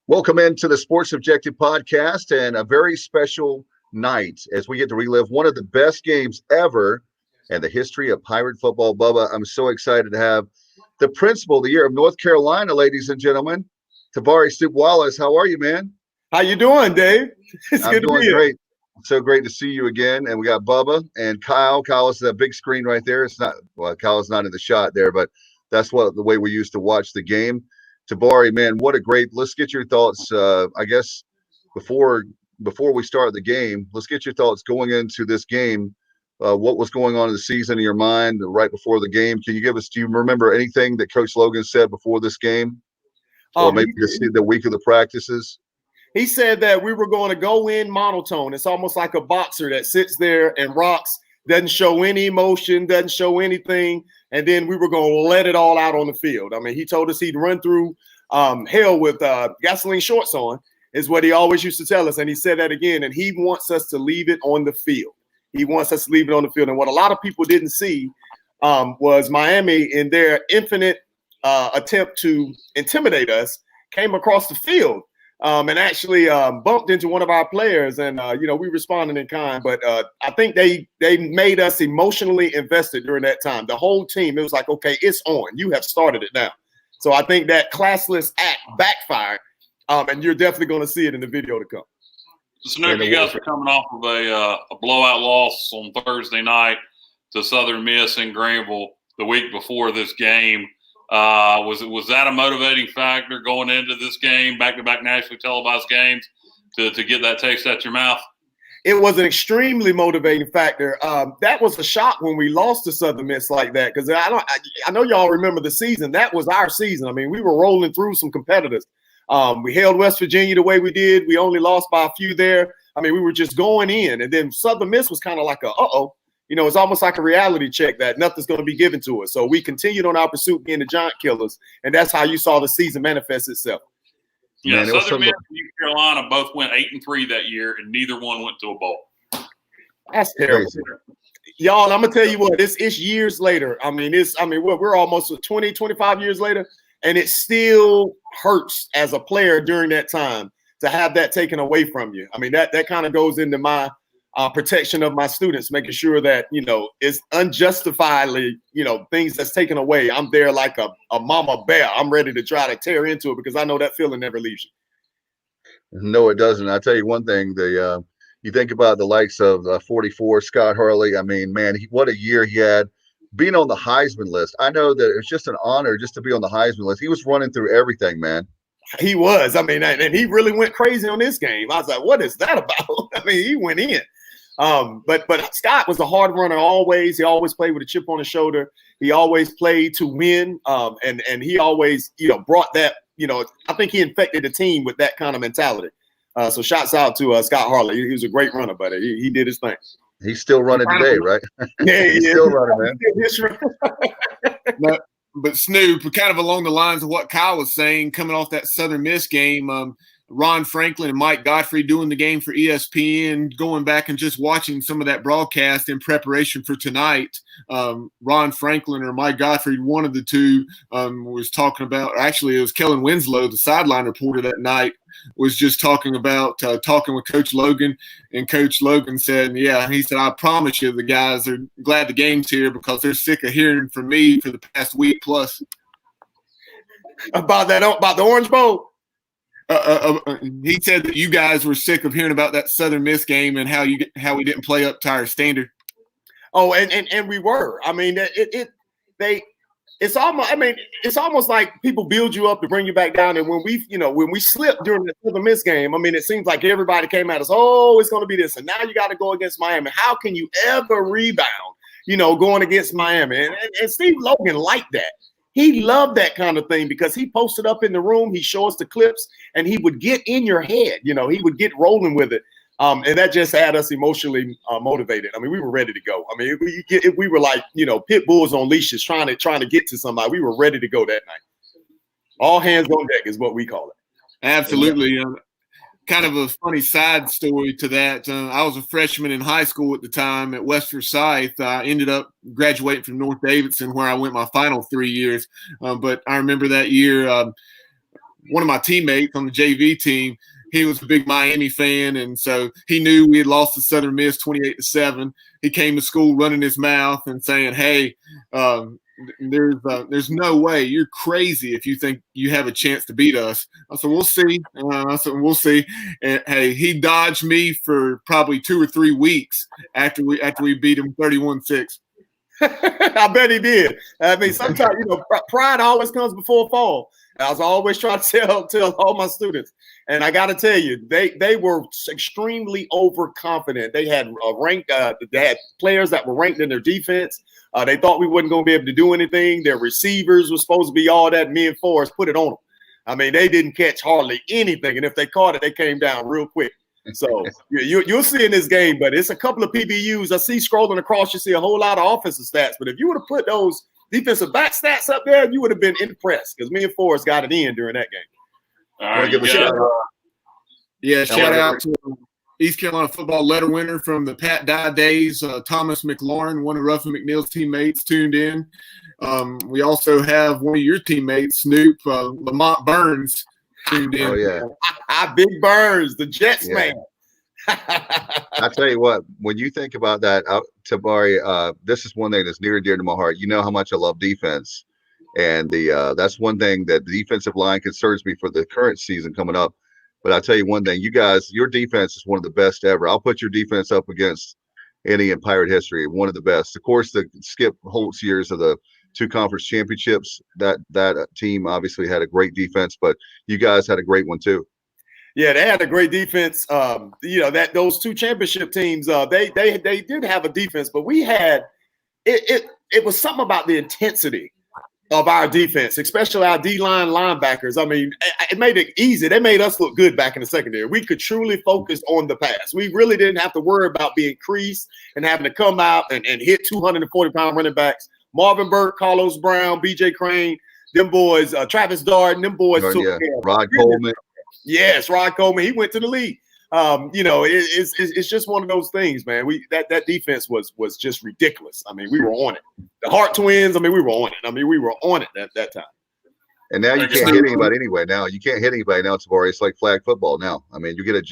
Welcome into the Sports Objective podcast and a very special night as we get to relive one of the best games ever in the history of Pirate football. Bubba, I'm so excited to have the principal of the year of North Carolina, ladies and gentlemen, Tavari Stoop Wallace. How are you, man? How you doing, Dave? It's I'm good to doing be here. great. So great to see you again. And we got Bubba and Kyle. Kyle is that big screen right there. It's not, well, Kyle's not in the shot there, but that's the way we used to watch the game. Tabari, man, what a great. Let's get your thoughts. I guess before we start the game, let's get your thoughts going into this game. What was going on in the season in your mind right before the game? Can you give us? Do you remember anything that Coach Logan said before this game, or maybe the week of the practices? He said that we were going to go in monotone. It's almost like a boxer that sits there and rocks, doesn't show any emotion, doesn't show anything, and then we were going to let it all out on the field. I mean, he told us he'd run through hell with gasoline shorts on, is what he always used to tell us, and he said that again, and he wants us to leave it on the field. He wants us to leave it on the field, and what a lot of people didn't see was Miami, in their infinite attempt to intimidate us, came across the field. And actually bumped into one of our players, and we responded in kind. But I think they made us emotionally invested during that time. The whole team, it was like, okay, it's on. You have started it now. So I think that classless act backfired, and you're definitely going to see it in the video to come. Snoop, you guys are coming off of a blowout loss on Thursday night to Southern Miss in Greenville the week before this game. Was that a motivating factor going into this game, back-to-back nationally televised games, to get that taste out your mouth? It was an extremely motivating factor. That was a shock when we lost to Southern Miss like that, because I know y'all remember the season. That was our season. I mean, we were rolling through some competitors. We held West Virginia the way we did. We only lost by a few there. I mean, we were just going in, and then Southern Miss was kind of like it's almost like a reality check that nothing's going to be given to us. So we continued on our pursuit, being the giant killers, and that's how you saw the season manifest itself. Yeah, man, Southern Miss and North Carolina both went 8-3 that year, and neither one went to a bowl. That's terrible. Y'all, I'm gonna tell you what, it's years later. We're almost 20, 25 years later, and it still hurts as a player during that time to have that taken away from you. I mean, that kind of goes into my protection of my students, making sure that, it's unjustifiably, things that's taken away. I'm there like a mama bear. I'm ready to try to tear into it because I know that feeling never leaves you. No, it doesn't. I'll tell you one thing. You think about the likes of 44, Scott Harley. I mean, man, what a year he had. Being on the Heisman list. I know that it's just an honor just to be on the Heisman list. He was running through everything, man. He was. I mean, and he really went crazy on this game. I was like, what is that about? I mean, he went in. But Scott was a hard runner always. He always played with a chip on his shoulder. He always played to win. And he always, brought that, I think he infected the team with that kind of mentality. So shouts out to Scott Harley. He was a great runner, but he did his thing. He's still running today, right? Yeah, he's still running, man. But Snoop, kind of along the lines of what Kyle was saying, coming off that Southern Miss game, Ron Franklin and Mike Godfrey doing the game for ESPN, going back and just watching some of that broadcast in preparation for tonight. Ron Franklin or Mike Godfrey, one of the two, was talking about, actually it was Kellen Winslow, the sideline reporter that night, was just talking about talking with Coach Logan, and Coach Logan said, he said, I promise you the guys are glad the game's here because they're sick of hearing from me for the past week plus. About the Orange Bowl? He said that you guys were sick of hearing about that Southern Miss game and how we didn't play up to our standard. Oh, and we were. I mean, it's almost like people build you up to bring you back down. And when we slipped during the Southern Miss game, I mean, it seems like everybody came at us. Oh, it's going to be this, and now you got to go against Miami. How can you ever rebound? Going against Miami, and Steve Logan liked that. He loved that kind of thing because he posted up in the room. He showed us the clips, and he would get in your head. He would get rolling with it. And that just had us emotionally motivated. I mean, we were ready to go. I mean, we were like, pit bulls on leashes trying to get to somebody. We were ready to go that night. All hands on deck is what we call it. Absolutely. Kind of a funny side story to that. I was a freshman in high school at the time at West Forsyth. I ended up graduating from North Davidson, where I went my final 3 years. But I remember that year, one of my teammates on the JV team, he was a big Miami fan, and so he knew we had lost to Southern Miss 28-7. He came to school running his mouth and saying, "Hey, there's no way. You're crazy if you think you have a chance to beat us." I said, "We'll see." "We'll see." And hey, he dodged me for probably 2 or 3 weeks after we beat him 31-6. I bet he did. I mean, sometimes, pride always comes before a fall. I was always trying to tell all my students. And I got to tell you, they were extremely overconfident. They had they had players that were ranked in their defense. They thought we wasn't going to be able to do anything. Their receivers were supposed to be all that. Me and Forrest put it on them. I mean, they didn't catch hardly anything. And if they caught it, they came down real quick. So you'll see in this game, but it's a couple of PBUs. I see scrolling across, you see a whole lot of offensive stats. But if you would have put those defensive back stats up there, you would have been impressed because me and Forrest got it in during that game. All right, give a shout out. Yeah, shout out to East Carolina football letter winner from the Pat Dye days, Thomas McLaurin, one of Ruffin McNeil's teammates, tuned in. We also have one of your teammates, Snoop, Lamont Burns, tuned in. Oh, yeah. Big Burns, the Jets man. I tell you what, when you think about that, Tabari, this is one thing that's near and dear to my heart. You know how much I love defense. And that's one thing that the defensive line concerns me for the current season coming up. But I'll tell you one thing, you guys, your defense is one of the best ever. I'll put your defense up against any in Pirate history, one of the best. Of course, the Skip Holtz years of the 2 conference championships, that team obviously had a great defense, but you guys had a great one too. Yeah, they had a great defense. That those 2 championship teams, they did have a defense, but we had it was something about the intensity of our defense, especially our D-line linebackers. I mean, it made it easy. They made us look good back in the secondary. We could truly focus on the pass. We really didn't have to worry about being creased and having to come out and hit 240-pound running backs. Marvin Burke, Carlos Brown, B.J. Crane, them boys, Travis Darden, them boys took care. Rod Coleman. Yes, Rod Coleman. He went to the league. It's just one of those things, man. That defense was just ridiculous. I mean, we were on it. The Hart twins, I mean, we were on it. I mean, we were on it at that time. And now you can't hit anybody anyway. Now you can't hit anybody now, Tabari. It's like flag football now. I mean, you get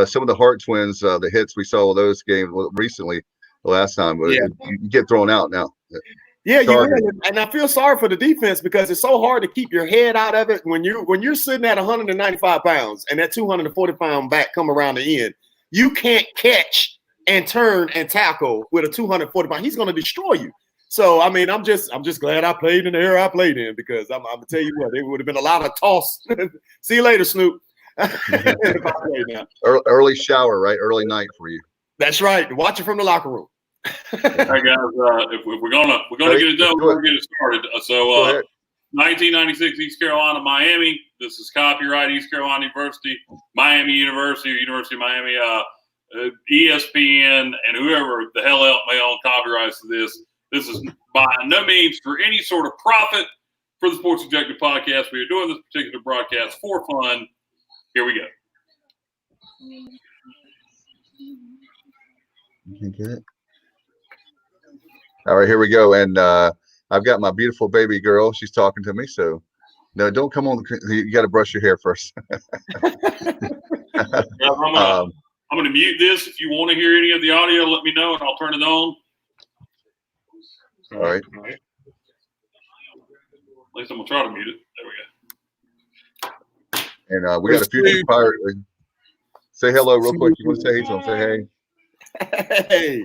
some of the Hart twins, the hits we saw with those games recently, the last time, you get thrown out now. Yeah, you will. And I feel sorry for the defense because it's so hard to keep your head out of it when you're sitting at 195 pounds and that 240-pound back come around the end. You can't catch and turn and tackle with a 240-pound. He's going to destroy you. So I mean, I'm just glad I played in the era I played in because I'm gonna tell you what, it would have been a lot of toss. See you later, Snoop. Early shower, right? Early night for you. That's right. Watch it from the locker room. Hey guys, if we're gonna get it done, we're gonna get it started. So 1996 East Carolina, Miami. This is copyright East Carolina University, Miami University, or University of Miami, ESPN, and whoever the hell else may own copyrights to this. This is by no means for any sort of profit for the Sports Objective Podcast. We are doing this particular broadcast for fun. Here we go. You get it? All right, here we go. And I've got my beautiful baby girl. She's talking to me. So, no, don't come on. You got to brush your hair first. I'm going to mute this. If you want to hear any of the audio, let me know, and I'll turn it on. All right. At least I'm going to try to mute it. There we go. And we got a future pirate. Say hello real quick. You want to say hey to him? Say hey. Hey.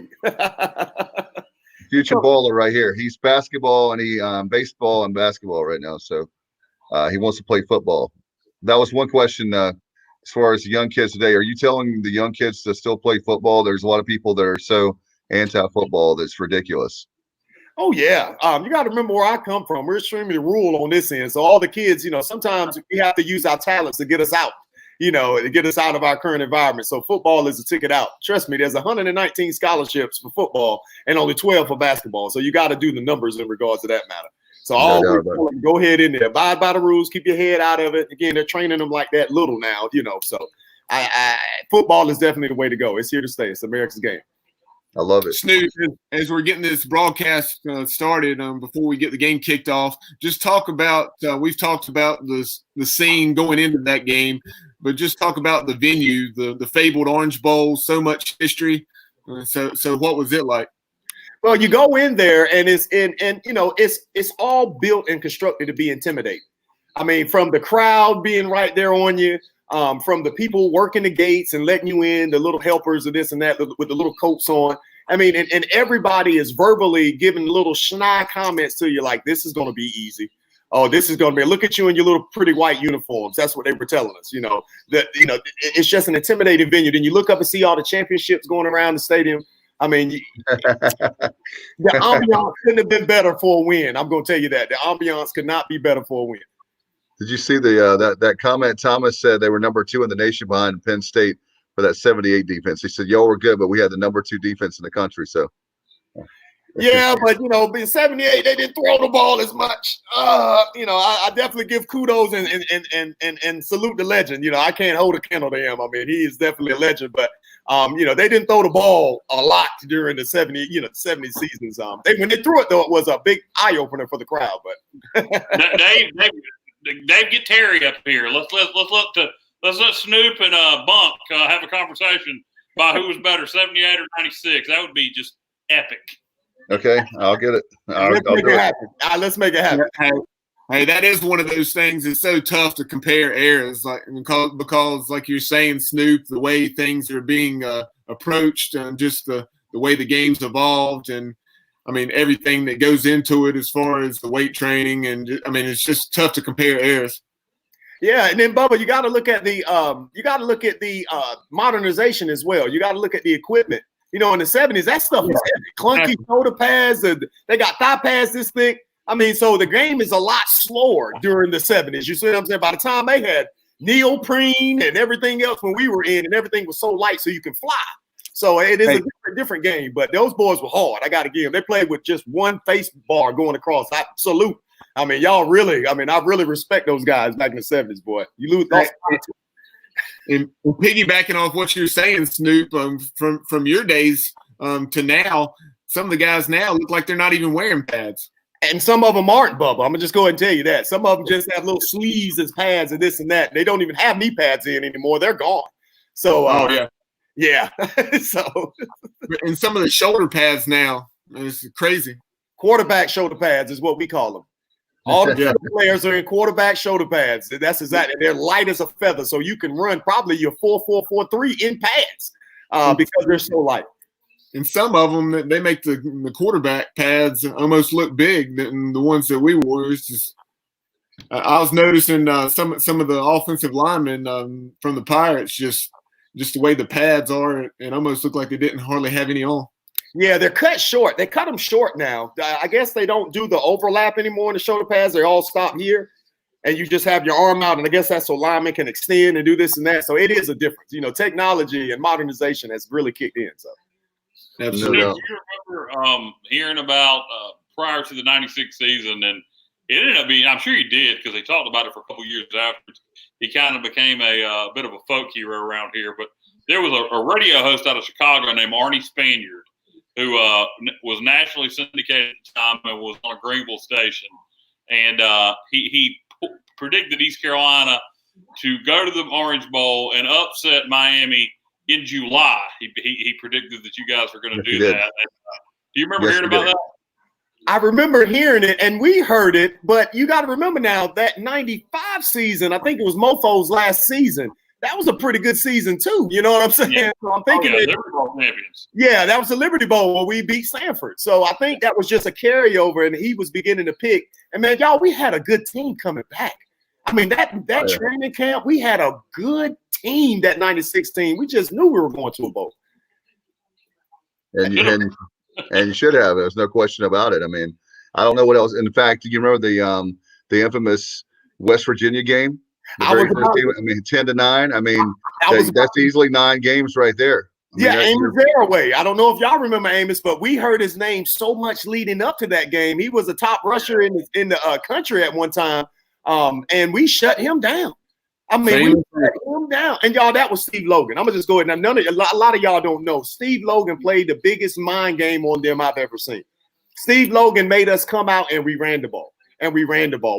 Future baller right here. He's basketball and he baseball and basketball right now. So he wants to play football. That was one question as far as the young kids today. Are you telling the young kids to still play football? There's a lot of people that are so anti-football that's ridiculous. Oh, yeah. You got to remember where I come from. We're extremely rural on this end. So all the kids, sometimes we have to use our talents to get us out, to get us out of our current environment. So football is a ticket out. Trust me, there's 119 scholarships for football and only 12 for basketball. So you got to do the numbers in regards to that matter. So go ahead in there, abide by the rules, keep your head out of it. Again, they're training them like that little now, So football is definitely the way to go. It's here to stay. It's America's game. I love it. Snoop, as we're getting this broadcast started, before we get the game kicked off, just talk about we've talked about the scene going into that game, but just talk about the venue, the fabled Orange Bowl, so much history. So what was it like? Well, you go in there and it's all built and constructed to be intimidating. I mean, from the crowd being right there on you, from the people working the gates and letting you in, the little helpers and this and that with the little coats on. I mean, and everybody is verbally giving little snide comments to you like, this is going to be easy. Oh, this is going to be, look at you in your little pretty white uniforms. That's what they were telling us, it's just an intimidating venue. Then you look up and see all the championships going around the stadium. I mean, the ambiance couldn't have been better for a win. I'm going to tell you that. The ambiance could not be better for a win. Did you see that comment? Thomas said they were number 2 in the nation behind Penn State for that 78 defense. He said, y'all were good, but we had the number 2 defense in the country. So, yeah, but, being 78, they didn't throw the ball as much. I definitely give kudos and salute the legend. I can't hold a candle to him. I mean, he is definitely a legend, but, they didn't throw the ball a lot during the 70 seasons. When they threw it, though, it was a big eye-opener for the crowd. But Dave, get Terry up here. Let's let Snoop and Bunk have a conversation about who was better, 78 or 96. That would be just epic. Okay, I'll get it. Let's make it happen. Hey, that is one of those things. It's so tough to compare eras, because like you're saying, Snoop, the way things are being approached and just the way the game's evolved, and I mean, everything that goes into it as far as the weight training. And I mean, it's just tough to compare eras. Yeah. And then Bubba, you got to look at the modernization as well. You got to look at the equipment, in the 70s, that stuff was clunky shoulder pads, and they got thigh pads this thick. I mean, so the game is a lot slower during the 70s. You see what I'm saying? By the time they had neoprene and everything else when we were in, and everything was so light so you can fly. So it is a different game, but those boys were hard. I got to give them. They played with just one face bar going across. I salute. I mean, I really respect those guys back in the 70s, boy. You lose those. And piggybacking off what you're saying, Snoop, from your days to now, some of the guys now look like they're not even wearing pads. And some of them aren't, Bubba. I'm going to just go ahead and tell you that. Some of them just have little sleeves as pads and this and that. They don't even have knee pads in anymore. They're gone. So, yeah. So, and some of the shoulder pads now, it's crazy. Quarterback shoulder pads is what we call them. All the players are in quarterback shoulder pads. That's exactly. They're light as a feather, so you can run probably your 4.4 in pads because they're so light. And some of them, they make the quarterback pads almost look big than the ones that we wore. It's just, I was noticing some of the offensive linemen from the Pirates just the way the pads are, it almost looked like they didn't hardly have any on. Yeah, they're cut short. They cut them short now. I guess they don't do the overlap anymore in the shoulder pads. They all stop here, and you just have your arm out. And I guess that's so linemen can extend and do this and that. So it is a difference. Technology and modernization has really kicked in. So, absolutely. Do you remember hearing about prior to the '96 season, and it ended up being, I'm sure you did, because they talked about it for a couple years afterwards. He kind of became a bit of a folk hero around here. But there was a radio host out of Chicago named Arnie Spaniard, who was nationally syndicated at the time and was on a Greenville station. And he predicted East Carolina to go to the Orange Bowl and upset Miami in July. He predicted that you guys were going to do that. Do you remember hearing about that? I remember hearing it, and we heard it, but you got to remember now that 95 season, I think it was Mofo's last season, that was a pretty good season too. You know what I'm saying? Yeah. So I'm thinking Liberty Bowl champions. Yeah, that was the Liberty Bowl where we beat Stanford. So I think that was just a carryover, and he was beginning to pick. And man, y'all, we had a good team coming back. I mean, that training camp, we had a good team, that 96 team. We just knew we were going to a bowl. And you should have. There's no question about it. I mean, I don't know what else. In fact, do you remember the infamous West Virginia game? The very first game, 10-9. I mean, that's easily 9 games right there. Amos Airway. I don't know if y'all remember Amos, but we heard his name so much leading up to that game. He was a top rusher in the country at one time, and we shut him down. I mean, we let him down. And y'all, that was Steve Logan. I'm gonna just go ahead. Now, a lot of y'all don't know. Steve Logan played the biggest mind game on them I've ever seen. Steve Logan made us come out and we ran the ball.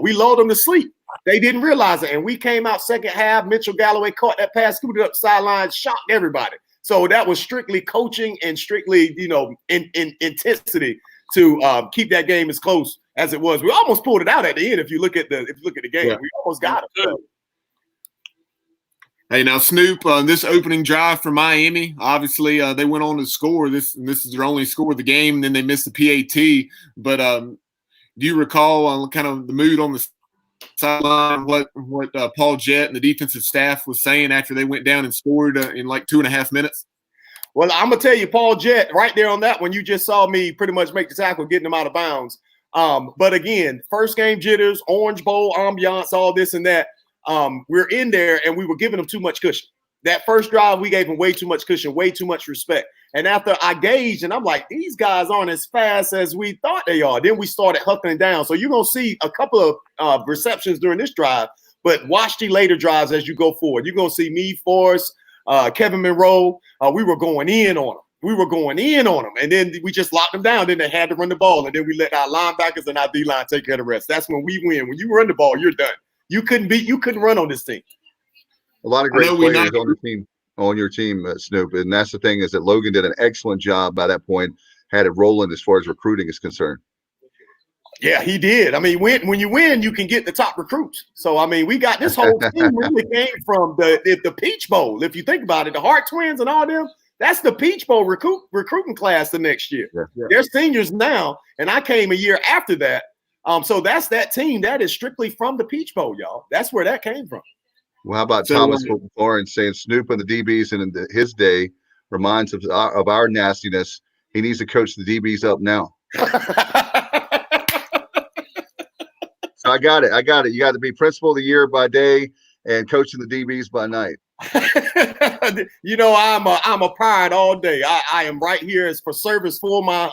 We lulled them to sleep. They didn't realize it. And we came out second half. Mitchell Galloway caught that pass, scooted up the sideline, shocked everybody. So that was strictly coaching and strictly, in intensity to keep that game as close as it was. We almost pulled it out at the end. If you look at the game, we almost got it. So. Hey, now Snoop, this opening drive for Miami, obviously they went on to score. This is their only score of the game. And then they missed the PAT. But do you recall kind of the mood on the sideline, what Paul Jett and the defensive staff was saying after they went down and scored in like 2.5 minutes? Well, I'm gonna tell you, Paul Jett, right there on that one, you just saw me pretty much make the tackle, getting them out of bounds. But again, first game jitters, Orange Bowl ambiance, all this and that. We're in there and we were giving them too much cushion. That first drive, we gave them way too much cushion, way too much respect. And after I gauged, and I'm like, these guys aren't as fast as we thought they are. Then we started huckling down. So you're going to see a couple of receptions during this drive, but watch the later drives as you go forward. You're going to see me, Forrest, Kevin Monroe. We were going in on them. And then we just locked them down. Then they had to run the ball. And then we let our linebackers and our D-line take care of the rest. That's when we win. When you run the ball, you're done. You couldn't run on this team. A lot of great players on your team, Snoop. And that's the thing, is that Logan did an excellent job by that point, had it rolling as far as recruiting is concerned. Yeah, he did. I mean, when you win, you can get the top recruits. So, I mean, we got this whole team really came from the Peach Bowl. If you think about it, the Hart twins and all them, that's the Peach Bowl recruiting class the next year. Yeah. They're seniors now, and I came a year after that. So that's that team. That is strictly from the Peach Bowl, y'all. That's where that came from. Well, how about Thomas Lawrence saying Snoop and the DBs in his day reminds of our nastiness. He needs to coach the DBs up now. So I got it. You got to be principal of the year by day and coaching the DBs by night. I'm a pirate all day. I am right here as for service for my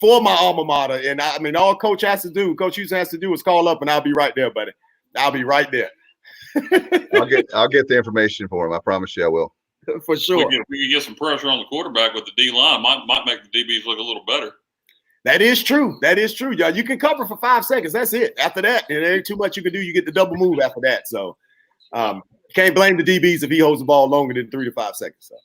alma mater. And I mean, all Coach Hughes has to do is call up, and I'll be right there, buddy. I'll be right there. I'll get the information for him. I promise you I will. For sure. We can get some pressure on the quarterback with the D line. Might make the DBs look a little better. That is true. Y'all. You can cover for 5 seconds. That's it. After that, there ain't too much you can do. You get the double move after that. So can't blame the DBs if he holds the ball longer than 3 to 5 seconds. So.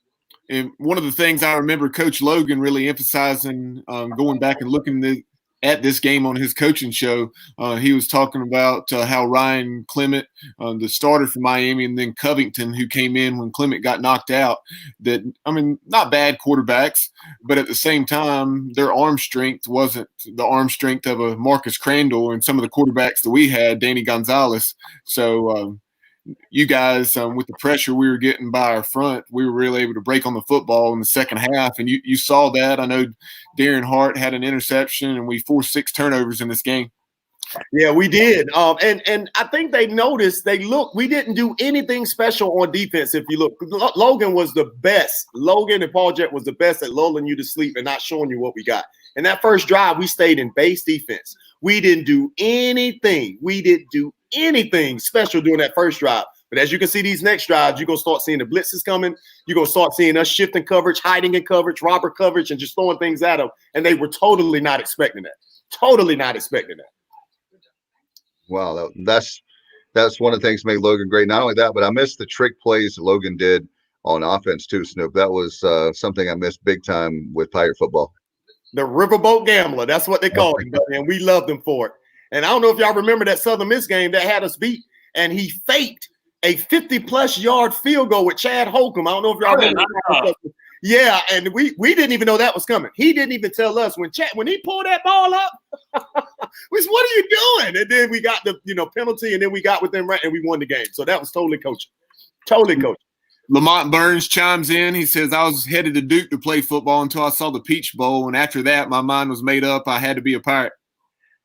And one of the things I remember Coach Logan really emphasizing, going back and looking at this game on his coaching show, he was talking about how Ryan Clement, the starter for Miami, and then Covington, who came in when Clement got knocked out, that, I mean, not bad quarterbacks, but at the same time, their arm strength wasn't the arm strength of a Marcus Crandell and some of the quarterbacks that we had, Danny Gonzalez. So you guys, with the pressure we were getting by our front, we were really able to break on the football in the second half. And you saw that. I know Darren Hart had an interception, and we forced 6 turnovers in this game. Yeah, we did. And I think they noticed, we didn't do anything special on defense. If you look, Logan was the best. Logan and Paul Jett was the best at lulling you to sleep and not showing you what we got. And that first drive, we stayed in base defense. We didn't do anything. Special during that first drive. But as you can see, these next drives, you're going to start seeing the blitzes coming. You're going to start seeing us shifting coverage, hiding in coverage, robber coverage, and just throwing things at them. And they were totally not expecting that. Wow, that's one of the things that made Logan great. Not only that, but I missed the trick plays that Logan did on offense too, Snoop. That was something I missed big time with Pirate football. The Riverboat Gambler, that's what they called him, and we loved him for it. And I don't know if y'all remember that Southern Miss game that had us beat, and he faked a 50-plus yard field goal with Chad Holcomb. I don't know if y'all remember. Yeah, and we didn't even know that was coming. He didn't even tell us when he pulled that ball up. We said, "What are you doing?" And then we got the penalty, and then we got with them right, and we won the game. So that was totally coaching. Lamont Burns chimes in. He says, "I was headed to Duke to play football until I saw the Peach Bowl, and after that, my mind was made up. I had to be a Pirate."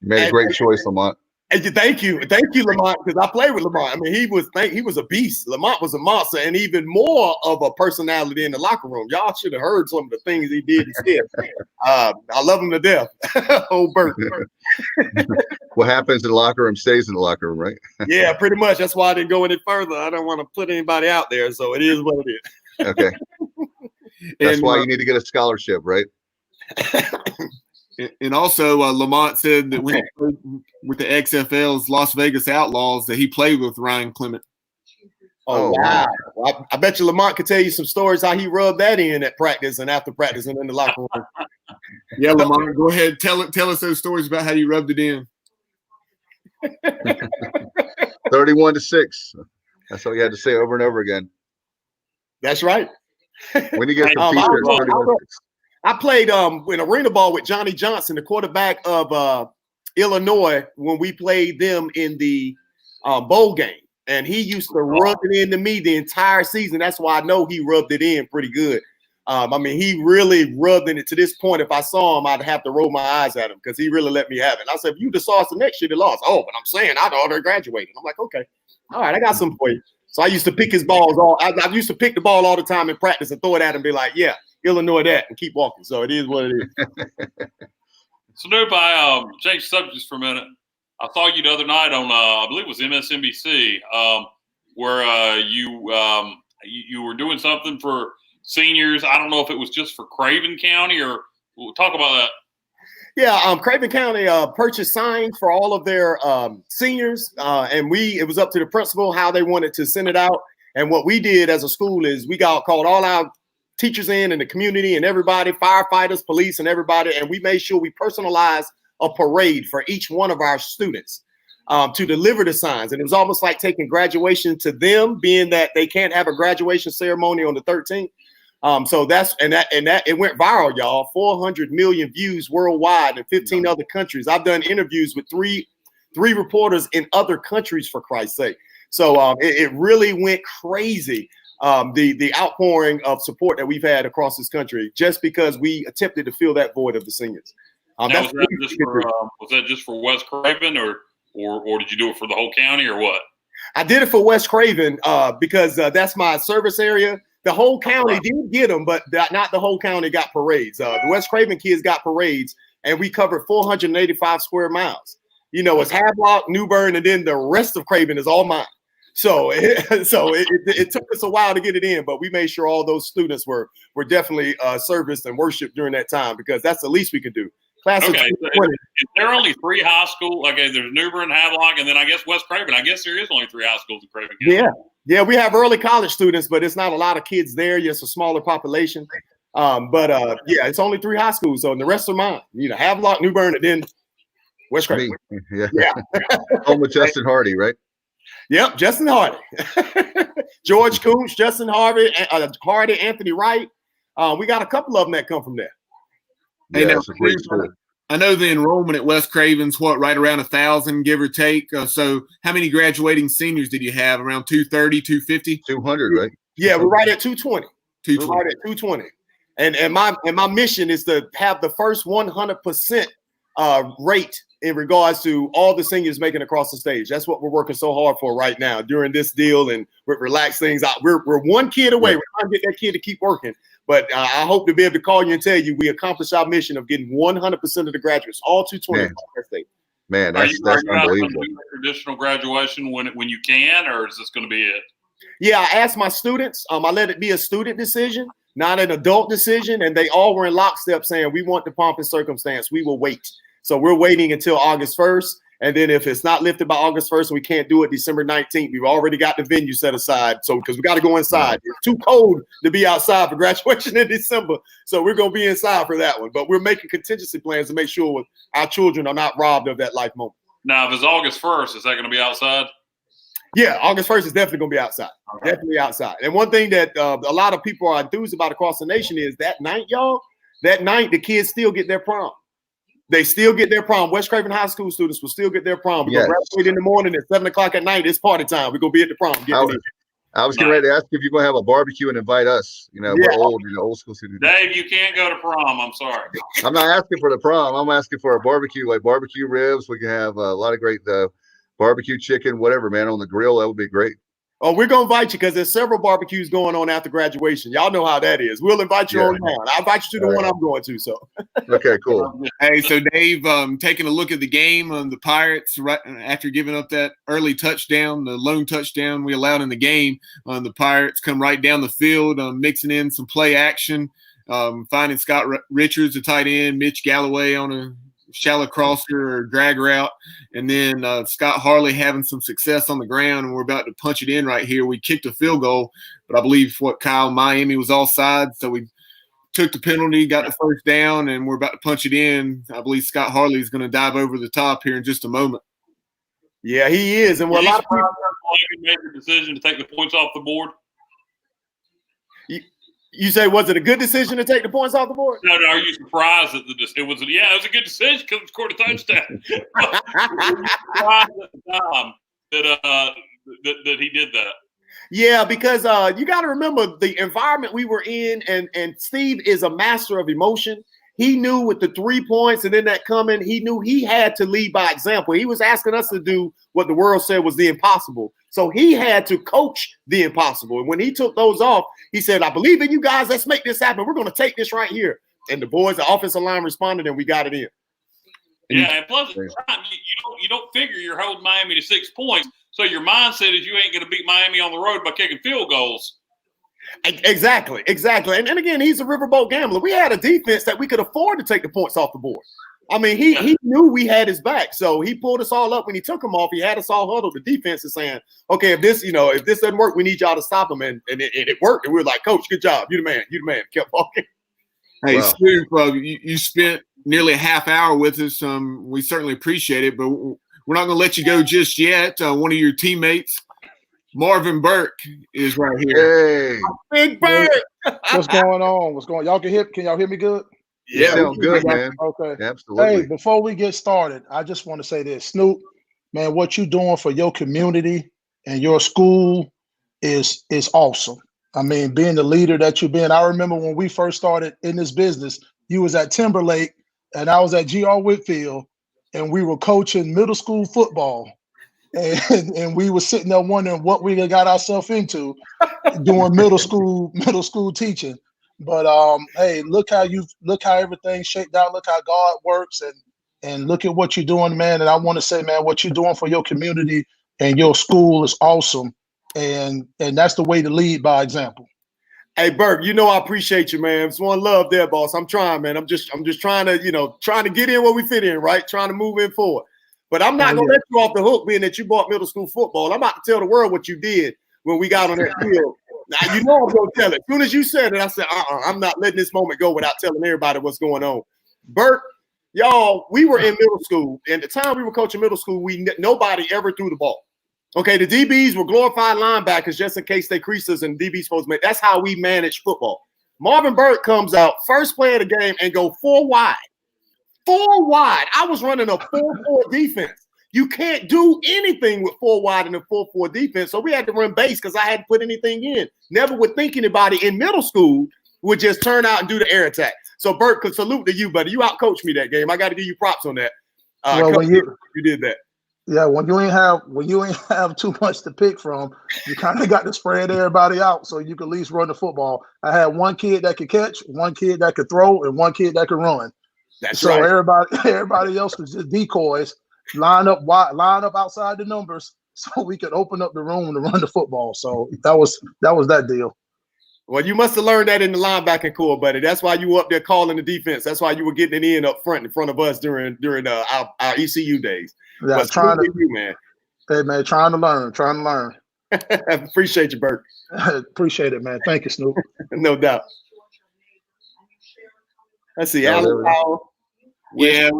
You made a great choice, Lamont. Thank you, Lamont, because I played with Lamont. I mean, he was a beast. Lamont was a monster, and even more of a personality in the locker room. Y'all should have heard some of the things he did and said. I love him to death. Old Bert. What happens in the locker room stays in the locker room, right? Yeah, pretty much. That's why I didn't go any further. I don't want to put anybody out there, so it is what it is. Okay. That's why you need to get a scholarship, right? And also, Lamont said that when he played with the XFL's Las Vegas Outlaws, that he played with Ryan Clement. Oh, wow. Well, I bet you Lamont could tell you some stories how he rubbed that in at practice and after practice and in the locker room. Yeah, Lamont, go ahead. Tell us those stories about how you rubbed it in. 31-6. That's all you had to say over and over again. That's right. When you get some features, 31-6. I played in arena ball with Johnny Johnson, the quarterback of Illinois, when we played them in the bowl game. And he used to rub it into me the entire season. That's why I know he rubbed it in pretty good. I mean, he really rubbed in it to this point. If I saw him, I'd have to roll my eyes at him because he really let me have it. And I said, if you just saw us the next year, they lost. Oh, but I'm saying I'd already graduated. I'm like, okay. All right, I got something for you. So I used to pick his balls I used to pick the ball all the time in practice and throw it at him and be like, yeah, Illinois that, and keep walking. So it is what it is. Snoop, I changed subjects for a minute. I saw you the other night on, I believe it was MSNBC, where you were doing something for seniors. I don't know if it was just for Craven County or we'll talk about that. Yeah, Craven County purchased signs for all of their seniors, and it was up to the principal how they wanted to send it out. And what we did as a school is we called all our teachers in the community and everybody, firefighters, police, and everybody, and we made sure we personalized a parade for each one of our students to deliver the signs. And it was almost like taking graduation to them, being that they can't have a graduation ceremony on the 13th. So it went viral, y'all. 400 million views worldwide in 15 other countries. I've done interviews with three reporters in other countries, for Christ's sake. So it really went crazy. The outpouring of support that we've had across this country, just because we attempted to fill that void of the singers. Was that just for West Craven, or did you do it for the whole county, or what? I did it for West Craven because that's my service area. The whole county did get them, but not the whole county got parades. The West Craven kids got parades, and we covered 485 square miles. You know, it's Havelock, New Bern, and then the rest of Craven is all mine. So it took us a while to get it in, but we made sure all those students were definitely serviced and worshiped during that time, because that's the least we could do. Class okay, so is there only 3 high schools? Okay, there's New Bern, Havelock, and then I guess West Craven. I guess there is only 3 high schools in Craven County. Yeah, we have early college students, but it's not a lot of kids there. Just a smaller population. It's only 3 high schools, so the rest are mine. You know, Havelock, New Bern, and then West Craven. Yeah. Home with Justin Hardy, right? Yep, Justin Hardy. George Coombs, Justin Hardy, Anthony Wright. We got a couple of them that come from there. Yeah, that's a great school. I know the enrollment at West Craven's right around 1,000, give or take. So how many graduating seniors did you have? Around 230, 250? 200, right? Yeah, we're right at 220. 220. We're right at 220. And my mission is to have the first 100% rate in regards to all the seniors making across the stage. That's what we're working so hard for right now during this deal, and relax things out. We're one kid away. We're trying to get that kid to keep working. But I hope to be able to call you and tell you we accomplished our mission of getting 100% of the graduates, all 220. Man, that's unbelievable. Traditional graduation when you can, or is this going to be it? Yeah, I asked my students. I let it be a student decision, not an adult decision, and they all were in lockstep saying we want the pomp and circumstance. We will wait. So we're waiting until August 1st. And then if it's not lifted by August 1st and we can't do it December 19th, we've already got the venue set aside. So because we got to go inside. It's too cold to be outside for graduation in December. So we're going to be inside for that one. But we're making contingency plans to make sure our children are not robbed of that life moment. Now, if it's August 1st, is that going to be outside? Yeah, August 1st is definitely going to be outside. Okay. Definitely outside. And one thing that a lot of people are enthused about across the nation is that night, y'all, the kids still get their prom. They still get their prom. West Craven High School students will still get their prom. We're going to graduate in the morning at 7 o'clock at night. It's party time. We're going to be at the prom. I was getting ready to ask if you're going to have a barbecue and invite us. You know, we're old school students. Dave, you can't go to prom. I'm sorry. I'm not asking for the prom. I'm asking for a barbecue, like barbecue ribs. We can have a lot of great barbecue chicken, whatever, man, on the grill. That would be great. Oh, we're going to invite you because there's several barbecues going on after graduation. Y'all know how that is. We'll invite you on down. I'll invite you to the one I'm going to. So, okay, cool. Hey, so Dave, taking a look at the game, the Pirates, right after giving up that early touchdown, the lone touchdown we allowed in the game, the Pirates come right down the field, mixing in some play action, finding Scott Richards, the tight end, Mitch Galloway on a shallow crosser or drag route, and then Scott Harley having some success on the ground, and we're about to punch it in right here. We kicked a field goal, but I believe Kyle, Miami was offside, so we took the penalty, got the first down, and we're about to punch it in. I believe Scott Harley is going to dive over the top here in just a moment. Yeah, he is. And what a lot of people made the decision to take the points off the board. You say, was it a good decision to take the points off the board? No, are you surprised that it was? Yeah, it was a good decision because it scored a touchdown. Surprised at the time that he did that. Yeah, because you got to remember the environment we were in, and Steve is a master of emotion. He knew with the 3 points and then that coming, he knew he had to lead by example. He was asking us to do what the world said was the impossible. So he had to coach the impossible. And when he took those off, he said, I believe in you guys. Let's make this happen. We're going to take this right here. And the boys, the offensive line responded, and we got it in. Yeah, and plus, you don't figure you're holding Miami to 6 points. So your mindset is you ain't going to beat Miami on the road by kicking field goals. Exactly. And again, he's a riverboat gambler. We had a defense that we could afford to take the points off the board. I mean, he knew we had his back. So he pulled us all up when he took them off. He had us all huddled. The defense is saying, okay, if this doesn't work, we need y'all to stop him. And it worked. And we were like, Coach, good job. You the man. Kept walking. Hey, wow. Stu, you spent nearly a half hour with us. We certainly appreciate it, but we're not going to let you go just yet. One of your teammates, Marvin Burke, is right here. Hey, Big Burke. What's going on? Y'all can y'all hear me good? Yeah, sound good, man. Okay. Absolutely. Hey, before we get started, I just want to say this. Snoop, man, what you doing for your community and your school is awesome. I mean, being the leader that you've been. I remember when we first started in this business, you was at Timberlake and I was at G.R. Whitfield, and we were coaching middle school football. And we were sitting there wondering what we got ourselves into doing middle school teaching. But hey, look how everything shaped out. Look how God works, and look at what you're doing, man. And I want to say, man, what you're doing for your community and your school is awesome. And that's the way to lead by example. Hey, Burke, I appreciate you, man. It's one love there, boss. I'm trying, man. I'm just trying to get in where we fit in, right? Trying to move in forward. But I'm not going to let you off the hook being that you bought middle school football. I'm about to tell the world what you did when we got on that field. Now, I'm going to tell it. As soon as you said it, I said, I'm not letting this moment go without telling everybody what's going on. Burke, y'all, we were in middle school. And the time we were coaching middle school, nobody ever threw the ball. Okay, the DBs were glorified linebackers just in case they creases and DBs supposed to make. That's how we manage football. Marvin Burke comes out, first play of the game, and go 4 wide. 4 wide. I was running a 4-4 defense. You can't do anything with 4 wide in a 4-4 defense. So we had to run base because I hadn't put anything in. Never would think anybody in middle school would just turn out and do the air attack. So Burke, could salute to you, buddy. You out-coached me that game. I got to give you props on that. Well, you did that. Yeah, when you ain't have too much to pick from, you kind of got to spread everybody out so you could at least run the football. I had one kid that could catch, one kid that could throw, and one kid that could run. That's so right. Everybody else was just decoys, line up outside the numbers so we could open up the room to run the football. So that was that deal. Well, you must have learned that in the linebacking core, buddy. That's why you were up there calling the defense. That's why you were getting it in front of us during our ECU days. Yeah, but trying to you, man. Hey, man, trying to learn. Appreciate you, Burke. Appreciate it, man. Thank you, Snoop. No doubt. Let's see, Alan Powell. Yeah,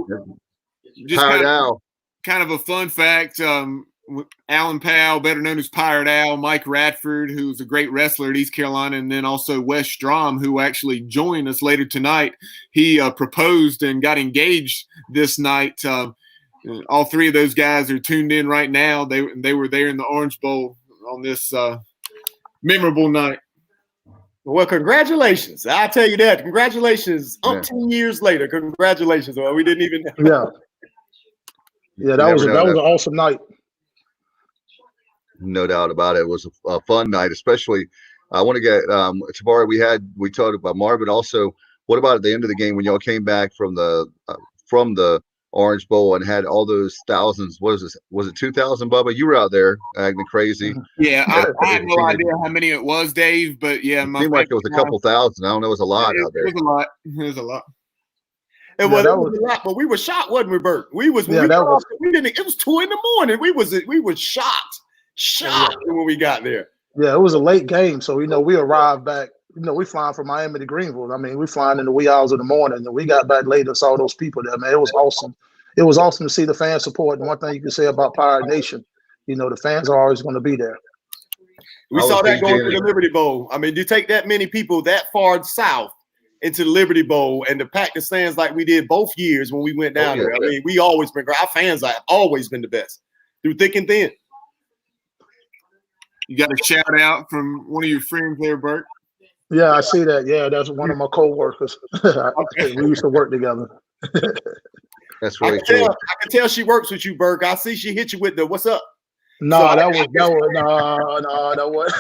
just kind of a fun fact. Alan Powell, better known as Pirate Al, Mike Radford, who's a great wrestler at East Carolina, and then also Wes Strom, who actually joined us later tonight. He proposed and got engaged this night. All 3 of those guys are tuned in right now. They were there in the Orange Bowl on this memorable night. Well, congratulations. I'll tell you that. Congratulations. 10 years later. Congratulations. Well, we didn't even know. Yeah, that was an awesome night. No doubt about it. It was a fun night, especially. I want to get Tabari. We talked about Marvin. Also, what about at the end of the game when y'all came back from the Orange Bowl and had all those thousands? What is this? Was it 2,000, Bubba? You were out there acting crazy. Yeah, I had no idea how many it was, Dave. But yeah, it seemed like it was a couple thousand. I don't know. It was a lot out there. It was a lot. It was a lot. It was a lot, but we were shocked, wasn't we, Bert? We didn't. It was 2 a.m. We was shocked when we got there. Yeah, it was a late game, so we arrived back. We flying from Miami to Greenville. I mean, we flying in the wee hours of the morning, and we got back late and saw those people there. Man, it was awesome. It was awesome to see the fan support. And one thing you can say about Pirate Nation, the fans are always going to be there. We saw that going to the Liberty Bowl. I mean, you take that many people that far south into the Liberty Bowl and to pack the stands like we did both years when we went down there. I mean, we always been great. Our fans have always been the best through thick and thin. You got a shout out from one of your friends there, Bert? Yeah, I see that. Yeah, that's one of my co-workers. We used to work together. That's really cool. I can tell she works with you, Burke. I see she hit you with the "What's up?" No, so that was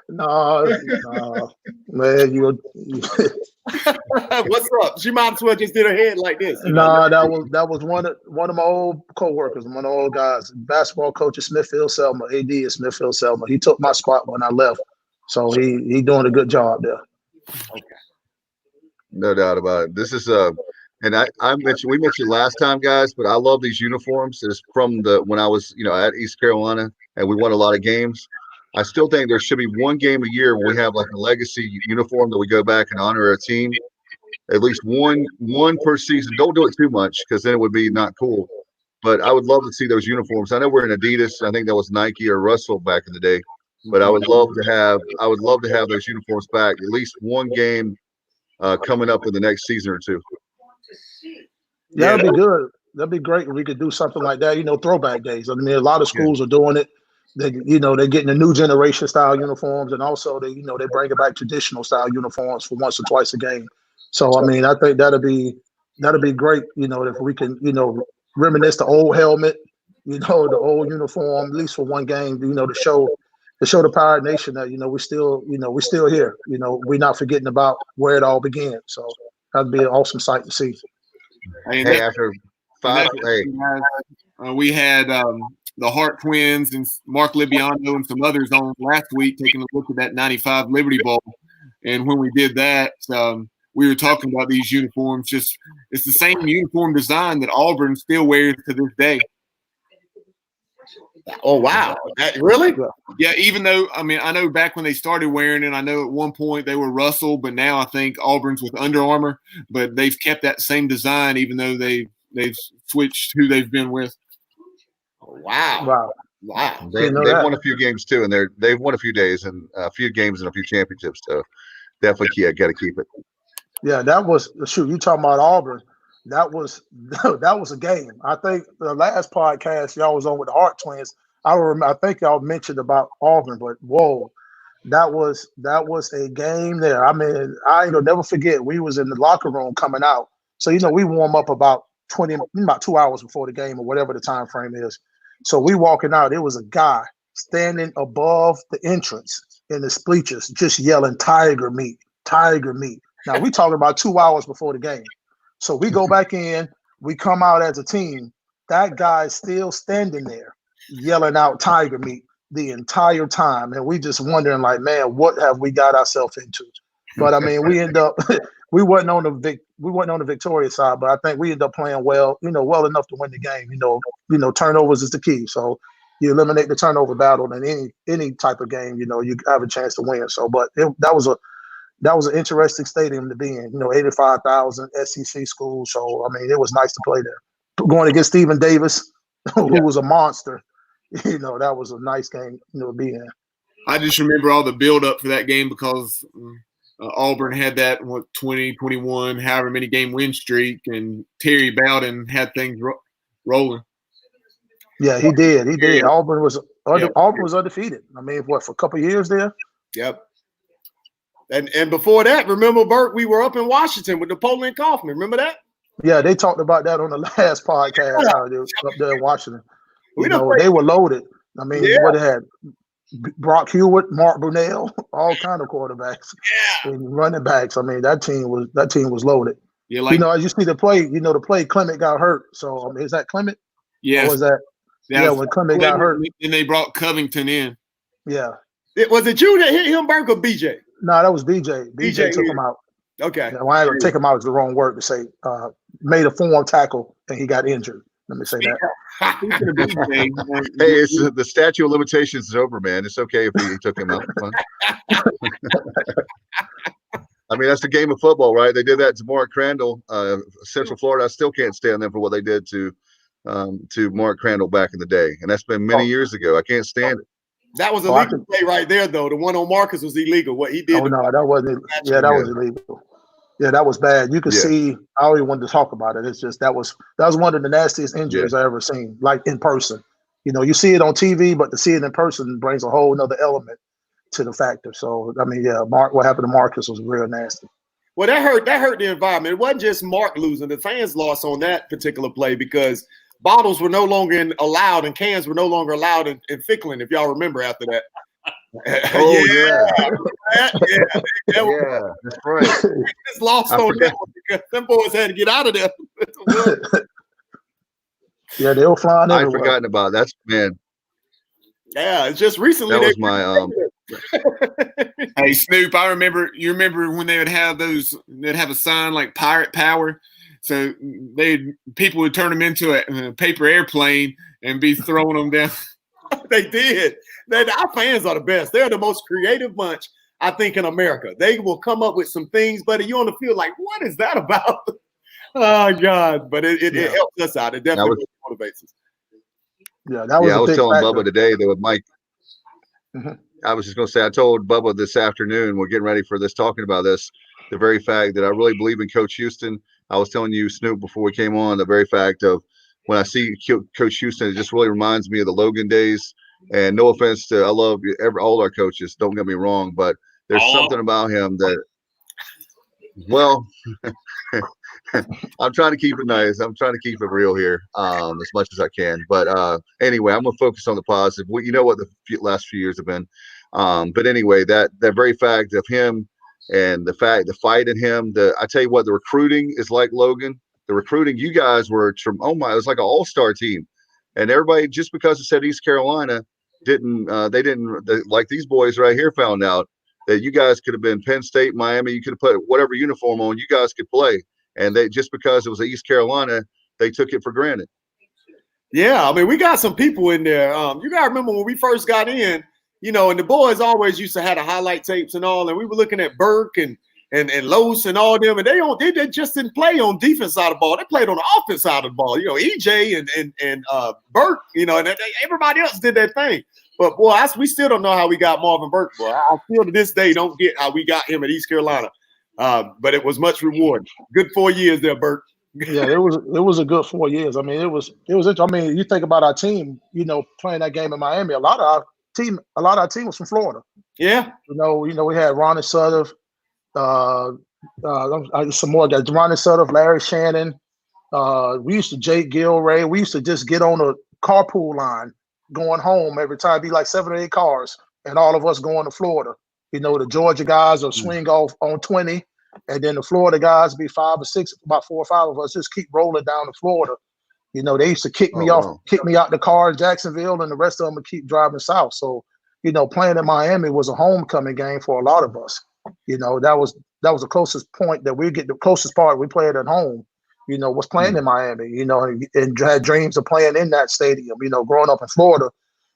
no, man. You. What's up? She might as well just did her head like this. No, that was one of my old co-workers, one of the old guys, basketball coach at Smithfield Selma, AD at Smithfield Selma. He took my spot when I left, so he doing a good job there. Okay. No doubt about it. This is and we mentioned last time, guys, but I love these uniforms. It's from when I was at East Carolina and we won a lot of games. I still think there should be one game a year when we have like a legacy uniform that we go back and honor our team. At least one per season. Don't do it too much because then it would be not cool. But I would love to see those uniforms. I know we're in Adidas. I think that was Nike or Russell back in the day. But I would love to have those uniforms back. At least one game coming up in the next season or two. Yeah, that'd be good. That'd be great if we could do something like that. Throwback days. I mean, a lot of schools are doing it. They're getting the new generation style uniforms, and also they bring it back traditional style uniforms for once or twice a game. So I mean, I think that'd be great. If we can, reminisce the old helmet, the old uniform, at least for one game. To show the Pirate Nation that we're still here. We're not forgetting about where it all began. So that'd be an awesome sight to see. Hey, after 5, we had the Hart twins and Mark Libiano and some others on last week taking a look at that 95 Liberty Bowl. And when we did that, we were talking about these uniforms. It's the same uniform design that Auburn still wears to this day. Oh, wow. Really? Yeah, even though, I mean, I know back when they started wearing it, I know at one point they were Russell, but now I think Auburn's with Under Armour. But they've kept that same design even though they've switched who they've been with. Wow. They've won a few games too, and they've won a few days and a few games and a few championships. So definitely got to keep it. Yeah, that was you talking about Auburn. That was a game. I think the last podcast y'all was on with the Hart twins. I think y'all mentioned about Auburn, but whoa, that was a game there. I mean, I never forget. We was in the locker room coming out, so we warm up about 2 hours before the game or whatever the time frame is. So we walking out. It was a guy standing above the entrance in the bleachers, just yelling "Tiger meat, Tiger meat." Now we talking about 2 hours before the game. So we go back in, we come out as a team. That guy's still standing there yelling out "Tiger meat" the entire time. And we just wondering like, man, what have we got ourselves into? But I mean, we end up we wasn't on the victorious side, but I think we ended up playing well, well enough to win the game. Turnovers is the key. So you eliminate the turnover battle in any type of game, you have a chance to win. So but that was an interesting stadium to be in, 85,000 SEC school. So, I mean, it was nice to play there. Going against Stephen Davis, who was a monster, that was a nice game, to be in. I just remember all the build-up for that game because Auburn had that 20, 21, however many game win streak, and Terry Bowden had things rolling. Yeah, he did. Yeah. Auburn was undefeated. I mean, for a couple of years there? Yep. And before that, remember, Bert, we were up in Washington with Napoleon Kaufman. Remember that? Yeah, they talked about that on the last podcast. How they were up there in Washington. We You done know, played. they were loaded. I mean, Yeah. what they had, Brock Hewitt, Mark Brunell, all kind of quarterbacks Yeah. and running backs. I mean, that team was loaded. Yeah, You know, as you see the play, Clement got hurt. So is that Clement? yes. Or was that? Yeah, when Clement got hurt. And they brought Covington in. Yeah. Was it you that hit him, Burke, or BJ? No, that was BJ. BJ took him out. Okay. Yeah, well, I take him out is the wrong word to say. Made a form tackle and he got injured. Let me say that. Speaking of BJ, Hey, it's the statute of limitations is over, man. It's okay if he took him out. I mean, that's the game of football, right? They did that to Mark Crandell, Central Florida. I still can't stand them for what they did to Mark Crandell back in the day, and that's been many years ago. I can't stand it. That was a legal play right there, though. The one on Marcus was illegal. What he did. Oh no, that wasn't. Yeah, that was illegal. Yeah, that was bad. You could see. I already wanted to talk about it. It's just that was one of the nastiest injuries I ever seen, like in person. You know, you see it on TV, but to see it in person brings a whole nother element to the factor. So I mean, yeah, what happened to Marcus was real nasty. Well, that hurt the environment. It wasn't just Mark losing. The fans lost on that particular play because bottles were no longer allowed and cans were no longer allowed in Ficklin, if y'all remember after that. Oh yeah, that's right. Just lost on that one because them boys had to get out of there. Yeah, they were flying everywhere. I'd forgotten about that. Man. Yeah, it's just recently. That was my Hey Snoop, you remember when they would have they'd have a sign like Pirate Power. So people would turn them into a paper airplane and be throwing them down. They did. Our fans are the best. They're the most creative bunch, I think, in America. They will come up with some things, but you on the field like, what is that about? Oh God! But it helps us out. It definitely motivates us. Yeah, that was. I was telling Bubba today that with Mike. Mm-hmm. I was just going to say, I told Bubba this afternoon, we're getting ready for this, talking about this, the very fact that I really believe in Coach Houston. I was telling you, Snoop, before we came on, the very fact of when I see Coach Houston, it just really reminds me of the Logan days. And no offense to, I love all our coaches, don't get me wrong, but there's something about him that, well, I'm trying to keep it nice. I'm trying to keep it real here as much as I can. But anyway, I'm going to focus on the positive. Well, you know what the last few years have been. But anyway, that very fact of him and the fight in him, I tell you what, the recruiting is like, Logan. The recruiting, you guys were, it was like an all-star team. And everybody, just because it said East Carolina, like these boys right here found out that you guys could have been Penn State, Miami, you could have put whatever uniform on, you guys could play. And they, just because it was East Carolina, they took it for granted. Yeah, I mean, we got some people in there. You got to remember when we first got in, you know, and the boys always used to have the highlight tapes and all, and we were looking at Burke and Los and all them, and they just didn't play on defense side of the ball. They played on the offense side of the ball. You know, EJ and Burke, you know, and everybody else did their thing. But boy, we still don't know how we got Marvin Burke. Boy, I still to this day don't get how we got him at East Carolina. But it was much rewarding. Good 4 years there, Burke. Yeah, it was a good 4 years. I mean, it was. I mean, you think about our team, you know, playing that game in Miami. A lot of our team was from Florida. Yeah. You know, we had Ronnie Sutter, some more guys, Ronnie Sutter, Larry Shannon. We used to Jake Gilray. We used to just get on a carpool line going home every time. Be like 7 or 8 cars, and all of us going to Florida. You know, the Georgia guys will swing off on 20. And then the Florida guys be 5 or 6, about 4 or 5 of us just keep rolling down to Florida. You know, they used to kick me out the car in Jacksonville, and the rest of them would keep driving south. So, you know, playing in Miami was a homecoming game for a lot of us. You know, that was the closest point that we get, the closest part we played at home, you know, was playing in Miami, you know, and had dreams of playing in that stadium. You know, growing up in Florida,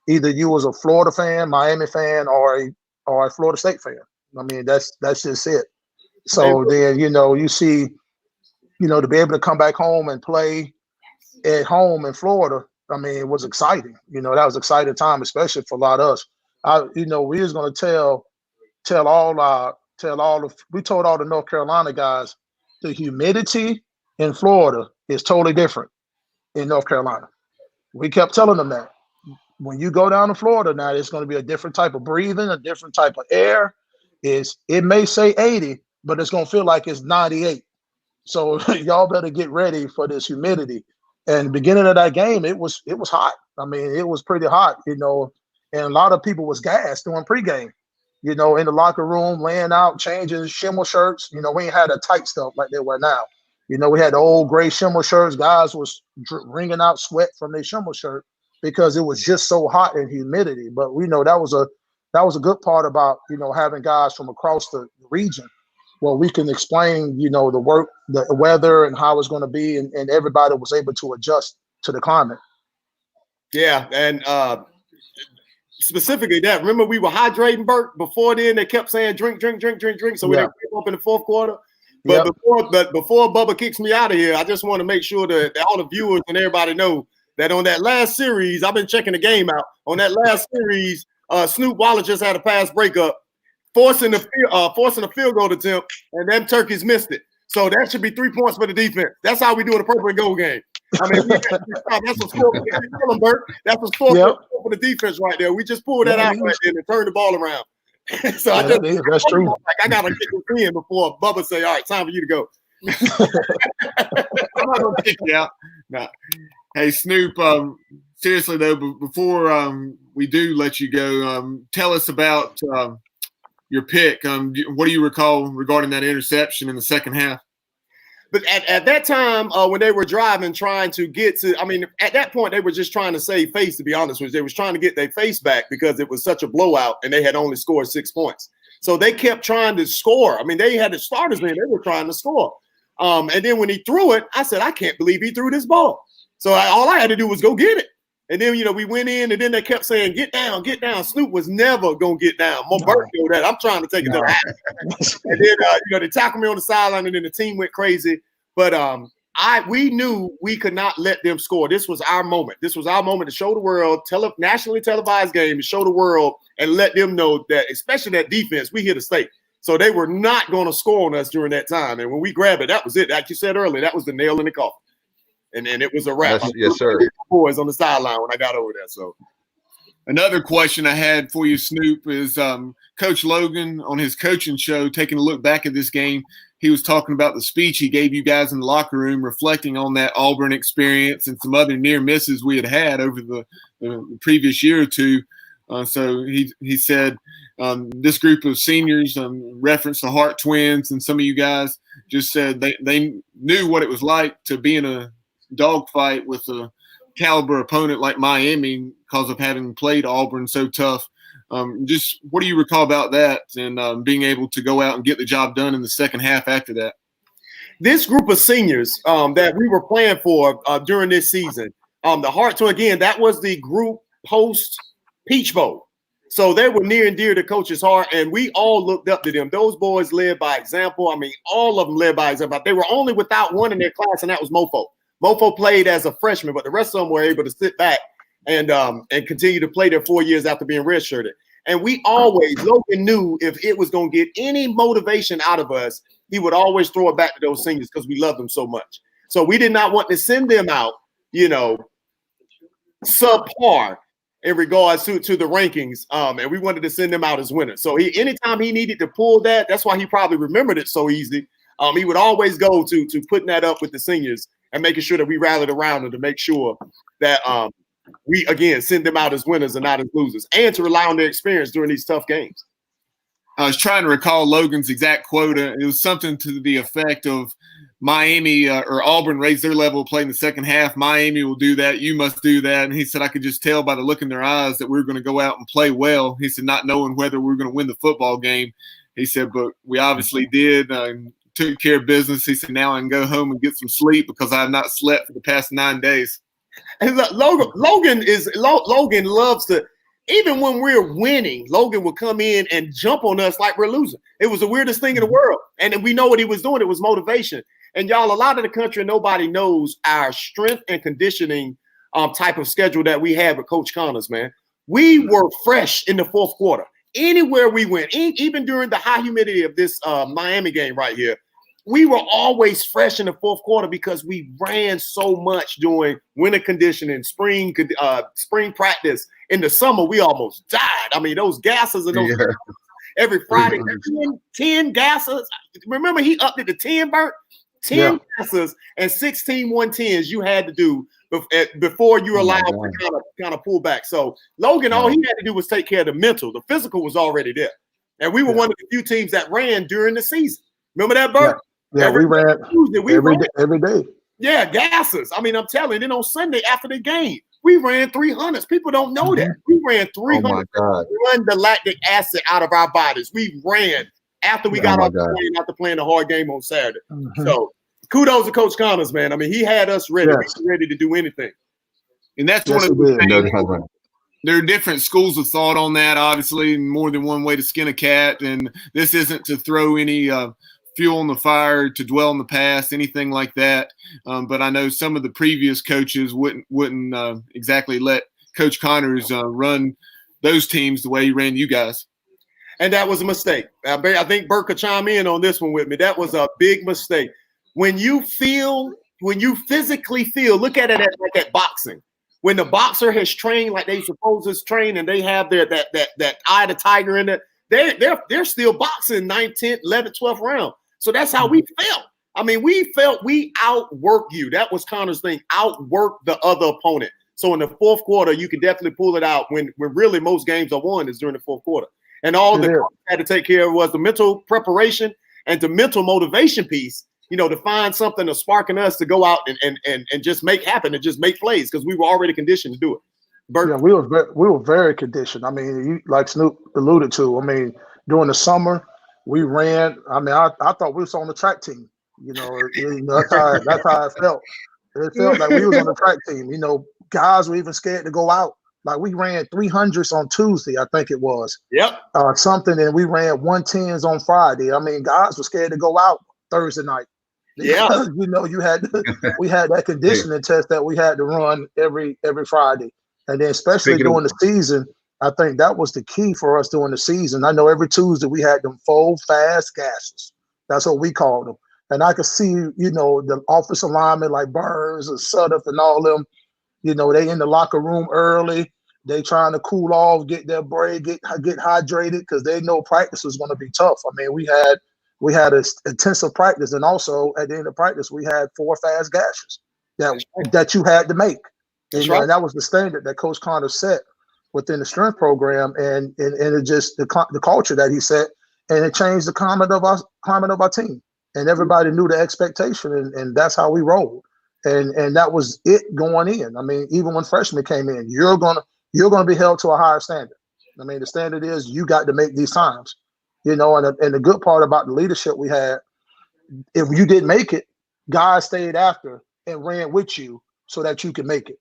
either you was a Florida fan, Miami fan, or a Florida State fan. I mean, that's just it. So then, you know, you see, you know, to be able to come back home and play at home in Florida, I mean, it was exciting. You know, that was an exciting time, especially for a lot of us. You know, we was going to we told all the North Carolina guys, the humidity in Florida is totally different in North Carolina. We kept telling them that. When you go down to Florida now, it's going to be a different type of breathing, a different type of air. It may say 80, but it's going to feel like it's 98. So y'all better get ready for this humidity. And the beginning of that game, it was hot. I mean, it was pretty hot, and a lot of people was gassed during pregame, in the locker room, laying out, changing shimmer shirts. We ain't had a tight stuff like they were now. We had the old gray shimmer shirts. Guys was wringing out sweat from their shimmer shirt because it was just so hot and humidity. But we know that was a good part about, having guys from across the region. Well, we can explain, the work, the weather, and how it's going to be, and everybody was able to adjust to the climate. Yeah, and specifically that. Remember, we were hydrating, Bert. Before then, they kept saying drink. So we didn't keep up in the fourth quarter. But before Bubba kicks me out of here, I just want to make sure that all the viewers and everybody know that on that last series, I've been checking the game out. On that last series, Snoop Waller just had a pass breakup, forcing a field goal attempt, and them turkeys missed it. So that should be 3 points for the defense. That's how we do in a purple and gold game. I mean, that's a score. That's a score for the defense right there. We just pulled that out right there and turned the ball around. So that's true. Like, I gotta get this in before Bubba say, "All right, time for you to go." I'm not gonna kick you out. No. Hey, Snoop. Seriously though, before we do let you go, tell us about your pick. What do you recall regarding that interception in the second half? But at that time, when they were driving, trying to get to, at that point, they were just trying to save face, to be honest with you. They was trying to get their face back because it was such a blowout and they had only scored 6 points. So they kept trying to score. They had the starters in, they were trying to score. And then when he threw it, I said, I can't believe he threw this ball. So all I had to do was go get it. And then, we went in, and then they kept saying, get down. Snoop was never going to get down. Bert knew that. I'm trying to take it to the house. And then, they tackled me on the sideline, and then the team went crazy. But we knew we could not let them score. This was our moment. This was our moment to show the world, nationally televised game, to show the world and let them know that, especially that defense, we here to stay. So they were not going to score on us during that time. And when we grabbed it, that was it. Like you said earlier, that was the nail in the coffin. And it was a wrap. Yes, sir. Boys on the sideline when I got over there. So another question I had for you, Snoop, is Coach Logan on his coaching show, taking a look back at this game. He was talking about the speech he gave you guys in the locker room, reflecting on that Auburn experience and some other near misses we had over the previous year or two. So he said this group of seniors, referenced the Hart twins, and some of you guys just said they knew what it was like to be in a dogfight with a caliber opponent like Miami because of having played Auburn so tough. Just what do you recall about that and being able to go out and get the job done in the second half after that? This group of seniors that we were playing for during this season, the Hart Twins, again, that was the group post Peach Bowl. So they were near and dear to Coach's heart, and we all looked up to them. Those boys led by example. All of them led by example. They were only without one in their class, and that was Mofo. Mofo played as a freshman, but the rest of them were able to sit back and continue to play their 4 years after being redshirted. And Logan knew if it was going to get any motivation out of us, he would always throw it back to those seniors because we loved them so much. So we did not want to send them out, subpar in regards to the rankings. And we wanted to send them out as winners. So anytime he needed to pull that, that's why he probably remembered it so easy. He would always go to putting that up with the seniors and making sure that we rallied around them to make sure that we, again, send them out as winners and not as losers, and to rely on their experience during these tough games. I was trying to recall Logan's exact quote. It was something to the effect of Miami or Auburn raised their level of play in the second half. Miami will do that. You must do that. And he said, I could just tell by the look in their eyes that we were going to go out and play well. He said, not knowing whether we were going to win the football game. He said, but we obviously did. Took care of business. He said, now I can go home and get some sleep because I have not slept for the past 9 days. And look, Logan loves to, even when we're winning, Logan will come in and jump on us like we're losing. It was the weirdest thing in the world. And we know what he was doing. It was motivation. And y'all, a lot of the country, nobody knows our strength and conditioning type of schedule that we had with Coach Connors, man. We were fresh in the fourth quarter. Anywhere we went, even during the high humidity of this Miami game right here, we were always fresh in the fourth quarter because we ran so much during winter conditioning, spring practice. In the summer, we almost died. Those gases and those every Friday, 10 gases. Remember, he upped it to 10, Bert? 10 passes and 16 110s you had to do before you were allowed to kind of pull back. So Logan, all he had to do was take care of the mental. The physical was already there. And we were one of the few teams that ran during the season. Remember that, Bert? Yeah, we ran every day. Yeah, gases. I mean, I'm telling you, then on Sunday after the game, we ran 300s. People don't know that. We ran 300 run the lactic acid out of our bodies. We ran after we got off the plane after playing a hard game on Saturday. So kudos to Coach Connors, man. I mean, he had us ready. We were ready to do anything. And that's one of the things. There are different schools of thought on that, obviously, more than one way to skin a cat. And this isn't to throw any fuel on the fire, to dwell in the past, anything like that. But I know some of the previous coaches wouldn't exactly let Coach Connors run those teams the way he ran you guys. And that was a mistake. I think Bert could chime in on this one with me. That was a big mistake. When you physically feel, look at it like at boxing. When the boxer has trained like they supposed to train, and they have their that eye of the tiger in it, they're still boxing 9th, 10th, 11th, 12th round. So that's how we felt. I mean, we felt we outworked you. That was Connor's thing, outwork the other opponent. So in the fourth quarter, you can definitely pull it out when really most games are won is during the fourth quarter. And all the coach had to take care of was the mental preparation and the mental motivation piece, to find something to spark in us to go out and just make happen and just make plays because we were already conditioned to do it. Bert? Yeah, we were very conditioned. I mean, like Snoop alluded to, I mean, during the summer, we ran. I mean, I thought we was on the track team. That's how it felt. It felt like we was on the track team. Guys were even scared to go out. Like we ran 300s on Tuesday, I think it was. Yep. Something, and we ran 110s on Friday. I mean, guys were scared to go out Thursday night. Yeah. We had that conditioning test that we had to run every Friday. And then especially during the season, I think that was the key for us during the season. I know every Tuesday we had them 4 fast gases. That's what we called them. And I could see, the offensive linemen like Burns and Sutter and all them, they in the locker room early. They trying to cool off, get their break, get hydrated because they know practice was going to be tough. I mean, we had an intensive practice, and also at the end of practice, we had 4 fast gashes that you had to make. And that was the standard that Coach Connor set within the strength program, and it just the culture that he set, and it changed the climate of our team, and everybody knew the expectation, and that's how we rolled, and that was it going in. I mean, even when freshmen came in, you're gonna be held to a higher standard. I mean, the standard is you got to make these times, and the good part about the leadership we had, if you didn't make it, guys stayed after and ran with you so that you could make it.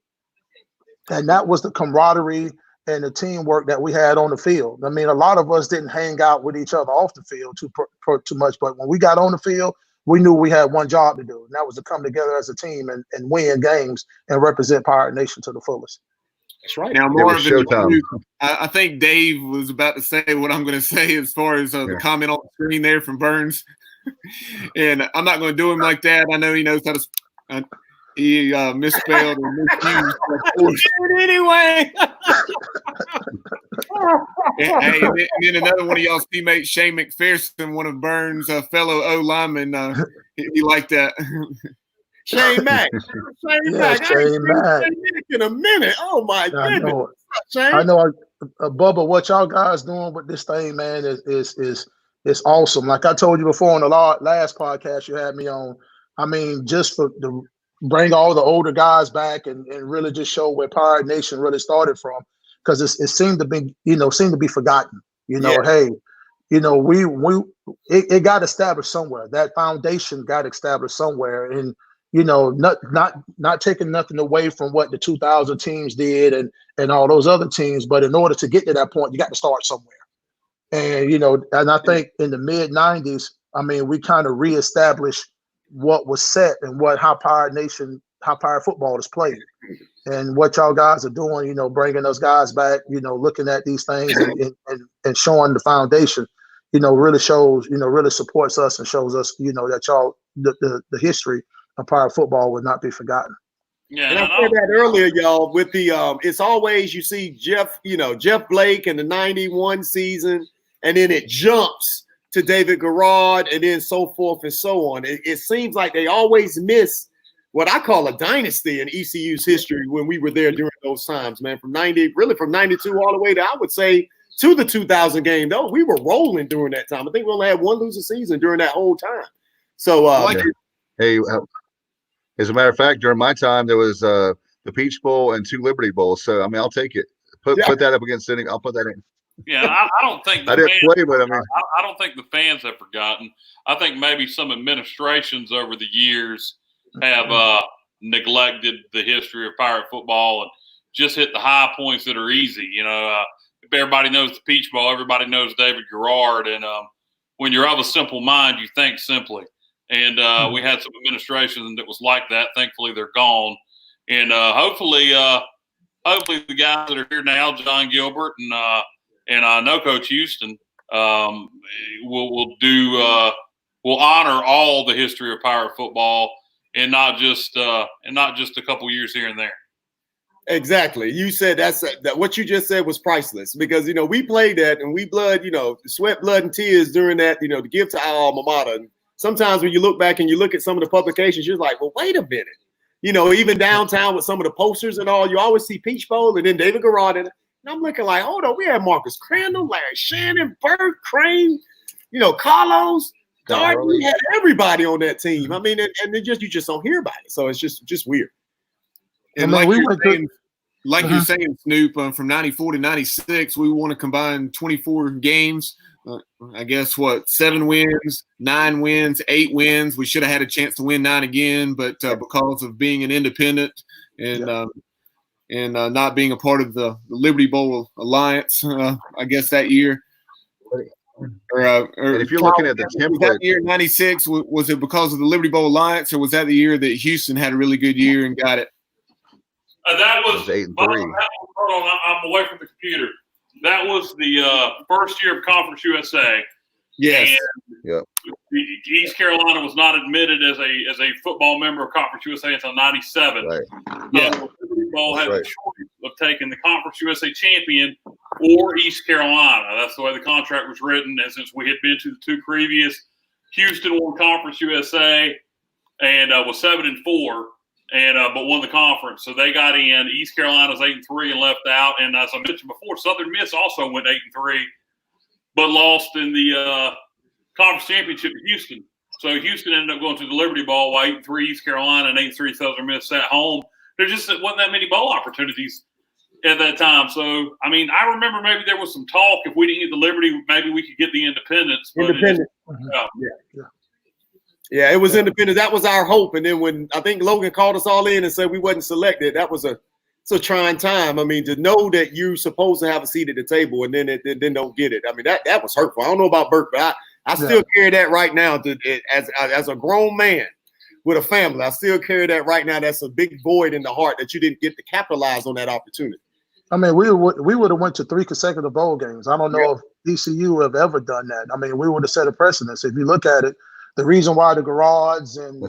And that was the camaraderie and the teamwork that we had on the field. I mean, a lot of us didn't hang out with each other off the field too much, but when we got on the field, we knew we had one job to do, and that was to come together as a team and win games and represent Pirate Nation to the fullest. That's right. Now, Marvin, I think Dave was about to say what I'm going to say as far as the comment on the screen there from Burns. And I'm not going to do him like that. I know he knows how to he misspelled or misused. Anyway. and then another one of y'all's teammates, Shane McPherson, one of Burns' fellow O linemen, he liked that. Shane Mack. Shane Mack in a minute. Oh my goodness. I know, Bubba, what y'all guys doing with this thing, man, is awesome. Like I told you before on the last podcast you had me on. I mean, just for the bring all the older guys back and really just show where Pirate Nation really started from, because it seemed to be forgotten. Hey, it got established somewhere. That foundation got established somewhere, and not taking nothing away from what the 2000 teams did and all those other teams, but in order to get to that point, you got to start somewhere. And and I think in the mid 90s, I mean, we kind of reestablished what was set and how Pirate football is played, and what y'all guys are doing. Bringing those guys back. Looking at these things and showing the foundation. Really shows. Really supports us and shows us. That y'all the history of Pirate football would not be forgotten. Yeah, and I said that earlier, y'all. With the it's always you see Jeff Blake in the '91 season, and then it jumps to David Garrard, and then so forth and so on. It seems like they always miss what I call a dynasty in ECU's history when we were there during those times, man. From 92 all the way to, I would say, to the 2000 game, though. We were rolling during that time. I think we only had one losing season during that whole time. So, hey, as a matter of fact, during my time, there was the Peach Bowl and 2 Liberty Bowls. So, I mean, I'll take it. Put that up against anything. I'll put that in. Yeah, I don't think I didn't play, but I mean, I don't think the fans have forgotten. I think maybe some administrations over the years have neglected the history of Pirate football and just hit the high points that are easy. You know, everybody knows the Peach Bowl. Everybody knows David Garrard. And when you're of a simple mind, you think simply. And we had some administrations that was like that. Thankfully, they're gone. And hopefully the guys that are here now, John Gilbert and I know Coach Houston will honor all the history of Pirate football and not just a couple years here and there. Exactly. You said that what you just said was priceless because, you know, we played that and we sweat, blood, and tears during that, you know, to give to our alma mater. And sometimes when you look back and you look at some of the publications, you're like, well, wait a minute. You know, even downtown with some of the posters and all, you always see Peach Bowl and then David Garrard. And I'm looking like, hold on, we had Marcus Crandell, Larry Shannon, Burt, Crane, you know, Carlos, Dart. We had everybody on that team. I mean, and you just don't hear about it. So it's just weird. And like you're saying, Snoop, from 94 to 96, we won a combined 24 games. I guess 7 wins, 9 wins, 8 wins. We should have had a chance to win 9 again, but because of being an independent and not being a part of the Liberty Bowl Alliance, I guess that year. Or if you're looking at the template, that year 96, was it because of the Liberty Bowl Alliance, or was that the year that Houston had a really good year and got it? That was 8-3. Hold on, I'm away from the computer. That was the first year of Conference USA. Yes. East Carolina was not admitted as a football member of Conference USA until '97. Right. Yeah. The Liberty Bowl had the choice of taking the Conference USA champion or East Carolina. That's the way the contract was written. And since we had been to the 2 previous, Houston won Conference USA and was 7-4. But won the conference, so they got in. East Carolina's 8-3 and left out. And as I mentioned before, Southern Miss also went 8-3, but lost in the conference championship to Houston. So Houston ended up going to the Liberty Bowl while 8-3 East Carolina and 8-3 Southern Miss sat home. There just wasn't that many bowl opportunities at that time. So I mean, I remember maybe there was some talk if we didn't get the Liberty, maybe we could get the Independence. Yeah, it was independent. That was our hope. And then when I think Logan called us all in and said we wasn't selected, that was a trying time. I mean, to know that you're supposed to have a seat at the table and then don't get it. I mean, that was hurtful. I don't know about Burt, but I still carry that right now as a grown man with a family. I still carry that right now. That's a big void in the heart that you didn't get to capitalize on that opportunity. I mean, we would have went to 3 consecutive bowl games. I don't know if ECU have ever done that. I mean, we would have set a precedent. If you look at it, the reason why the Garrads and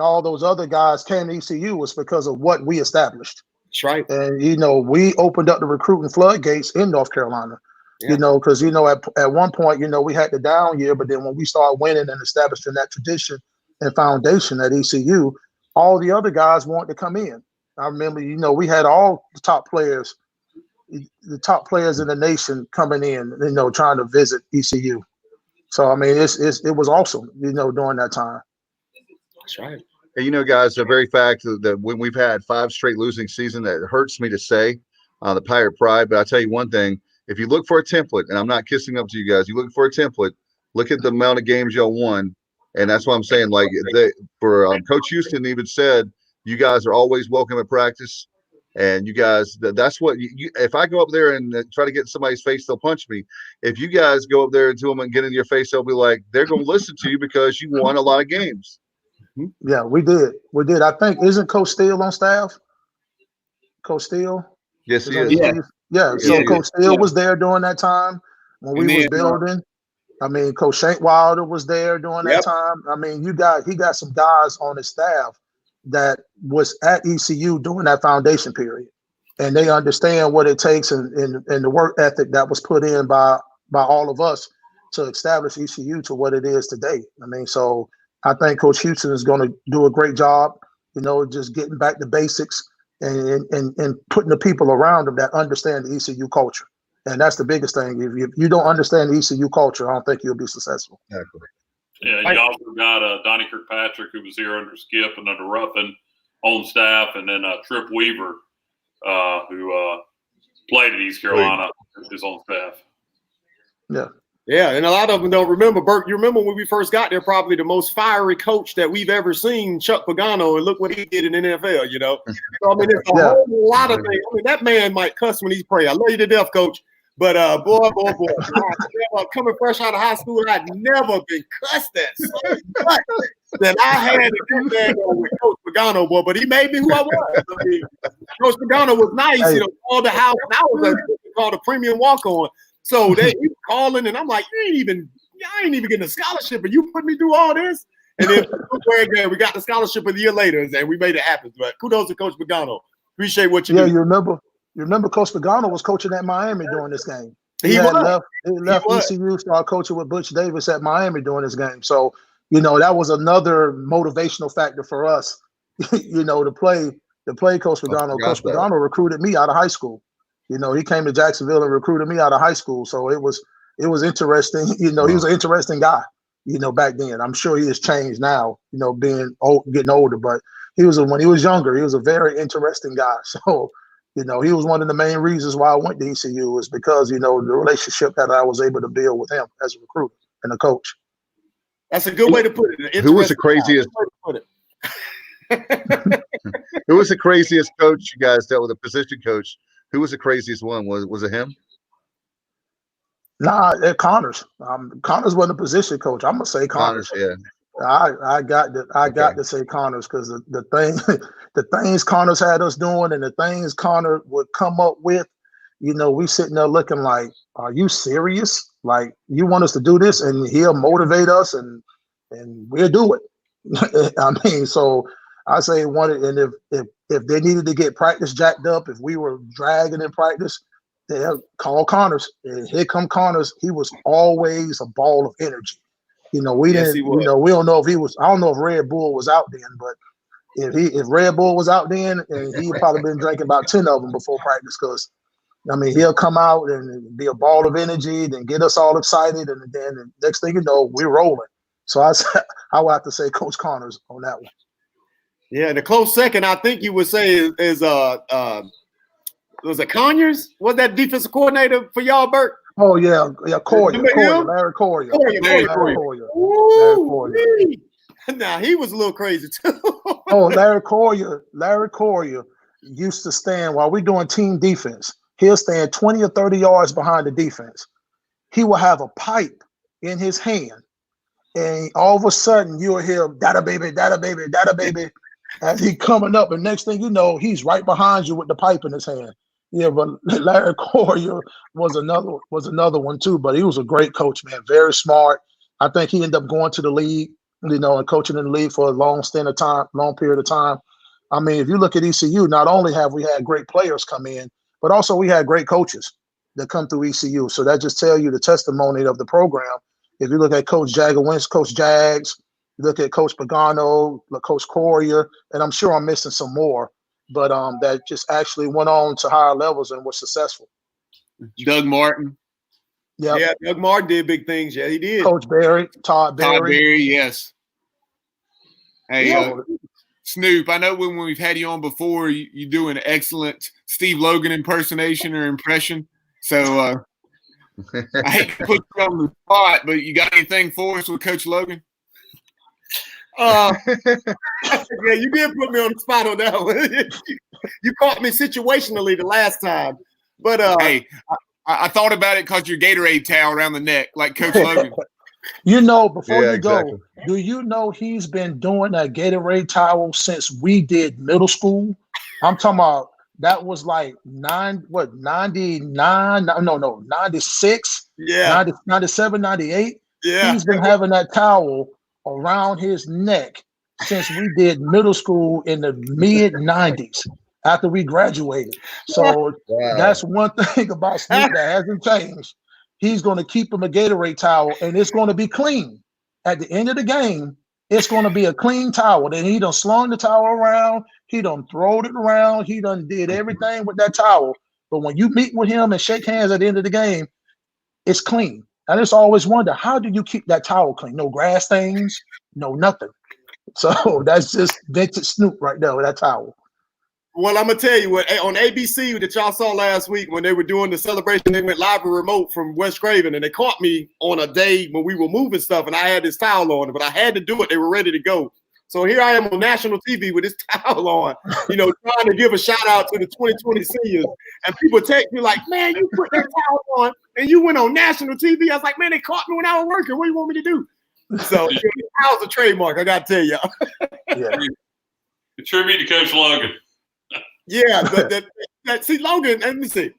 all those other guys came to ECU was because of what we established. That's right. And, you know, we opened up the recruiting floodgates in North Carolina, you know, because, you know, at one point, you know, we had the down year, but then when we started winning and establishing that tradition and foundation at ECU, all the other guys wanted to come in. I remember, you know, we had all the top players in the nation coming in, you know, trying to visit ECU. So, I mean, it was awesome, you know, during that time. That's right. And, you know, guys, the very fact that when we've had 5 straight losing seasons, that hurts me to say, the Pirate pride. But I'll tell you one thing. If you look for a template, and I'm not kissing up to you guys, you look for a template, look at the amount of games y'all won. And that's what I'm saying. Like, Coach Houston even said, you guys are always welcome at practice. And you guys, that's what you if I go up there and try to get in somebody's face, they'll punch me. If you guys go up there to them and get in your face, they'll be like, they're going to listen to you because you won a lot of games. Yeah, we did. I think, isn't Coach Steele on staff? Coach Steele? Yes, he is. Yeah. So Coach Steele was there during that time when we was building. I mean, Coach Shank Wilder was there during that time. I mean, he got some guys on his staff that was at ECU during that foundation period, and they understand what it takes and the work ethic that was put in by all of us to establish ECU to what it is today. I mean, so I think Coach Houston is going to do a great job, just getting back to basics and putting the people around him that understand the ECU culture. And that's the biggest thing. If you don't understand the ECU culture, I don't think you'll be successful. Exactly. Yeah, you also got Donnie Kirkpatrick, who was here under Skip and under Ruffin on staff, and then Trip Weaver, who played at East Carolina, is on staff. Yeah. Yeah, and a lot of them don't remember. Bert, you remember when we first got there, probably the most fiery coach that we've ever seen, Chuck Pagano, and look what he did in the NFL, So, I mean, there's a whole lot of things. I mean, that man might cuss when he's praying. I love you to death, Coach. But, boy. Coming fresh out of high school, I'd never been cussed at so much that I had to get there with Coach Pagano, boy. But he made me who I was. I mean, Coach Pagano was nice, called the house, and I was called a premium walk-on. So they were calling, and I'm like, I ain't even getting a scholarship, and you put me through all this. And then we got the scholarship a year later, and we made it happen. But kudos to Coach Pagano. Appreciate what you do. Yeah, you remember Coach Pagano was coaching at Miami during this game. He left ECU, started coaching with Butch Davis at Miami during this game. So, that was another motivational factor for us, to play Coach Pagano. Coach Pagano recruited me out of high school. He came to Jacksonville and recruited me out of high school. So it was interesting. He was an interesting guy, back then. I'm sure he has changed now, being old, getting older, but when he was younger, he was a very interesting guy. So, he was one of the main reasons why I went to ECU is because, the relationship that I was able to build with him as a recruiter and a coach. That's a good way to put it. Who was the craziest? Who was the craziest coach you guys dealt with, a position coach? Who was the craziest one? Was it him? Nah, Connors. Connors wasn't a position coach. I'm gonna say Connors. Yeah. I got to say Connors because the things Connors had us doing and the things Connor would come up with, we sitting there looking like, are you serious? Like, you want us to do this? And he'll motivate us and we'll do it. I mean, so I say and if they needed to get practice jacked up, if we were dragging in practice, they'll call Connors. And here come Connors. He was always a ball of energy. We didn't. We don't know if he was. I don't know if Red Bull was out then, but if Red Bull was out then, and he'd probably been drinking about 10 of them before practice. Because he'll come out and be a ball of energy, then get us all excited, and then the next thing you know, we're rolling. So I would have to say Coach Connors on that one. Yeah, the close second, I think you would say is was it Conyers? Was that defensive coordinator for y'all, Bert? Oh yeah, Larry Coyer. Now he was a little crazy too. Larry Coyer used to stand while we're doing team defense. He'll stand 20 or 30 yards behind the defense. He will have a pipe in his hand, and all of a sudden you'll hear "dada baby, dada baby, dada baby" as he coming up, and next thing you know, he's right behind you with the pipe in his hand. Yeah, but Larry Coyer was another one too. But he was a great coach, man. Very smart. I think he ended up going to the league, and coaching in the league for a long period of time. I mean, if you look at ECU, not only have we had great players come in, but also we had great coaches that come through ECU. So that just tells you the testimony of the program. If you look at Coach Jagger, Coach Jags, you look at Coach Pagano, Coach Coyer, and I'm sure I'm missing some more. But that just actually went on to higher levels and was successful. Doug Martin. Yep. Yeah, Doug Martin did big things. Yeah, he did. Coach Berry, Todd Berry, yes. Hey, Snoop, I know when we've had you on before, you do an excellent Steve Logan impersonation or impression. So I hate to put you on the spot, but you got anything for us with Coach Logan? Yeah, you did put me on the spot on that one. You caught me situationally the last time. But hey, I thought about it because your Gatorade towel around the neck, like Coach Logan. Before you go, do you know he's been doing that Gatorade towel since we did middle school? I'm talking about that was like 99? No, 96? Yeah. 97, 98? Yeah. He's been having that towel around his neck since we did middle school in the mid-90s after we graduated. So That's one thing about Snoop that hasn't changed. he's going to keep him a Gatorade towel, and it's going to be clean. At the end of the game, it's going to be a clean towel. Then he done slung the towel around. He done throwed it around. He done did everything with that towel. But when you meet with him and shake hands at the end of the game, it's clean. I just always wonder, how do you keep that towel clean? No grass stains, no nothing. So that's just vintage Snoop right there with that towel. Well, I'm gonna tell you what, on ABC that y'all saw last week when they were doing the celebration, they went live and remote from West Craven, and they caught me on a day when we were moving stuff, and I had this towel on, but I had to do it. They were ready to go. So here I am on national TV with this towel on, trying to give a shout out to the 2020 seniors. And people text me like, man, you put that towel on and you went on national TV. I was like, man, they caught me when I was working. What do you want me to do? So the towel's a trademark, I got to tell y'all. Yeah. A tribute to Coach Logan. Yeah, see, Logan, let me see.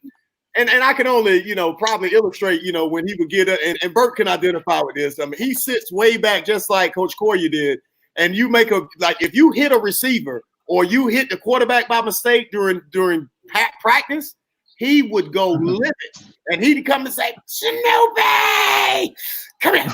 And I can only, probably illustrate, when he would get it, and Bert can identify with this. I mean, he sits way back just like Coach Corey did. And you make if you hit a receiver or you hit the quarterback by mistake during practice, he would go livid. And he'd come and say, Snoopy, come here.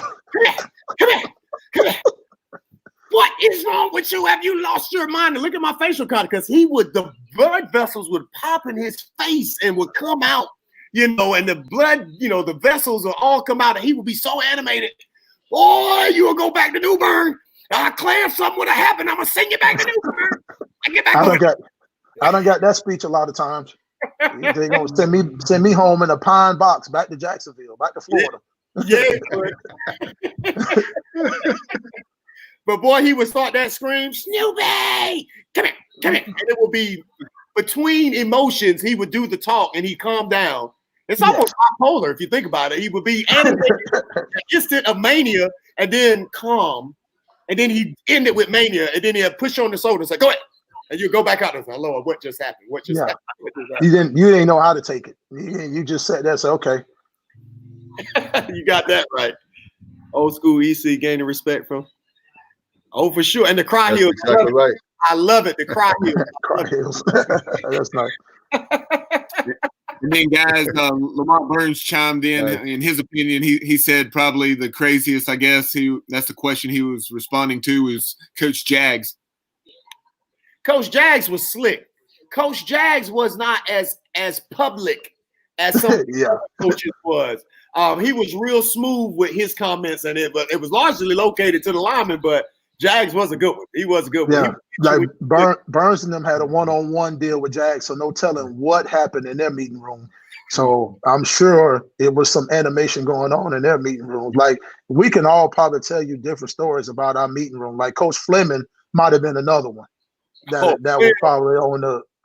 What is wrong with you? Have you lost your mind? And look at my facial cut, because the blood vessels would pop in his face and would come out, and the blood, the vessels will all come out, and he would be so animated. Boy, you will go back to New Bern. Claire, something would have happened. I'm gonna send you back to New Bern. I done got that speech a lot of times. They gonna send me home in a pine box back to Jacksonville, back to Florida. Yeah. But boy, he would start that scream, Snoopy, come here. And it would be between emotions. He would do the talk and he'd calm down. It's almost bipolar if you think about it. He would be animated, instant of mania, and then calm. And then he'd end it with mania, and then he'd push on the shoulder and say, go ahead. And you go back out and say, Lord, what just happened? What just happened? You didn't know how to take it. You just sat there and said, okay. You got that right. Old school EC gaining respect from. Oh, for sure. And the cry heels. Exactly right. I love it. The cry heels. Cry heels. That's nice. And then, guys, Lamont Burns chimed in. In his opinion, he said probably the craziest, I guess. That's the question he was responding to, is Coach Jags. Coach Jags was slick. Coach Jags was not as public as some coaches was. He was real smooth with his comments and it, but it was largely located to the linemen. But Jags was a good one. He was a good one. Like Burns and them had a one-on-one deal with Jags, so no telling what happened in their meeting room. So I'm sure it was some animation going on in their meeting room. Like, we can all probably tell you different stories about our meeting room. Like Coach Fleming might have been another one that was probably on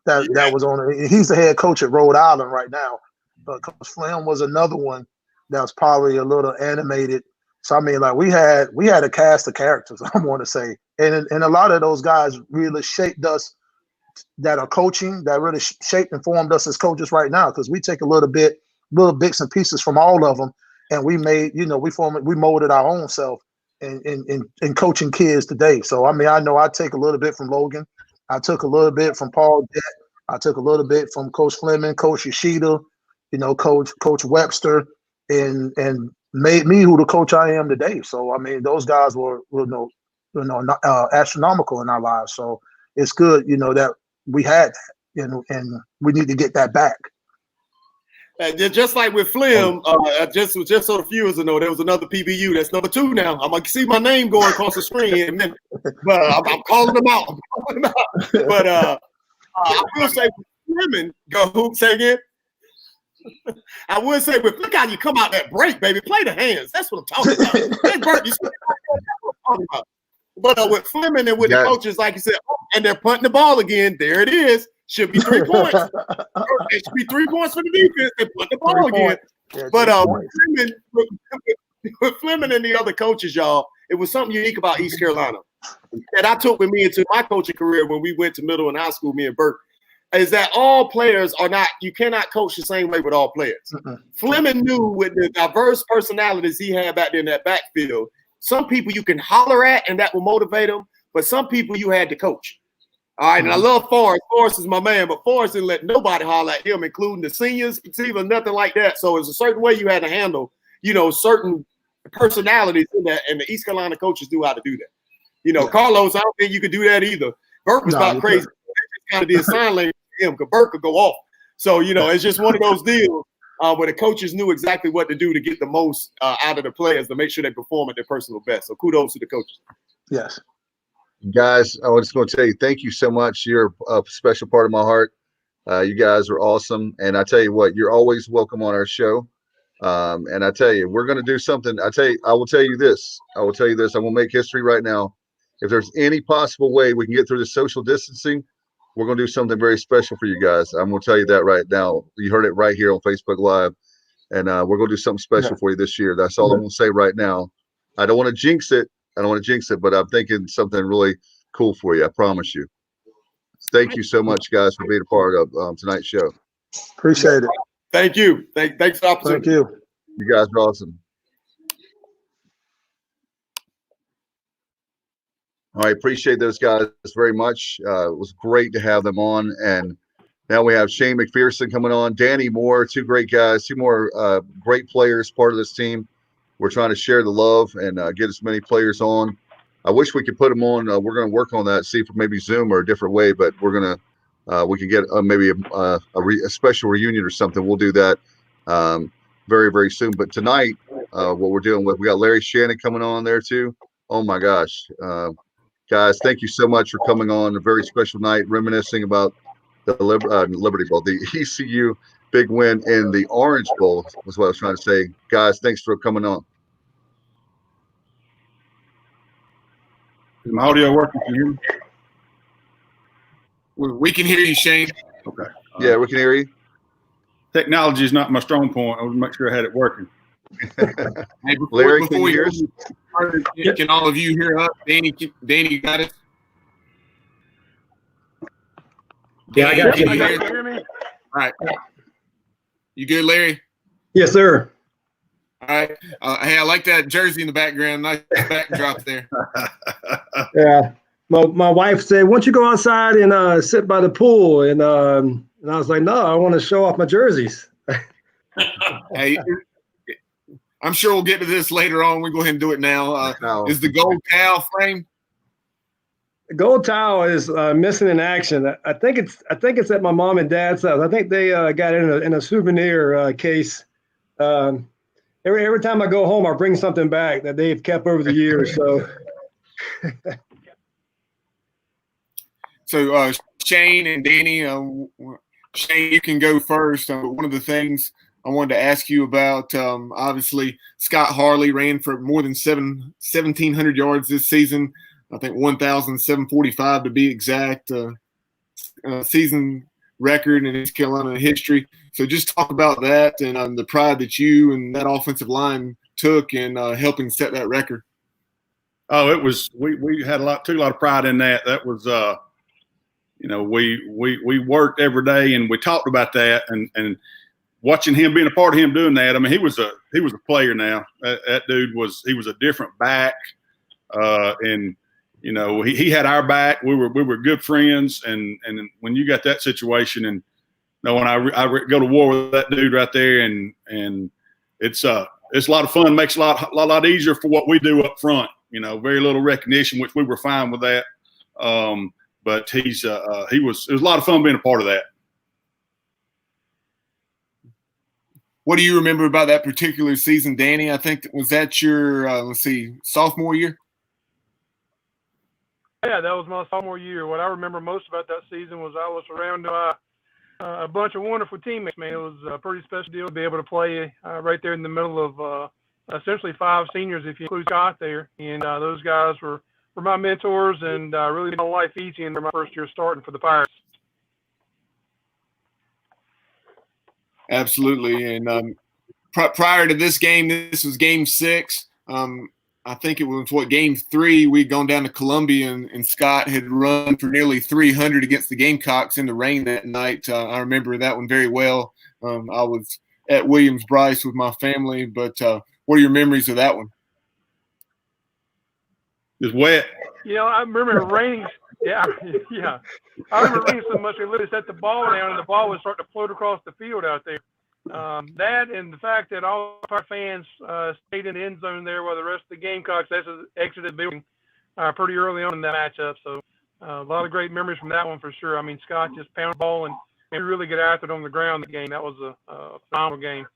that was on. He's the head coach at Rhode Island right now, but Coach Fleming was another one that was probably a little animated. So I mean, like we had a cast of characters, I want to say, and a lot of those guys really shaped us that are coaching, that really shaped and formed us as coaches right now, because we take little bits and pieces from all of them, and we made, we molded our own self in coaching kids today. So I mean, I know I take a little bit from Logan, I took a little bit from Paul Jett, I took a little bit from Coach Fleming, Coach Yoshida, Coach Webster, and made me who the coach I am today. So I mean, those guys were astronomical in our lives. So it's good, that we had that, and we need to get that back. Just like with Flim, just so the viewers know, there was another PBU that's number 2 now. I'm gonna see my name going across the screen, but I'm calling them out. But I will say, women go say again. I would say, look how you come out that break, baby. Play the hands. That's what I'm talking about. Bert, you see, that's what I'm talking about. But with Fleming and with the coaches, like you said, and they're punting the ball again. There it is. Should be 3 points. It should be 3 points for the defense. They punt the ball again. Yeah, but with Fleming and the other coaches, y'all, it was something unique about East Carolina that I took with me into my coaching career when we went to middle and high school, me and Bert. Is that all players are not, you cannot coach the same way with all players. Fleming knew with the diverse personalities he had back there in that backfield, some people you can holler at and that will motivate them, but some people you had to coach. All right, and I love Forrest. Forrest is my man, but Forrest didn't let nobody holler at him, including the seniors, even nothing like that. So it's a certain way you had to handle, certain personalities in that, and the East Carolina coaches knew how to do that. Carlos, I don't think you could do that either. Burke was about crazy. They kind of did sign language to him because Burke could go off. So, it's just one of those deals where the coaches knew exactly what to do to get the most out of the players to make sure they perform at their personal best. So kudos to the coaches. Yes. Guys, I was just going to tell you, thank you so much. You're a special part of my heart. You guys are awesome. And I tell you what, you're always welcome on our show. And I tell you, we're going to do something. I will tell you this. I'm going to make history right now. If there's any possible way we can get through the social distancing, we're going to do something very special for you guys. I'm going to tell you that right now. You heard it right here on Facebook Live. And we're going to do something special for you this year. That's all I'm going to say right now. I don't want to jinx it. But I'm thinking something really cool for you. I promise you. Thank you so much, guys, for being a part of tonight's show. Appreciate it. Thank you. Thanks for the opportunity. Thank you. You guys are awesome. All right, appreciate those guys very much. It was great to have them on. And now we have Shane McPherson coming on, Danny Moore, two great guys, two more great players, part of this team. We're trying to share the love and get as many players on. I wish we could put them on. We're going to work on that, see if maybe Zoom or a different way, but we're going to we can get maybe a special reunion or something. We'll do that very, very soon. But tonight, what we're dealing with, we got Larry Shannon coming on there too. Oh my gosh. Guys, thank you so much for coming on. A very special night, reminiscing about the Liberty Bowl, the ECU big win in the Orange Bowl was what I was trying to say. Guys, thanks for coming on. Is my audio working? Can you hear me? We can hear you, Shane. Okay. Yeah, we can hear you. Technology is not my strong point. I want to make sure I had it working. Hey, Larry, can you hear us? Can all of you hear us? Danny, you got it? Yeah, I got you. Can you hear me? All right. You good, Larry? Yes, sir. All right. Hey, I like that jersey in the background. Nice backdrop there. Yeah. My wife said, "Why don't you go outside and sit by the pool?" And I was like, "No, I want to show off my jerseys." Hey, I'm sure we'll get to this later on. We'll go ahead and do it now. Is the gold towel frame? The gold towel is missing in action. I think it's at my mom and dad's house. I think they got it in a souvenir case. Every time I go home, I bring something back that they've kept over the years. So, so Shane and Danny, Shane, you can go first. One of the things I wanted to ask you about, obviously, Scott Harley ran for more than 1,700 yards this season. I think 1,745 to be exact. Season record in East Carolina history. So just talk about that and the pride that you and that offensive line took in helping set that record. Oh, it was we took a lot of pride in that. That was we worked every day and we talked about that and watching him, being a part of him doing that. I mean, he was a player now. That dude was a different back, and he had our back. We were good friends, and when you got that situation, and when I go to war with that dude right there, and it's a lot of fun. Makes a lot easier for what we do up front. Very little recognition, which we were fine with that. But it was a lot of fun being a part of that. What do you remember about that particular season, Danny? I think was that your sophomore year? Yeah, that was my sophomore year. What I remember most about that season was I was surrounded by a bunch of wonderful teammates, man. It was a pretty special deal to be able to play right there in the middle of essentially 5 seniors, if you include Scott there. And those guys were my mentors and really made my life easy in my first year starting for the Pirates. Absolutely. And prior to this game, this was game 6. I think it was game 3. We'd gone down to Columbia and Scott had run for nearly 300 against the Gamecocks in the rain that night. I remember that one very well. I was at Williams-Brice with my family, but what are your memories of that one? It was wet. I remember it raining Yeah, yeah. I remember reading so much. They literally set the ball down, and the ball was starting to float across the field out there. That and the fact that all of our fans stayed in the end zone there while the rest of the Gamecocks exited the building pretty early on in that matchup. So a lot of great memories from that one for sure. I mean, Scott just pounded the ball and really get after it on the ground. The game that was a phenomenal game.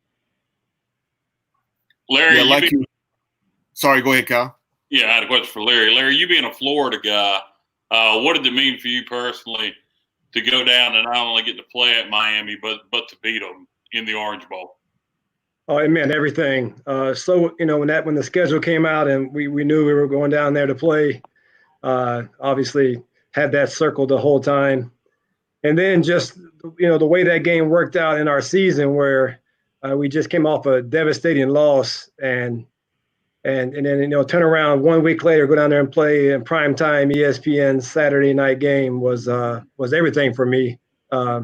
Larry, yeah, sorry, go ahead, Kyle. Yeah, I had a question for Larry. Larry, you being a Florida guy, what did it mean for you personally to go down and not only get to play at Miami, but to beat them in the Orange Bowl? Oh, it meant everything. So, when the schedule came out and we knew we were going down there to play, obviously had that circled the whole time. And then just, the way that game worked out in our season where we just came off a devastating loss and then, turn around 1 week later, go down there and play in primetime ESPN Saturday night game was everything for me. I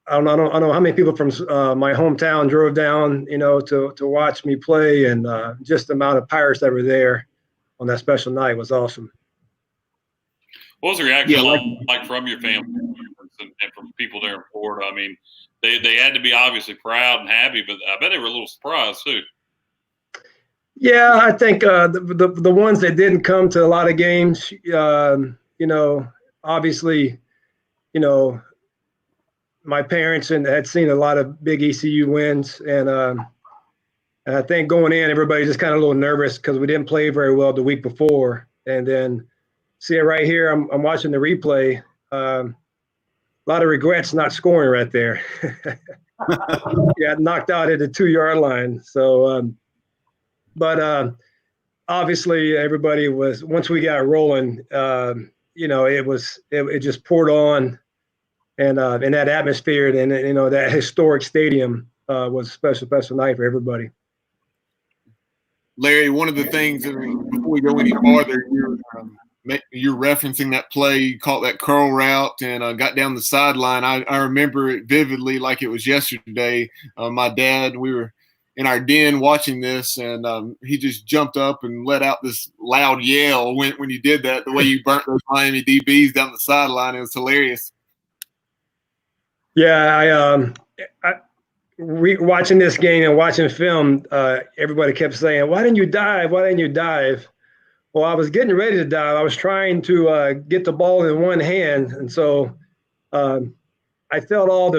don't know how many people from my hometown drove down, to watch me play, and just the amount of Pirates that were there on that special night was awesome. What was the reaction like from your family and from people there in Florida? I mean, they had to be obviously proud and happy, but I bet they were a little surprised too. Yeah, I think the ones that didn't come to a lot of games, obviously, my parents had seen a lot of big ECU wins, and I think going in, everybody just kind of a little nervous because we didn't play very well the week before, and then see it right here. I'm watching the replay. A lot of regrets not scoring right there. Got knocked out at the 2-yard line. So, but obviously everybody was, once we got rolling, it just poured on, and in that atmosphere and that historic stadium was a special night for everybody. Larry, one of the things before we go any farther, you're referencing that play. You caught that curl route and got down the sideline. I remember it vividly like it was yesterday. My dad, we were in our den watching this, and he just jumped up and let out this loud yell when you did that. The way you burnt those Miami DBs down the sideline, it was hilarious. Yeah, watching this game and watching film, everybody kept saying, "Why didn't you dive? Why didn't you dive?" Well, I was getting ready to dive. I was trying to get the ball in one hand, and so I felt all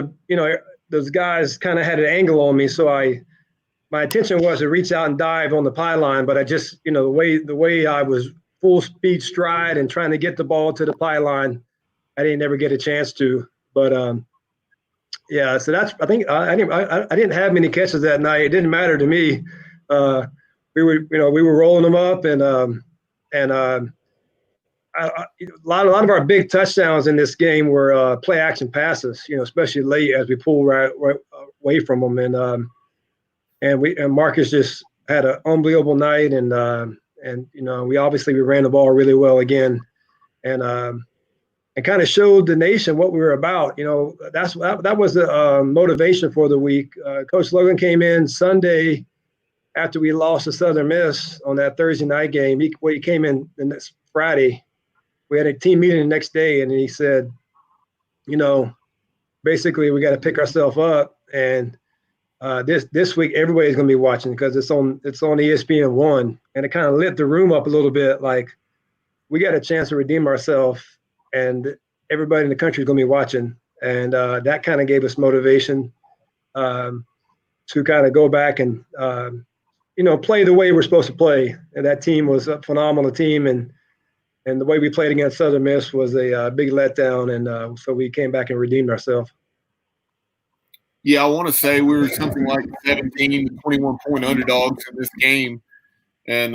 those guys kind of had an angle on me. So my intention was to reach out and dive on the pylon, but I just, the way I was full speed stride and trying to get the ball to the pylon, I didn't ever get a chance to. But yeah, so that's, I think I didn't have many catches that night. It didn't matter to me. We were rolling them up, and a lot of our big touchdowns in this game were play action passes. Especially late as we pulled right away from them, and Marcus just had an unbelievable night, and we ran the ball really well again, and kind of showed the nation what we were about. That was the motivation for the week. Coach Logan came in Sunday after we lost to Southern Miss on that Thursday night game. He came in the next Friday. We had a team meeting the next day, and he said, basically we got to pick ourselves up, and this week everybody's going to be watching because it's on ESPN1, and it kind of lit the room up a little bit. Like, we got a chance to redeem ourselves, and everybody in the country is going to be watching, and that kind of gave us motivation to kind of go back and play the way we're supposed to play. And that team was a phenomenal team, and the way we played against Southern Miss was a big letdown, and so we came back and redeemed ourselves. Yeah, I want to say we were something like 17 to 21-point underdogs in this game. And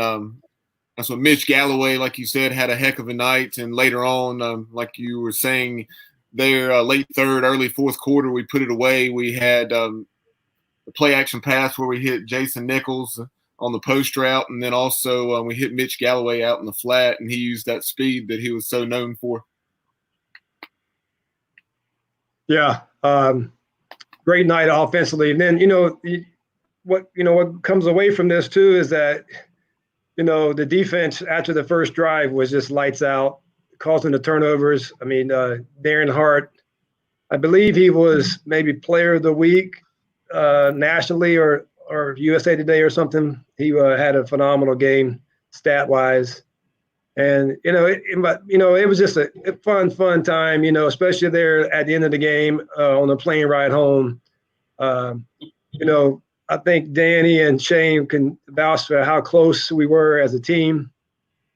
that's what Mitch Galloway, like you said, had a heck of a night. And later on, like you were saying there, late third, early fourth quarter, we put it away. We had the play action pass where we hit Jason Nichols on the post route. And then also we hit Mitch Galloway out in the flat, and he used that speed that he was so known for. Yeah. Great night offensively. And then, what comes away from this too is that, the defense after the first drive was just lights out, causing the turnovers. I mean, Darren Hart, I believe he was maybe player of the week nationally or USA Today or something. He had a phenomenal game stat-wise. And, it was just a fun time, especially there at the end of the game on the plane ride home. I think Danny and Shane can vouch for how close we were as a team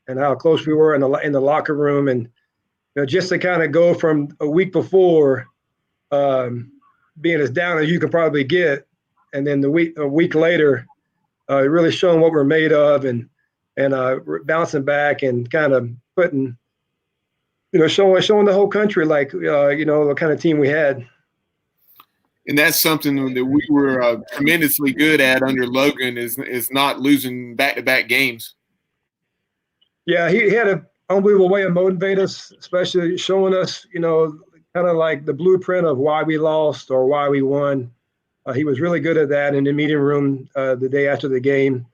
and how close we were in the locker room. And, just to kind of go from a week before being as down as you could probably get, and then a week later, really showing what we're made of and bouncing back and kind of putting, showing the whole country the kind of team we had. And that's something that we were tremendously good at under Logan is not losing back-to-back games. Yeah, he had an unbelievable way of motivating us, especially showing us, kind of like the blueprint of why we lost or why we won. He was really good at that in the meeting room the day after the game,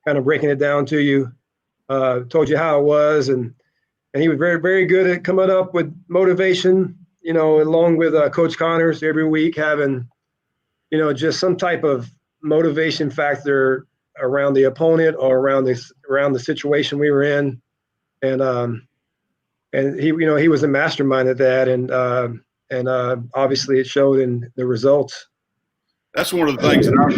kind of breaking it down to you, told you how it was. And he was very, very good at coming up with motivation, along with Coach Connors every week having, just some type of motivation factor around the opponent or around the situation we were in. And he, he was a mastermind at that. And obviously it showed in the results. That's one of the things that I miss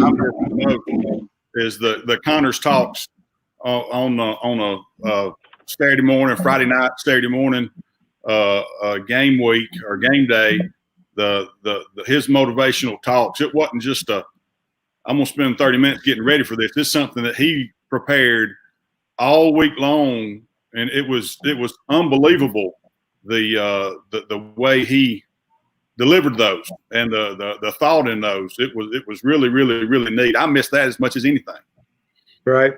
most is the Connors talks on a Saturday morning, Friday night, Saturday morning, game week or game day. His motivational talks. It wasn't just I'm gonna spend 30 minutes getting ready for this. It's something that he prepared all week long, and it was unbelievable the way he delivered those and the thought in those. It was really, really, really neat. I missed that as much as anything. Right.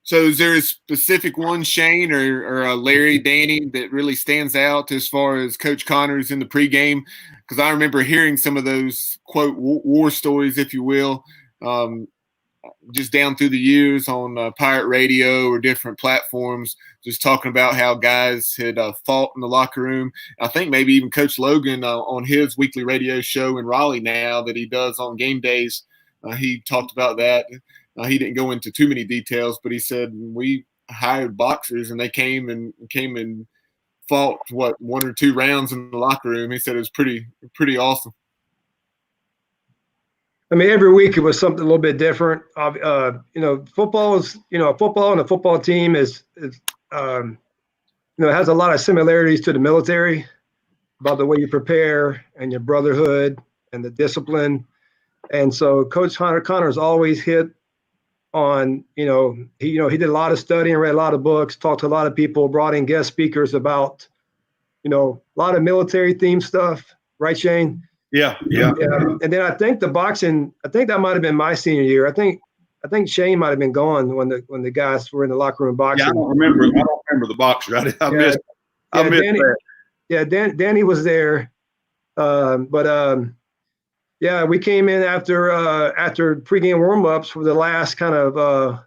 So is there a specific one, Shane or Larry, Danny, that really stands out as far as Coach Connors in the pregame? Because I remember hearing some of those, quote, war stories, if you will, just down through the years on pirate radio or different platforms, just talking about how guys had fought in the locker room. I think maybe even Coach Logan on his weekly radio show in Raleigh now that he does on game days, he talked about that. He didn't go into too many details, but he said we hired boxers and they came and fought one or two rounds in the locker room. He said it was pretty awesome. I mean, every week it was something a little bit different. Football is, football and a football team is it has a lot of similarities to the military about the way you prepare and your brotherhood and the discipline. And so Coach Connors always hit on, he did a lot of studying, read a lot of books, talked to a lot of people, brought in guest speakers about, a lot of military themed stuff. Right, Shane? Yeah. And then I think the boxing, that might have been my senior year. I think Shane might have been gone when the guys were in the locker room boxing. Yeah, I don't remember the boxer. I missed that. Yeah, Danny was there. Yeah, we came in after pregame warm-ups for the last kind of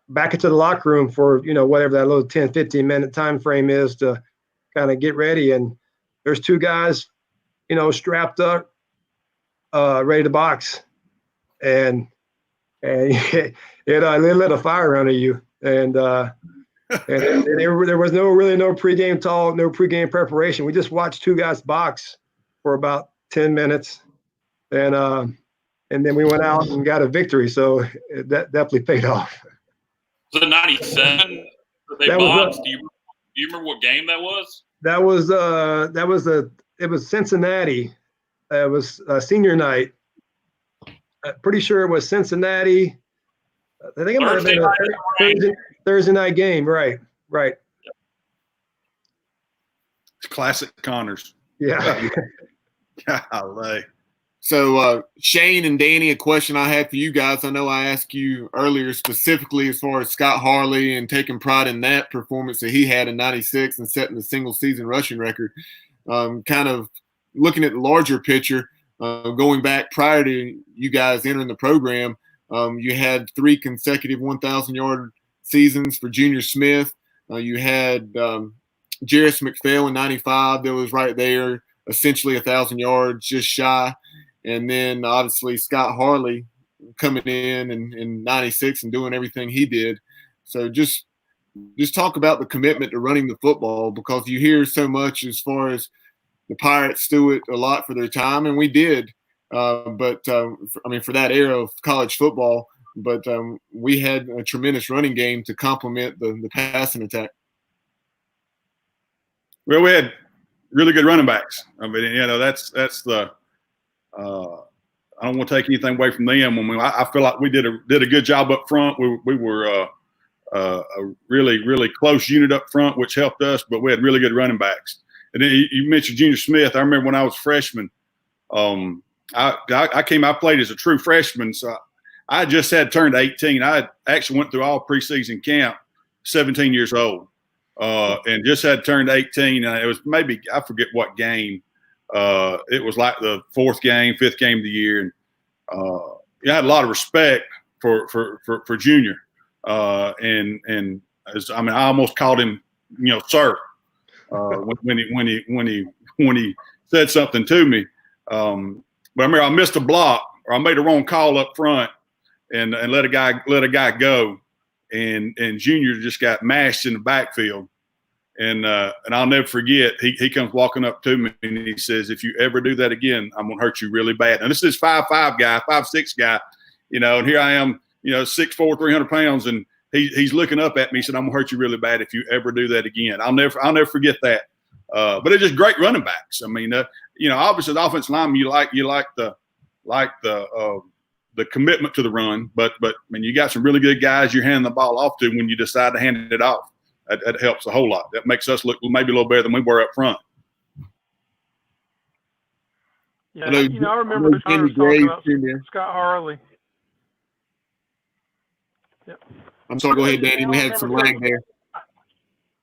back into the locker room for whatever that little 10, 15-minute time frame is to kind of get ready. And there's two guys strapped up, ready to box, and it lit a fire under you, and there was no pregame talk, no pregame preparation. We just watched two guys box for about 10 minutes, and then we went out and got a victory. So that definitely paid off. Was it 97 that they boxed? Do you remember what game that was? It was Cincinnati. It was senior night. I'm pretty sure it was Cincinnati. I think it might have been a Thursday night game. Right. It's classic Connors. Yeah. Golly. So Shane and Danny, a question I had for you guys. I know I asked you earlier specifically as far as Scott Harley and taking pride in that performance that he had in 96 and setting the single season rushing record. Kind of looking at the larger picture, going back prior to you guys entering the program, You had 3 consecutive 1,000-yard seasons for Junior Smith. You had Jarris McPhail in 95 that was right there, essentially 1,000 yards, just shy. And then obviously Scott Harley coming in 96 and doing everything he did. So just talk about the commitment to running the football, because you hear so much as far as the Pirates do it a lot for their time, and we did. For that era of college football, but we had a tremendous running game to complement the passing attack. Well, we had really good running backs. I mean, that's the I don't want to take anything away from them. I feel like we did a good job up front. We were a really, really close unit up front, which helped us, but we had really good running backs. And then you mentioned Junior Smith. I remember when I was a freshman, I played as a true freshman, so I just had turned 18. I actually went through all preseason camp, 17 years old, and just had turned 18. And it was maybe, I forget what game. It was like the 5th game of the year. And I had a lot of respect for Junior. I almost called him, sir, when he said something to me. But I remember I missed a block, or I made a wrong call up front, and let a guy go, and Junior just got mashed in the backfield, and I'll never forget. He comes walking up to me and he says, "If you ever do that again, I'm gonna hurt you really bad." And this is 5'5" guy, 5'6" guy, and here I am, 6'4", 300 pounds, and he's looking up at me. He said, "I'm gonna hurt you really bad if you ever do that again." I'll never forget that. But it's just great running backs. I mean, obviously the offensive lineman, you like the commitment to the run, but when you got some really good guys you're handing the ball off to when you decide to hand it off, that helps a whole lot. That makes us look maybe a little better than we were up front. Yeah, I remember the Connors talking about Scott Harley. Yep. I'm sorry, go ahead, Danny. We had some lag there.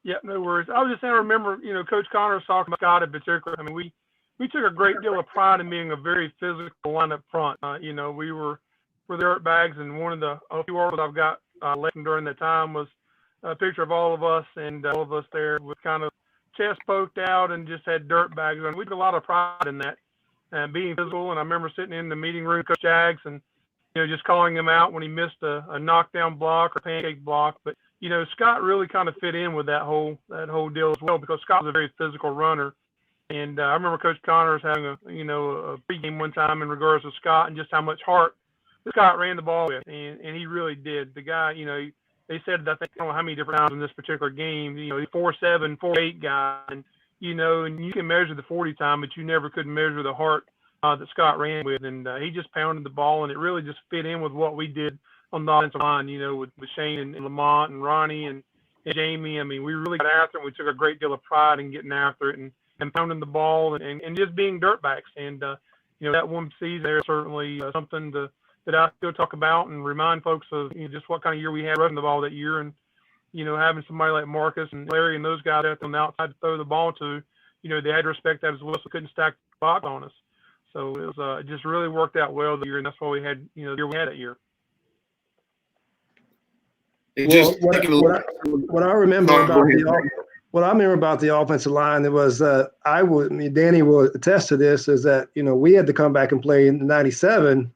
Yeah, no worries. I was just saying, I remember, Coach Connors talking about Scott in particular. I mean, we took a great deal of pride in being a very physical line up front. We were the dirt bags, and one of the few articles I've got left during that time was a picture of all of us, and all of us there with kind of chest poked out and just had dirt bags on. We took a lot of pride in that and being physical. And I remember sitting in the meeting room, Coach Jags, and just calling him out when he missed a knockdown block or pancake block. But Scott really kind of fit in with that whole deal as well, because Scott was a very physical runner. And I remember Coach Connors having a pregame one time in regards to Scott and just how much heart Scott ran the ball with, and he really did. The guy, they said, I think, I don't know how many different times in this particular game, he's 4'7", 4'8" guy, and you can measure the 40 time, but you never could measure the heart that Scott ran with, and he just pounded the ball, and it really just fit in with what we did on the offensive line, with Shane and Lamont and Ronnie and Jamie. I mean, we really got after it. We took a great deal of pride in getting after it and pounding the ball and just being dirtbags. And, that one season there is certainly something that I still talk about and remind folks of just what kind of year we had running the ball that year. And, having somebody like Marcus and Larry and those guys out on the outside to throw the ball to, they had to respect that as well, so couldn't stack the box on us. So it was it just really worked out well the year, and that's why we had, the year we had that year. What I remember about the offensive line, it was Danny will attest to this, is that we had to come back and play in '97,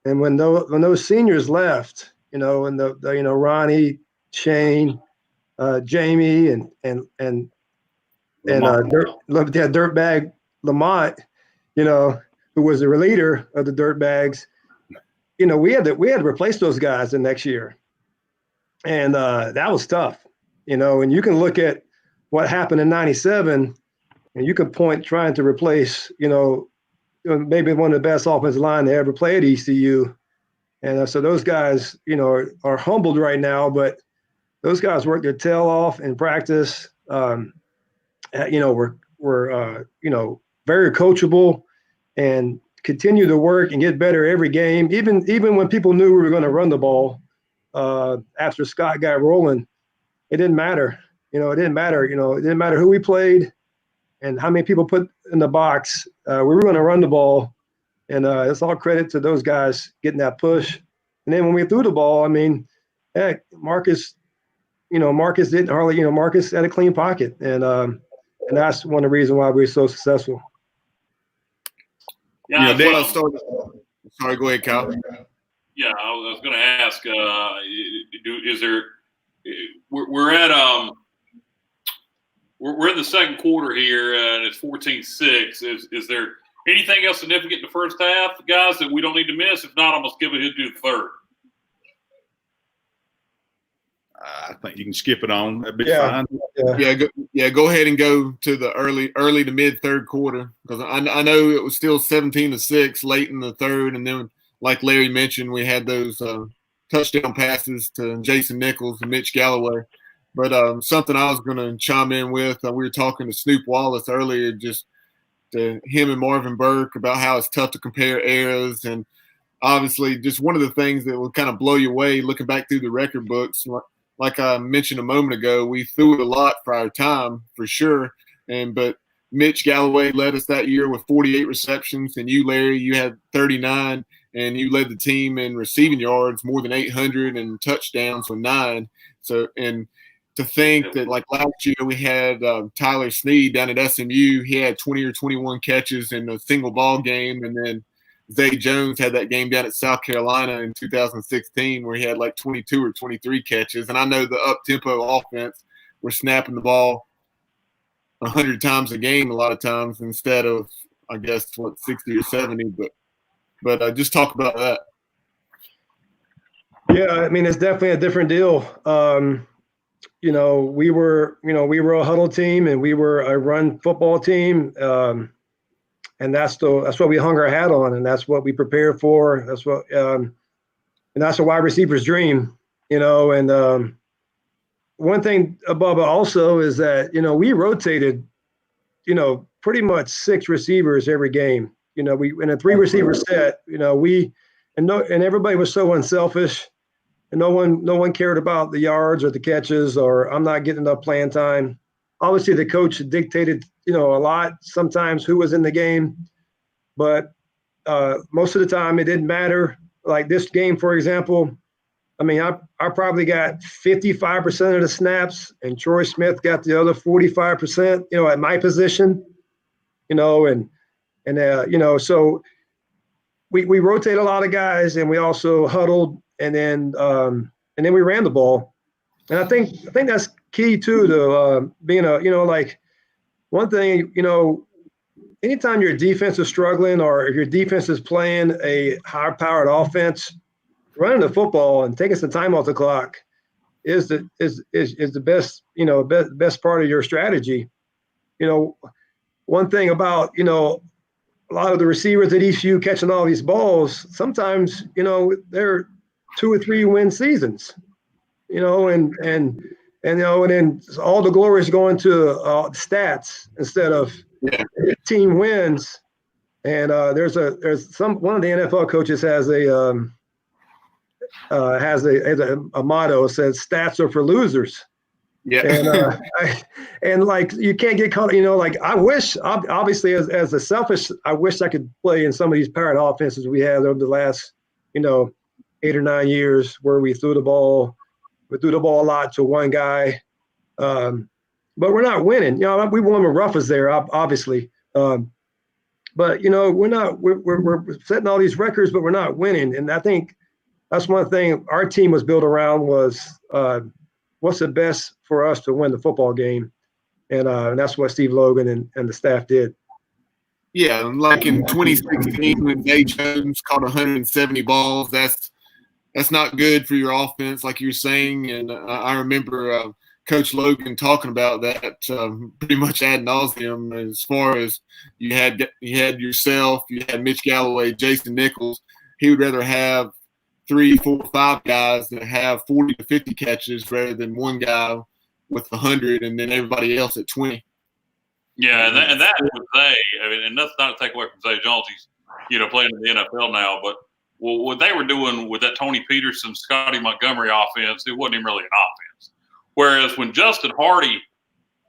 and when those seniors left, and Ronnie, Shane, Jamie, and Dirtbag Lamont, who was the leader of the Dirtbags, we had to replace those guys the next year. And that was tough, and you can look at what happened in '97, and you can point trying to replace, maybe one of the best offensive line they ever played at ECU. And so those guys, are humbled right now, but those guys worked their tail off in practice. We're very coachable and continue to work and get better every game. Even when people knew we were going to run the ball, after Scott got rolling, it didn't matter. It didn't matter who we played and how many people put in the box. We were going to run the ball, and it's all credit to those guys getting that push And then when we threw the ball, I mean, heck, Marcus didn't hardly, Marcus had a clean pocket. And that's one of the reasons why we're so successful. Yeah, Sorry, go ahead, Kyle. Yeah, I was going to ask, is there – we're at we're in the second quarter here, and it's 14-6. Is there anything else significant in the first half, guys, that we don't need to miss? If not, I'm going to skip ahead to the third. I think you can skip it on. That'd be Yeah. fine. Go ahead and go to the early to mid third quarter, because I know it was still 17-6 late in the third, and then like Larry mentioned, we had those touchdown passes to Jason Nichols and Mitch Galloway. But something I was going to chime in with, we were talking to Snoop Wallace earlier, just to him and Marvin Burke about how it's tough to compare eras, and obviously just one of the things that will kind of blow you away looking back through the record books. Like I mentioned a moment ago, we threw it a lot for our time, for sure. But Mitch Galloway led us that year with 48 receptions, and you, Larry, you had 39, and you led the team in receiving yards, more than 800, and touchdowns with 9. So, and to think that like last year we had Tyler Snead down at SMU, he had 20 or 21 catches in a single ball game, and then Zay Jones had that game down at South Carolina in 2016 where he had like 22 or 23 catches. And I know the up-tempo offense, we're snapping the ball 100 times a game a lot of times instead of, I guess, 60 or 70. But just talk about that. Yeah, I mean, it's definitely a different deal. We were a huddle team, and we were a run football team. And that's what we hung our hat on, and that's what we prepared for. That's what, and that's a wide receiver's dream, And one thing, Bubba, also is that we rotated, pretty much 6 receivers every game. We in a 3-receiver set. And everybody was so unselfish, and no one cared about the yards or the catches, or I'm not getting enough playing time. Obviously, the coach dictated, a lot sometimes who was in the game, but most of the time it didn't matter. Like this game, for example, I mean, I probably got 55% of the snaps, and Troy Smith got the other 45%, at my position, so we rotate a lot of guys, and we also huddled, and then we ran the ball. And I think that's key too to being one thing, anytime your defense is struggling, or if your defense is playing a high-powered offense, running the football and taking some time off the clock is the best, best part of your strategy. One thing about, a lot of the receivers at ECU catching all these balls, sometimes, they're 2 or 3 win seasons, and then all the glory is going to stats instead of team wins. And one of the NFL coaches has a motto. It says stats are for losers. Yeah. And you can't get caught, I wish, obviously as a selfish, I wish I could play in some of these parent offenses we had over the last, 8 or 9 years where we threw the ball a lot to one guy. But we're not winning. We won with Ruffas there, obviously. But we're setting all these records, but we're not winning. And I think that's one thing our team was built around was what's the best for us to win the football game. And that's what Steve Logan and the staff did. Yeah, like in 2016 when Zay Jones caught 170 balls, that's not good for your offense, like you're saying. And I remember Coach Logan talking about that pretty much ad nauseum, as far as you had yourself, you had Mitch Galloway, Jason Nichols. He would rather have 3, 4, 5 guys that have 40 to 50 catches rather than one guy with 100 and then everybody else at 20. Yeah, and that was Zay. I mean, and that's not to take away from Zay Jones. He's playing in the NFL now, but what they were doing with that Tony Peterson, Scotty Montgomery offense, it wasn't even really an offense. Whereas when Justin Hardy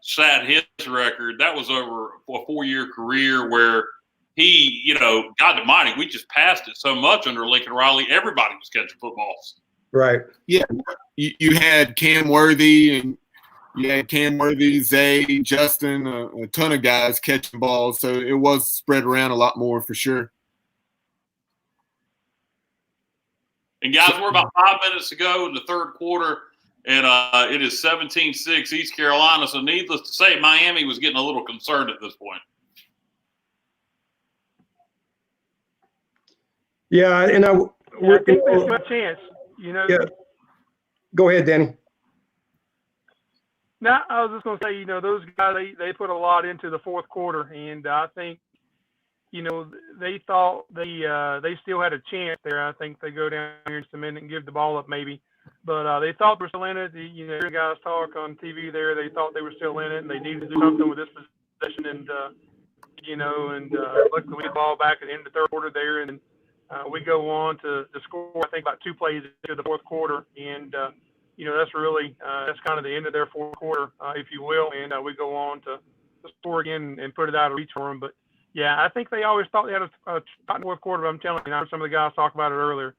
sat his record, that was over a 4-year career where he, God almighty, we just passed it so much under Lincoln Riley. Everybody was catching footballs. Right. Yeah. You had Cam Worthy and Zay, Justin, a ton of guys catching balls. So it was spread around a lot more for sure. And guys, we're about 5 minutes to go in the third quarter, and it is 17-6 East Carolina. So needless to say, Miami was getting a little concerned at this point. Yeah, and I think there's a chance. Yeah. Go ahead, Danny. No, I was just going to say, those guys, they put a lot into the fourth quarter, and I think, they thought they still had a chance there. I think they go down here in just a minute and give the ball up maybe. But they thought they were still in it. The guys talk on TV there. They thought they were still in it, and they needed to do something with this possession. And, luckily we get the ball back at the end of the third quarter there, and we go on to score, I think, about 2 plays into the fourth quarter. And, that's really that's kind of the end of their fourth quarter, if you will. And we go on to score again and put it out of reach for them. But, yeah, I think they always thought they had a fourth quarter. But I'm telling you, some of the guys talked about it earlier.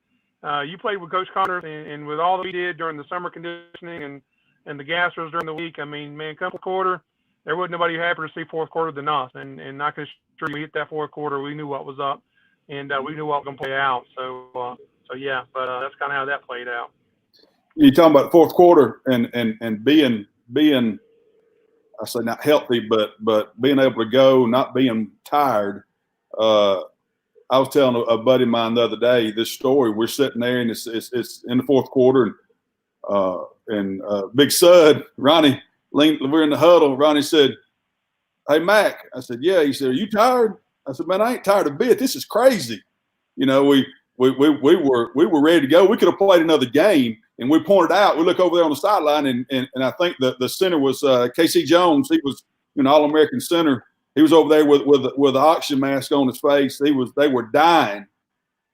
You played with Coach Connors, and with all that we did during the summer conditioning and the gassers during the week, I mean, man, come fourth quarter, there wasn't nobody happier to see fourth quarter than us. And I can assure you, we hit that fourth quarter, we knew what was up, and we knew what was going to play out. So yeah, but that's kind of how that played out. You're talking about fourth quarter and being I say not healthy, but being able to go, not being tired. I was telling a buddy of mine the other day this story. We're sitting there, and it's in the fourth quarter, and Big Sud, Ronnie, we're in the huddle. Ronnie said, "Hey, Mac." I said, "Yeah." He said, "Are you tired?" I said, "Man, I ain't tired a bit. This is crazy." We were ready to go. We could have played another game, and we pointed out. We look over there on the sideline, and I think the center was K.C. Jones. He was All-American center. He was over there with the oxygen mask on his face. They were dying,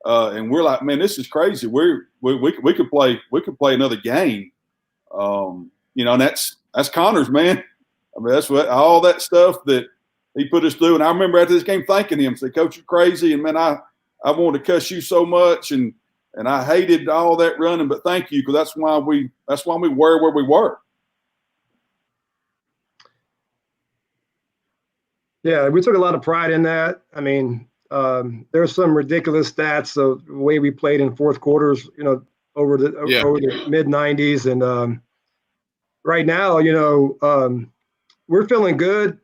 and we're like, man, this is crazy. We could play another game, and that's Connors, man. I mean, that's what all that stuff that he put us through. And I remember after this game thanking him, say, "Coach, you're crazy, and man, I wanted to cuss you so much, and I hated all that running, but thank you, because that's why we were where we were." Yeah, we took a lot of pride in that. I mean, there's some ridiculous stats of the way we played in fourth quarters, over the mid 90s. And right now, we're feeling good,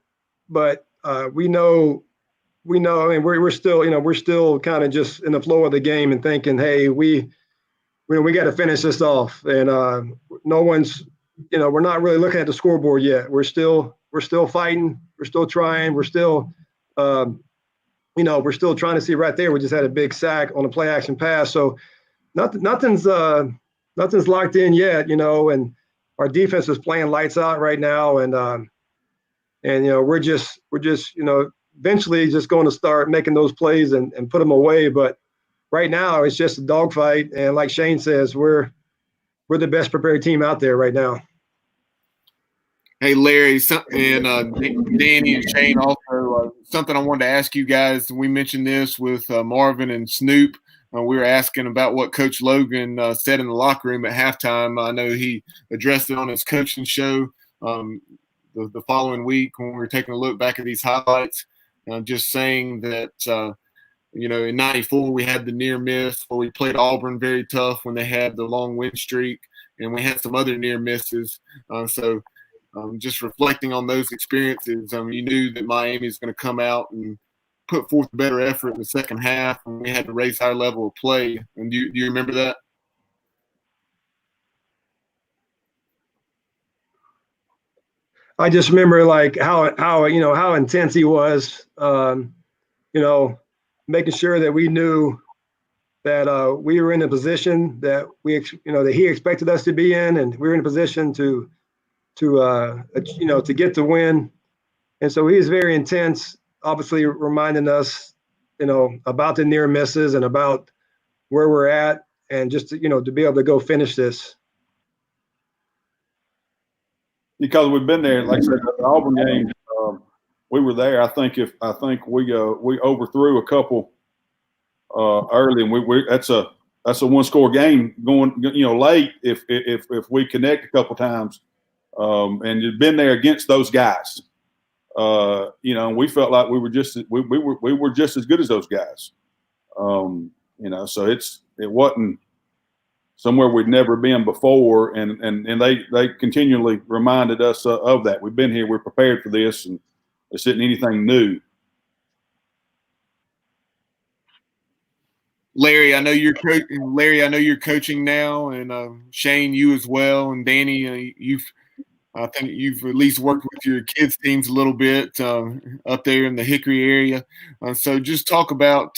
but we know, I mean, we're still kind of just in the flow of the game and thinking, hey, we got to finish this off. And no one's, we're not really looking at the scoreboard yet. We're still fighting. We're still trying. We're still, we're still trying to see right there. We just had a big sack on a play action pass. So nothing's locked in yet, and our defense is playing lights out right now. And we're just, eventually just going to start making those plays and put them away. But right now it's just a dogfight. And like Shane says, we're the best prepared team out there right now. Hey, Larry, and Danny and Shane, also something I wanted to ask you guys. We mentioned this with Marvin and Snoop. We were asking about what Coach Logan said in the locker room at halftime. I know he addressed it on his coaching show the following week when we were taking a look back at these highlights, just saying that, in 94 we had the near miss where we played Auburn very tough when they had the long win streak, and we had some other near misses. Just reflecting on those experiences, you knew that Miami is going to come out and put forth a better effort in the second half, and we had to raise our level of play. And do you remember that? I just remember like how intense he was, making sure that we knew that we were in a position that that he expected us to be in, and we were in a position to get the win. And so he was very intense, obviously reminding us, about the near misses and about where we're at, and just to be able to go finish this. Because we've been there, like I said, the Auburn game, we were there. I think we overthrew a couple early, and that's a 1-score game going late if we connect a couple times, and you've been there against those guys. We felt like we were just as good as those guys. So it wasn't somewhere we'd never been before, and they continually reminded us of that. We've been here, we're prepared for this, and this isn't anything new. Larry, I know you're coaching now, and Shane, you as well, and Danny, I think you've at least worked with your kids' teams a little bit up there in the Hickory area. So just talk about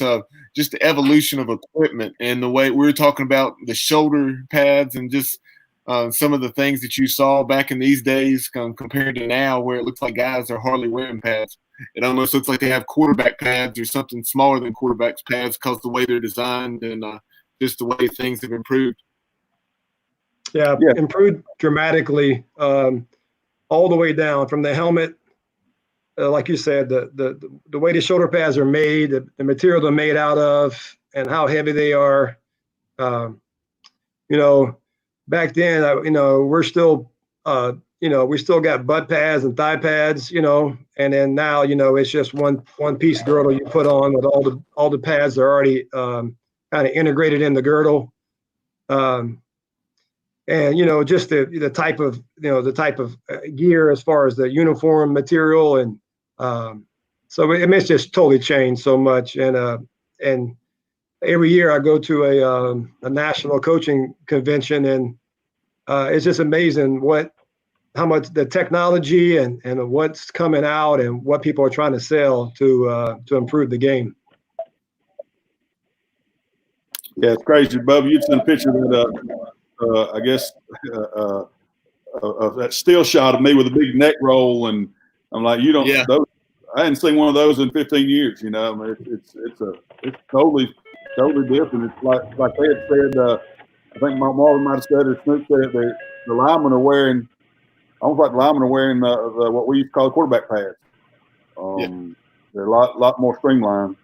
just the evolution of equipment and the way we were talking about the shoulder pads and just some of the things that you saw back in these days compared to now, where it looks like guys are hardly wearing pads. It almost looks like they have quarterback pads or something smaller than quarterback pads because of the way they're designed and just the way things have improved. Yeah, improved dramatically all the way down from the helmet. Like you said, the way the shoulder pads are made, the material they're made out of, and how heavy they are. Back then, we're still, we still got butt pads and thigh pads, and then now, it's just one piece girdle you put on with all the pads are already kind of integrated in the girdle. And just the type of gear as far as the uniform material, and so it's just totally changed so much. And every year I go to a national coaching convention, and it's just amazing how much the technology and what's coming out and what people are trying to sell to improve the game. Yeah, it's crazy, Bubba. You'd seen a picture that. I guess that still shot of me with a big neck roll, and I'm like, those, I hadn't seen one of those in 15 years. I mean, it's totally different. It's like they had said. I think Marvin might have said, or Snoop said, the linemen are wearing, almost like the linemen are wearing what we used to call quarterback pads. They're a lot more streamlined.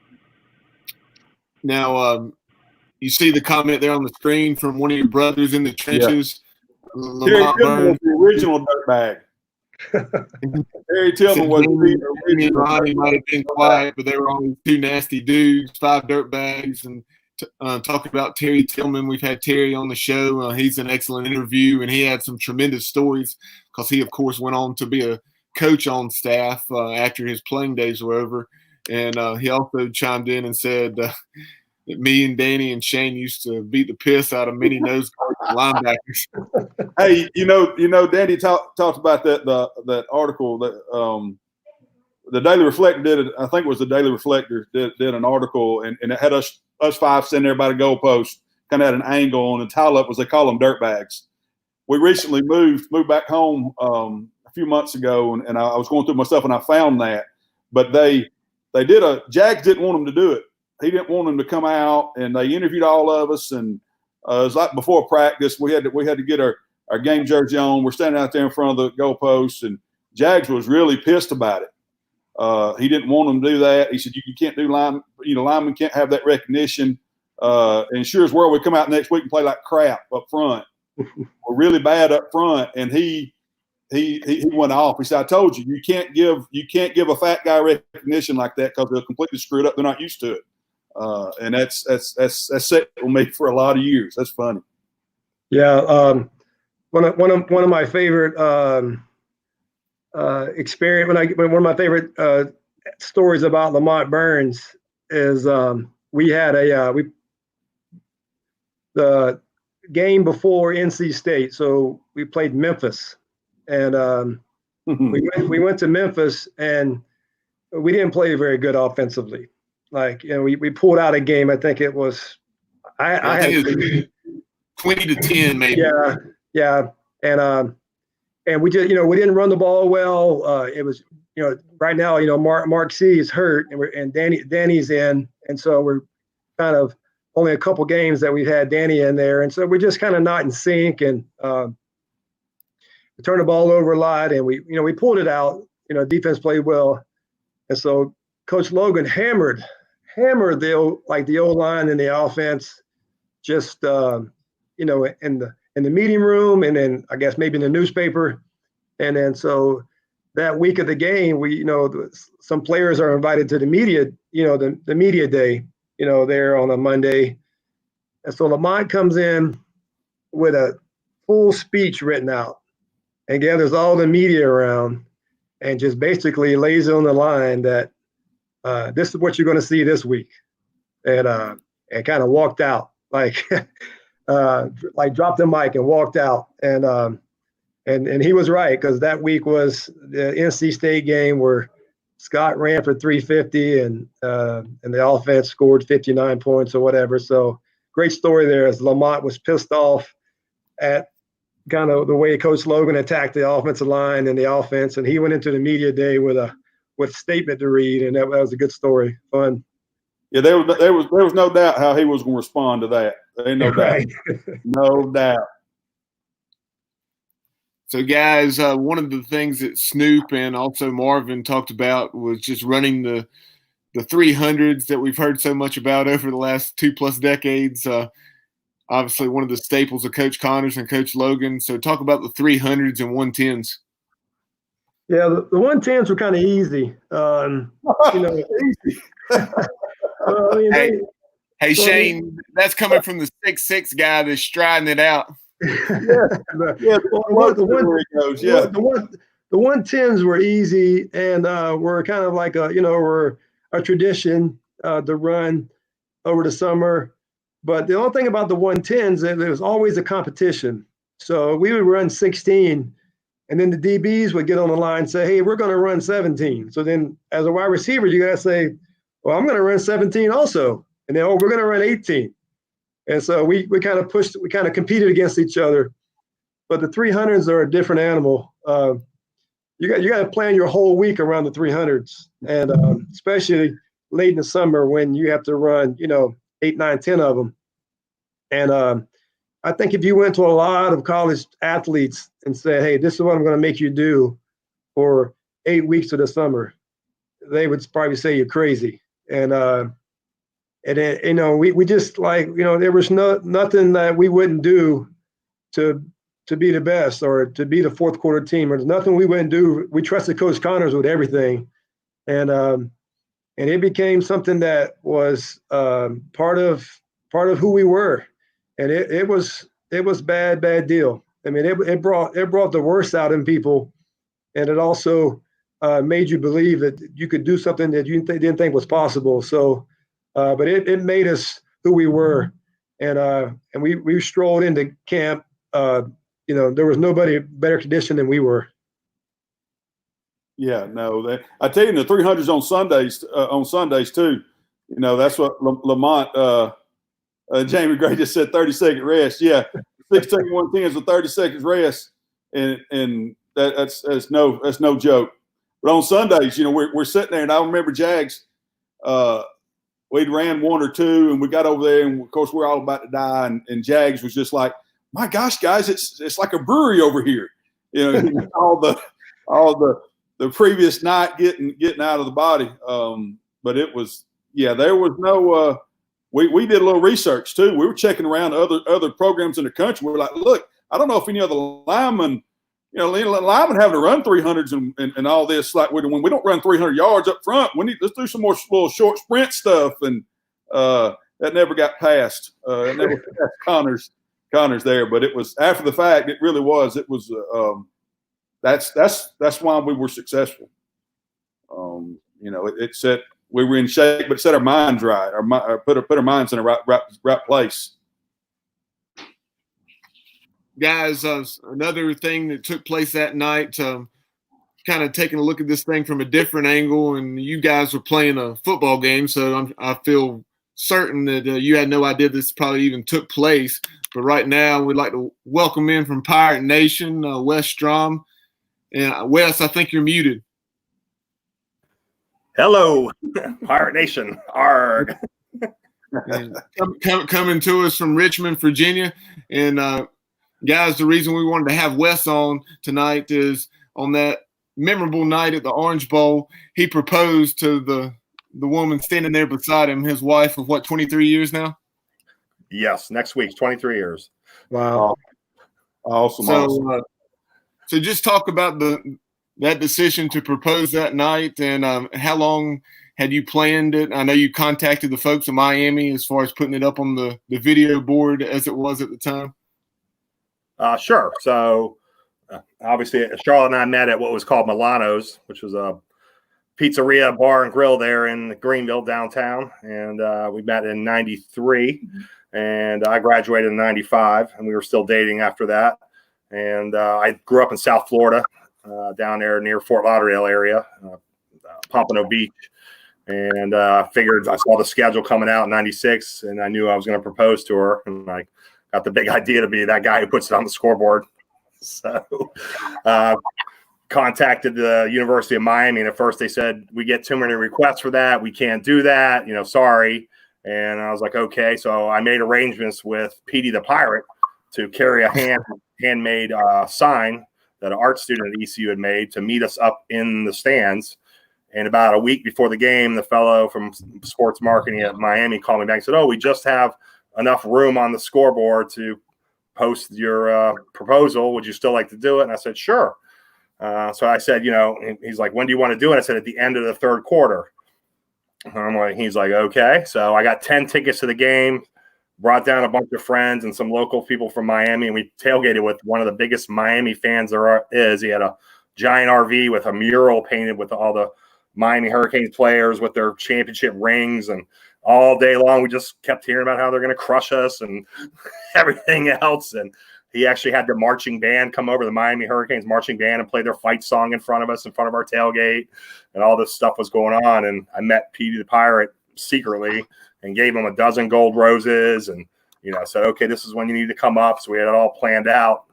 Now. You see the comment there on the screen from one of your brothers in the trenches. Yeah. Terry Tillman was the original dirtbag. Terry Tillman was the original. Ronnie might have been quiet, but they were all two nasty dudes, 5 dirtbags. And talking about Terry Tillman, we've had Terry on the show. He's an excellent interview, and he had some tremendous stories because he, of course, went on to be a coach on staff after his playing days were over. And he also chimed in and said – that me and Danny and Shane used to beat the piss out of many nose guards and linebackers. Hey, Danny talked about that article that the Daily Reflector did. I think it was the Daily Reflector did an article, and it had us 5 sitting there by the goalpost, kind of at an angle, and the title up was they call them dirtbags. We recently moved back home a few months ago, and I was going through my stuff and I found that, but they did Jags didn't want them to do it. He didn't want them to come out, and they interviewed all of us. And it was like before practice, we had to get our game jersey on. We're standing out there in front of the goalposts, and Jags was really pissed about it. He didn't want them to do that. He said, "You can't do linemen can't have that recognition." And sure as world, we come out next week and play like crap up front. We're really bad up front, and he went off. He said, "I told you, you can't give a fat guy recognition like that because they'll completely screw it up. They're not used to it." And that's set with me for a lot of years. That's funny. Yeah, one of my favorite experience one of my favorite stories about Lamont Burns is we had the game before NC State, so we played Memphis, and we went to Memphis, and we didn't play very good offensively. Like, we pulled out a game. I think it was I had it was 20-10 maybe. Yeah, and we just we didn't run the ball well. It was right now Mark C is hurt, and Danny's in, and so we're kind of only a couple games that we've had Danny in there, and so we're just kind of not in sync, and we turned the ball over a lot, and we pulled it out. Defense played well. And so Coach Logan hammered the O-line and the offense, just in the meeting room, and then I guess maybe in the newspaper. And then so that week of the game, some players are invited to the media, the media day, there on a Monday. And so Lamont comes in with a full speech written out and gathers all the media around and just basically lays it on the line that this is what you're going to see this week. And kind of walked out, like dropped the mic and walked out. And he was right, because that week was the NC State game where Scott ran for 350 and the offense scored 59 points or whatever. So great story there, as Lamont was pissed off at kind of the way Coach Logan attacked the offensive line and the offense, and he went into the media day with a statement to read, and that was a good story. Fun. Yeah, there was no doubt how he was going to respond to that. There ain't no doubt. No doubt. So, guys, one of the things that Snoop and also Marvin talked about was just running the 300s that we've heard so much about over the last 2+ decades. Obviously, one of the staples of Coach Connors and Coach Logan. So, talk about the 300s and 110s. Yeah, the 110s were kind of easy. Hey, Shane, that's coming from the 6'6" guy that's striding it out. The 110s were easy, and were kind of like were a tradition to run over the summer. But the only thing about the 110s, there was always a competition. So we would run 16, and then the DBs would get on the line and say, hey, we're going to run 17. So then as a wide receiver, you got to say, well, I'm going to run 17 also. And then, we're going to run 18. And so we kind of competed against each other. But the 300s are a different animal. You got to plan your whole week around the 300s, and especially late in the summer when you have to run, 8, 9, 10 of them. And I think if you went to a lot of college athletes and said, hey, this is what I'm going to make you do for 8 weeks of the summer, they would probably say you're crazy. And then, we just there was nothing that we wouldn't do to be the best or to be the fourth quarter team. There's nothing we wouldn't do. We trusted Coach Connors with everything. And it became something that was part of who we were. And it was bad deal. I mean, it brought the worst out in people. And it also made you believe that you could do something that you didn't think was possible. So, but it made us who we were. And we strolled into camp. There was nobody better conditioned than we were. Yeah, no. I tell you, the 300s on Sundays too. That's what Lamont, Jamie Gray just said, 30-second rest. Yeah, 16 110s with 30 seconds rest, and that's no joke. But on Sundays, we're sitting there, and I remember Jags. We'd ran 1 or 2, and we got over there, and of course we're all about to die. And Jags was just like, "My gosh, guys, it's like a brewery over here." All the previous night getting out of the body. But it was, there was no. We did a little research too. We were checking around other programs in the country. We were like, look, I don't know if any other linemen, linemen having to run 300s and all this. Like when we don't run 300 yards up front, let's do some more little short sprint stuff. And that never got past. It never passed Connors there. But it was after the fact. It really was. It was. That's why we were successful. It set. We were in shape, but set our minds right. Put our minds in the right place. Guys, another thing that took place that night, kind of taking a look at this thing from a different angle, and you guys were playing a football game, so I feel certain that you had no idea this probably even took place. But right now, we'd like to welcome in from Pirate Nation, Wes Strom. And Wes, I think you're muted. Hello, Pirate Nation. Arg. Coming to us from Richmond, Virginia. And guys, the reason we wanted to have Wes on tonight is on that memorable night at the Orange Bowl, he proposed to the woman standing there beside him, his wife of 23 years now? Yes, next week, 23 years. Wow. Awesome. So just talk about that decision to propose that night, and how long had you planned it? I know you contacted the folks in Miami as far as putting it up on the video board as it was at the time. Sure. So obviously Charlotte and I met at what was called Milano's, which was a pizzeria, bar, and grill there in Greenville downtown. And we met in 93, and I graduated in 95, and we were still dating after that. And I grew up in South Florida, down there near Fort Lauderdale area, Pompano Beach. And figured I saw the schedule coming out in 96, and I knew I was going to propose to her. And I got the big idea to be that guy who puts it on the scoreboard. So contacted the University of Miami, and at first they said, we get too many requests for that. We can't do that. Sorry. And I was like, okay. So I made arrangements with Petey the Pirate to carry a handmade sign that an art student at ECU had made to meet us up in the stands. And about a week before the game, the fellow from sports marketing at Miami called me back and said, we just have enough room on the scoreboard to post your proposal. Would you still like to do it? And I said, sure. So I said, he's like, when do you want to do it? I said, at the end of the third quarter. He's like, okay. So I got 10 tickets to the game, brought down a bunch of friends and some local people from Miami, and we tailgated with one of the biggest Miami fans there is. He had a giant RV with a mural painted with all the Miami Hurricanes players with their championship rings, and all day long we just kept hearing about how they're going to crush us and everything else. And he actually had the marching band come over, the Miami Hurricanes marching band, and play their fight song in front of us, in front of our tailgate, and all this stuff was going on. And I met Petey the Pirate secretly and gave him a dozen gold roses, and said, okay, this is when you need to come up. So we had it all planned out,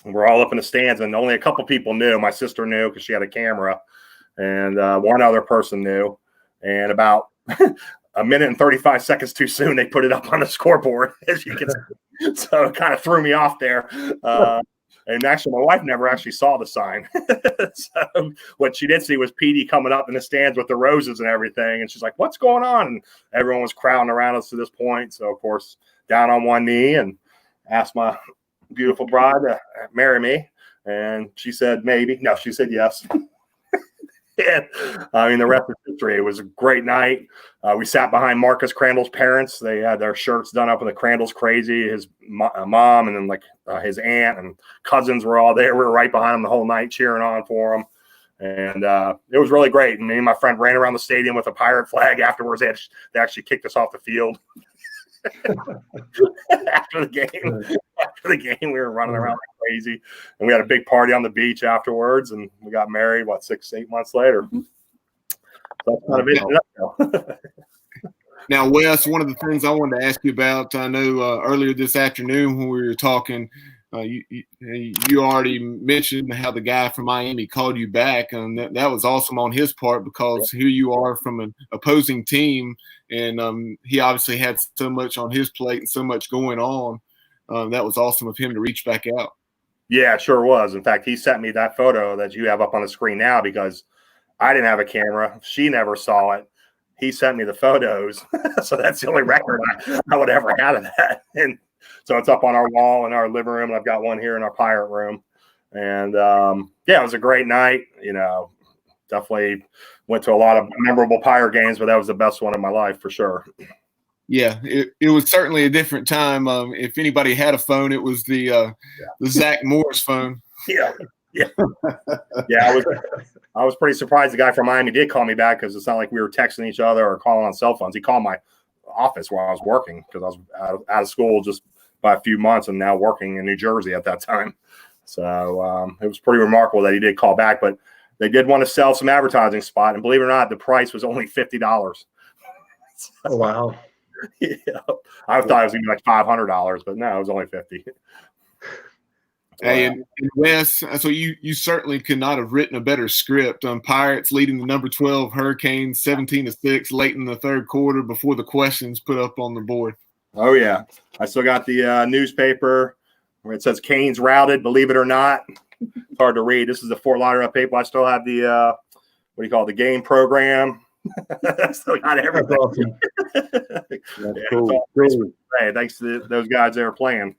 and we're all up in the stands, and only a couple people knew. My sister knew because she had a camera, and one other person knew. And about a minute and 35 seconds too soon, they put it up on the scoreboard, as you can see. So it kind of threw me off there. And actually, my wife never actually saw the sign. So what she did see was Petey coming up in the stands with the roses and everything. And she's like, what's going on? And everyone was crowding around us to this point. So, of course, down on one knee and asked my beautiful bride to marry me. And she said, maybe. No, she said yes. And the rest is history. It was a great night. We sat behind Marcus Crandell's parents. They had their shirts done up in the Crandell's crazy. His mom, and then his aunt and cousins were all there. We were right behind him the whole night, cheering on for him. And it was really great. And me and my friend ran around the stadium with a pirate flag afterwards. They actually kicked us off the field. After the game, we were running around like crazy, and we had a big party on the beach afterwards, and we got married 6-8 months later. So that's kind of it. Now, Wes, one of the things I wanted to ask you about, I know earlier this afternoon when we were talking, you already mentioned how the guy from Miami called you back, and that was awesome on his part, because here you are from an opposing team, and he obviously had so much on his plate and so much going on. That was awesome of him to reach back out. Yeah, it sure was. In fact, he sent me that photo that you have up on the screen now, because I didn't have a camera. She never saw it. He sent me the photos. So that's the only record I would ever have of that. And so it's up on our wall in our living room, and I've got one here in our pirate room. And it was a great night. Definitely went to a lot of memorable Pirate games, but that was the best one of my life for sure. Yeah, it was certainly a different time. If anybody had a phone, it was the Zach Morris phone. Yeah. I was pretty surprised the guy from Miami did call me back, because it's not like we were texting each other or calling on cell phones. He called my office while I was working, because I was out of school just by a few months and now working in New Jersey at that time. So it was pretty remarkable that he did call back, but they did want to sell some advertising spot, and believe it or not, the price was only $50. Oh, wow. Yeah, I thought it was going to be like $500, but no, it was only $50. Hey, and Wes, so you certainly could not have written a better script. Pirates leading the number 12 Hurricanes 17-6 late in the third quarter before the questions put up on the board. Oh yeah, I still got the newspaper where it says Canes routed. Believe it or not. It's hard to read. This is the Fort Lauderdale paper. I still have the what do you call it, the game program. I still got everything. Awesome. That's cool. Hey, thanks to those guys that were playing.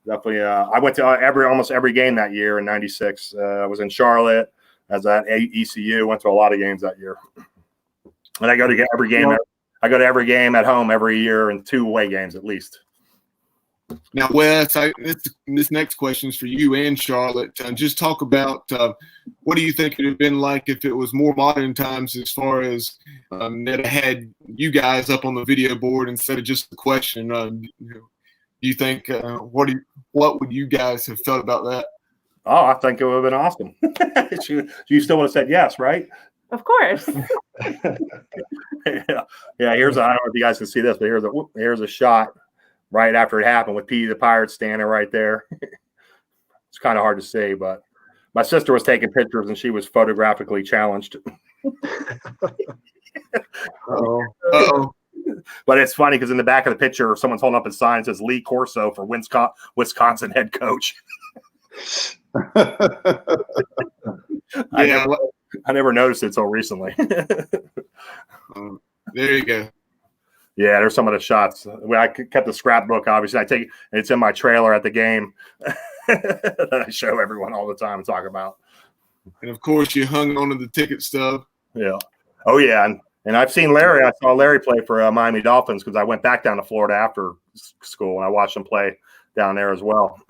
Definitely. I went to almost every game that year in '96. I was in Charlotte. I was at ECU. Went to a lot of games that year. And I go to every game. I go to every game at home every year, and 2 away games at least. Now, Wes, this next question is for you and Charlotte. Just talk about what do you think it would have been like if it was more modern times, as far as that had you guys up on the video board instead of just the question. Do you think what would you guys have felt about that? Oh, I think it would have been awesome. You still would have said yes, right? Of course. Yeah. Here's I don't know if you guys can see this, but here's a shot right after it happened with Petey the Pirate standing right there. It's kind of hard to see, but my sister was taking pictures and she was photographically challenged. Uh-oh. But it's funny because in the back of the picture, someone's holding up a sign that says Lee Corso for Wisconsin head coach. I never noticed it until recently. There you go. Yeah, there's some of the shots. I kept the scrapbook, obviously. I take it, and it's in my trailer at the game that I show everyone all the time and talk about. And, of course, you hung on to the ticket stub. Yeah. Oh, yeah. And I've seen Larry. I saw Larry play for Miami Dolphins because I went back down to Florida after school, and I watched him play down there as well.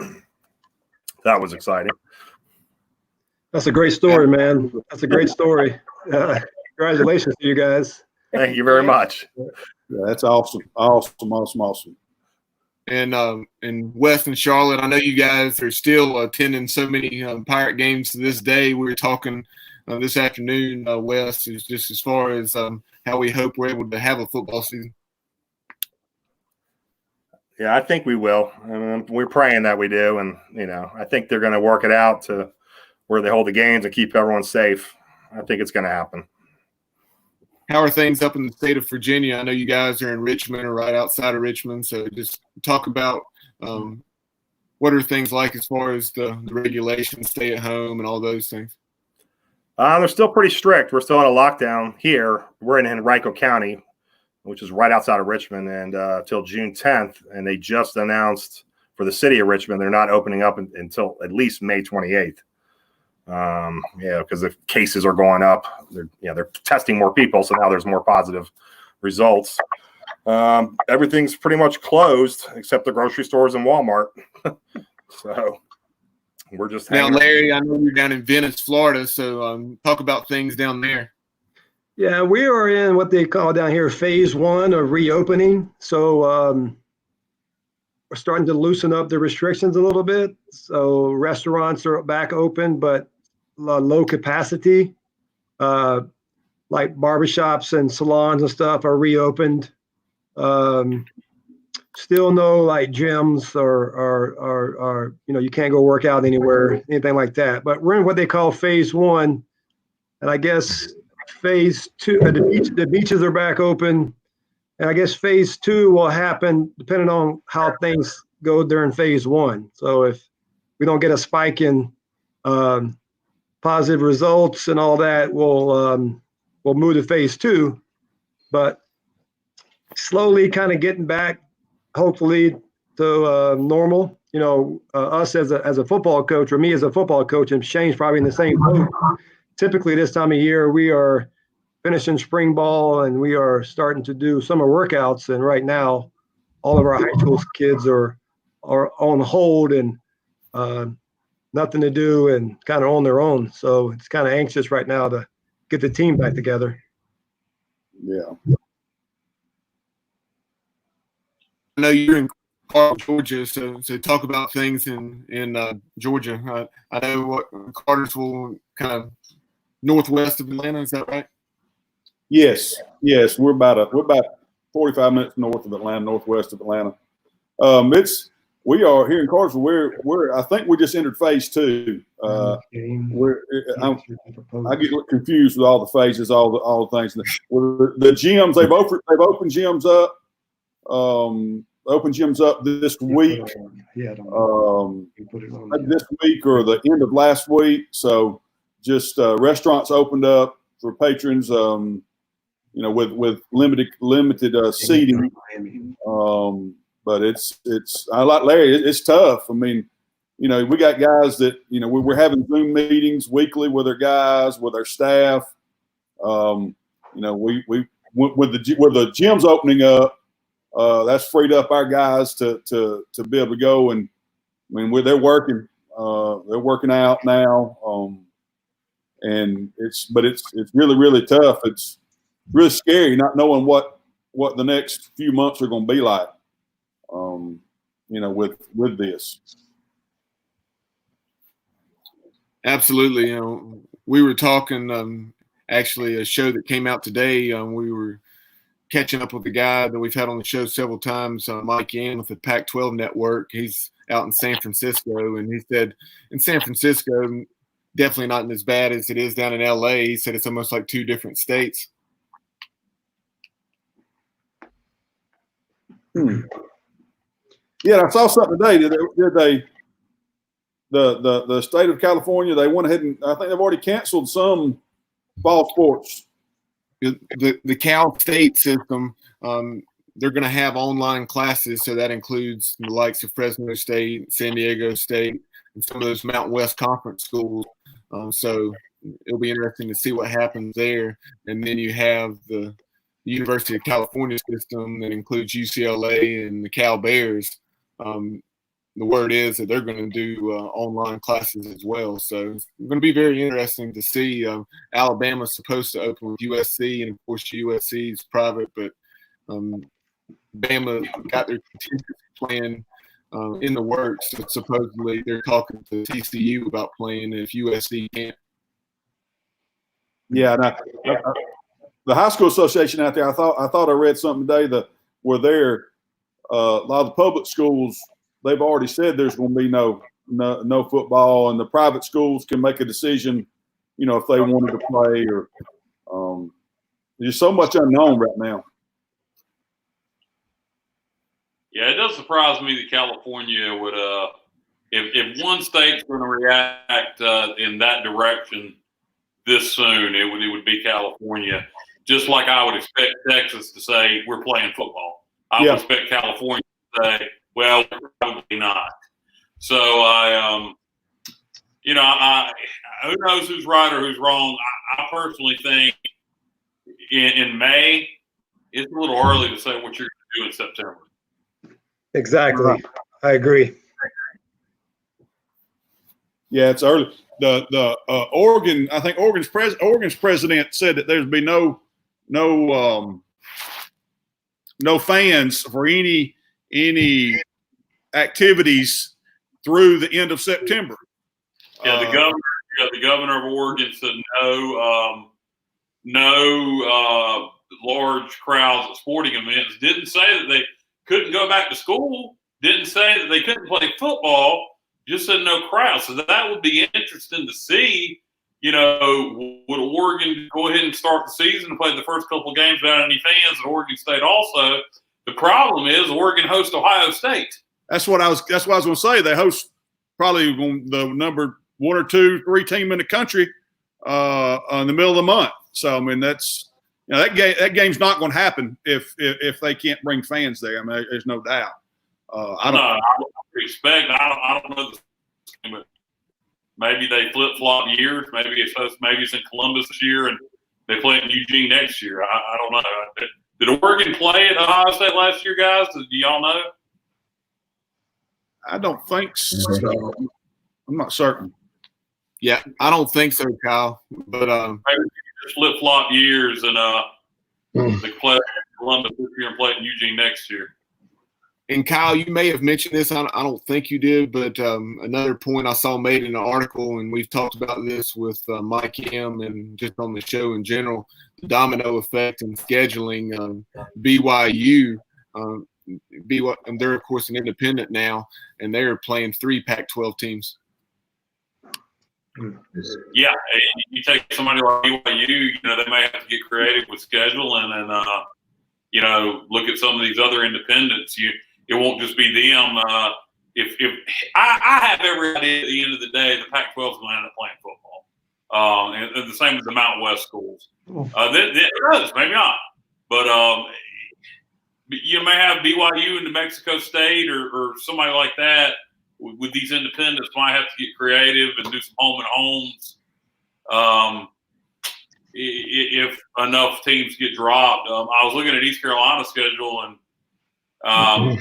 That was exciting. That's a great story, man. That's a great story. Congratulations to you guys. Thank you very much. Yeah, that's awesome. Awesome. And Wes and Charlotte, I know you guys are still attending so many Pirate games to this day. We were talking this afternoon, Wes, is just as far as how we hope we're able to have a football season. Yeah, I think we will. I mean, we're praying that we do, and I think they're going to work it out to where they hold the games and keep everyone safe. I think it's going to happen. How are things up in the state of Virginia? I know you guys are in Richmond or right outside of Richmond, so just talk about what are things like as far as the regulations, stay at home, and all those things. They're still pretty strict. We're still in a lockdown here. We're in Henrico County, which is right outside of Richmond, and till June 10th. And they just announced for the city of Richmond they're not opening up until at least May 28th. Because the cases are going up. They're testing more people, so now there's more positive results. Everything's pretty much closed except the grocery stores and Walmart. So we're just now, Larry. I know you're down in Venice, Florida. So talk about things down there. Yeah, we are in what they call down here phase 1 of reopening. So we're starting to loosen up the restrictions a little bit. So restaurants are back open, but low capacity. Like barbershops and salons and stuff are reopened. Still no like gyms or you can't go work out anywhere, anything like that. But we're in what they call phase 1, and I guess phase 2. The beaches are back open. And I guess phase 2 will happen depending on how things go during phase 1. So if we don't get a spike in positive results and all that, we'll move to phase 2. But slowly kind of getting back, hopefully, to normal. Us as a football coach, or me as a football coach, and Shane's probably in the same boat. Typically this time of year, we are finishing spring ball and we are starting to do summer workouts. And right now, all of our high school kids are on hold and nothing to do and kind of on their own. So it's kind of anxious right now to get the team back together. Yeah. I know you're in Georgia, so talk about things in Georgia. I know what Cartersville, kind of northwest of Atlanta. Is that right? Yes. We're about 45 minutes north of Atlanta, northwest of Atlanta. We are here in Cartersville. I think we just entered phase 2. I get confused with all the phases, all the things. The gyms, they've opened gyms up. open gym's up this week. This week or the end of last week. So just restaurants opened up for patrons. With limited seating. But it's I like Larry. It's tough. I mean, we got guys that we're having Zoom meetings weekly with our guys, with our staff. We with the gyms opening up, that's freed up our guys to be able to go, and I mean they're working out now, and it's really, really tough. It's really scary not knowing what the next few months are going to be like, with this. Absolutely. We were talking, actually a show that came out today. We were catching up with a guy that we've had on the show several times, Mike Yan with the Pac-12 network. He's out in San Francisco, and he said in San Francisco, definitely not as bad as it is down in LA. He said it's almost like two different states. Yeah, I saw something today. The state of California, they went ahead and I think they've already canceled some fall sports. The Cal State system, they're going to have online classes, so that includes the likes of Fresno State, San Diego State, and some of those Mountain West Conference schools. So it'll be interesting to see what happens there. And then you have the University of California system that includes UCLA and the Cal Bears. The word is that they're going to do online classes as well. So it's going to be very interesting to see. Alabama's supposed to open with USC, and of course USC is private, but Bama got their contingency plan in the works. So supposedly they're talking to TCU about playing if USC can't. Yeah, the high school association out there, I thought I read something today where they're a lot of the public schools, they've already said there's going to be no football, and the private schools can make a decision, if they wanted to play, or there's so much unknown right now. Yeah, it does surprise me that California would, if one state's going to react in that direction this soon, it would be California. Just like I would expect Texas to say we're playing football, I would expect California to say, well, probably not. So who knows who's right or who's wrong? I personally think in May it's a little early to say what you're going to do in September. Exactly. I agree. Yeah, it's early. The Oregon, I think Oregon's president said that there's be no fans for any activities through the end of September. Yeah, the governor of Oregon said no large crowds at sporting events. Didn't say that they couldn't go back to school. Didn't say that they couldn't play football. Just said no crowd. So that would be interesting to see. Would Oregon go ahead and start the season and play the first couple of games without any fans at Oregon State also? The problem is Oregon hosts Ohio State. That's what I was going to say. They host probably the number 1 or 2, 3 team in the country in the middle of the month. So I mean that game's not going to happen if they can't bring fans there. I mean, there's no doubt. I don't know, but maybe they flip-flop years. Maybe it's in Columbus this year and they play it in Eugene next year. I don't know. Did Oregon play at Ohio State last year, guys? Do y'all know? I don't think so. I'm not certain. Yeah, I don't think so, Kyle. But maybe just flip-flop years and they play in Columbus this year and play it in Eugene next year. And Kyle, you may have mentioned this. I don't think you did, but another point I saw made in an article, and we've talked about this with Mike M. and just on the show in general, the domino effect in scheduling. BYU, and they're of course an independent now, and they're playing 3 Pac-12 teams. Yeah, you take somebody like BYU, they may have to get creative with scheduling and look at some of these other independents. it won't just be them. If I have every idea at the end of the day, the Pac-12 is going to end up playing football, and the same with the Mountain West schools. It does, maybe not, but you may have BYU and New Mexico State or somebody like that with these independents might have to get creative and do some home and homes. If enough teams get dropped, I was looking at East Carolina's schedule, and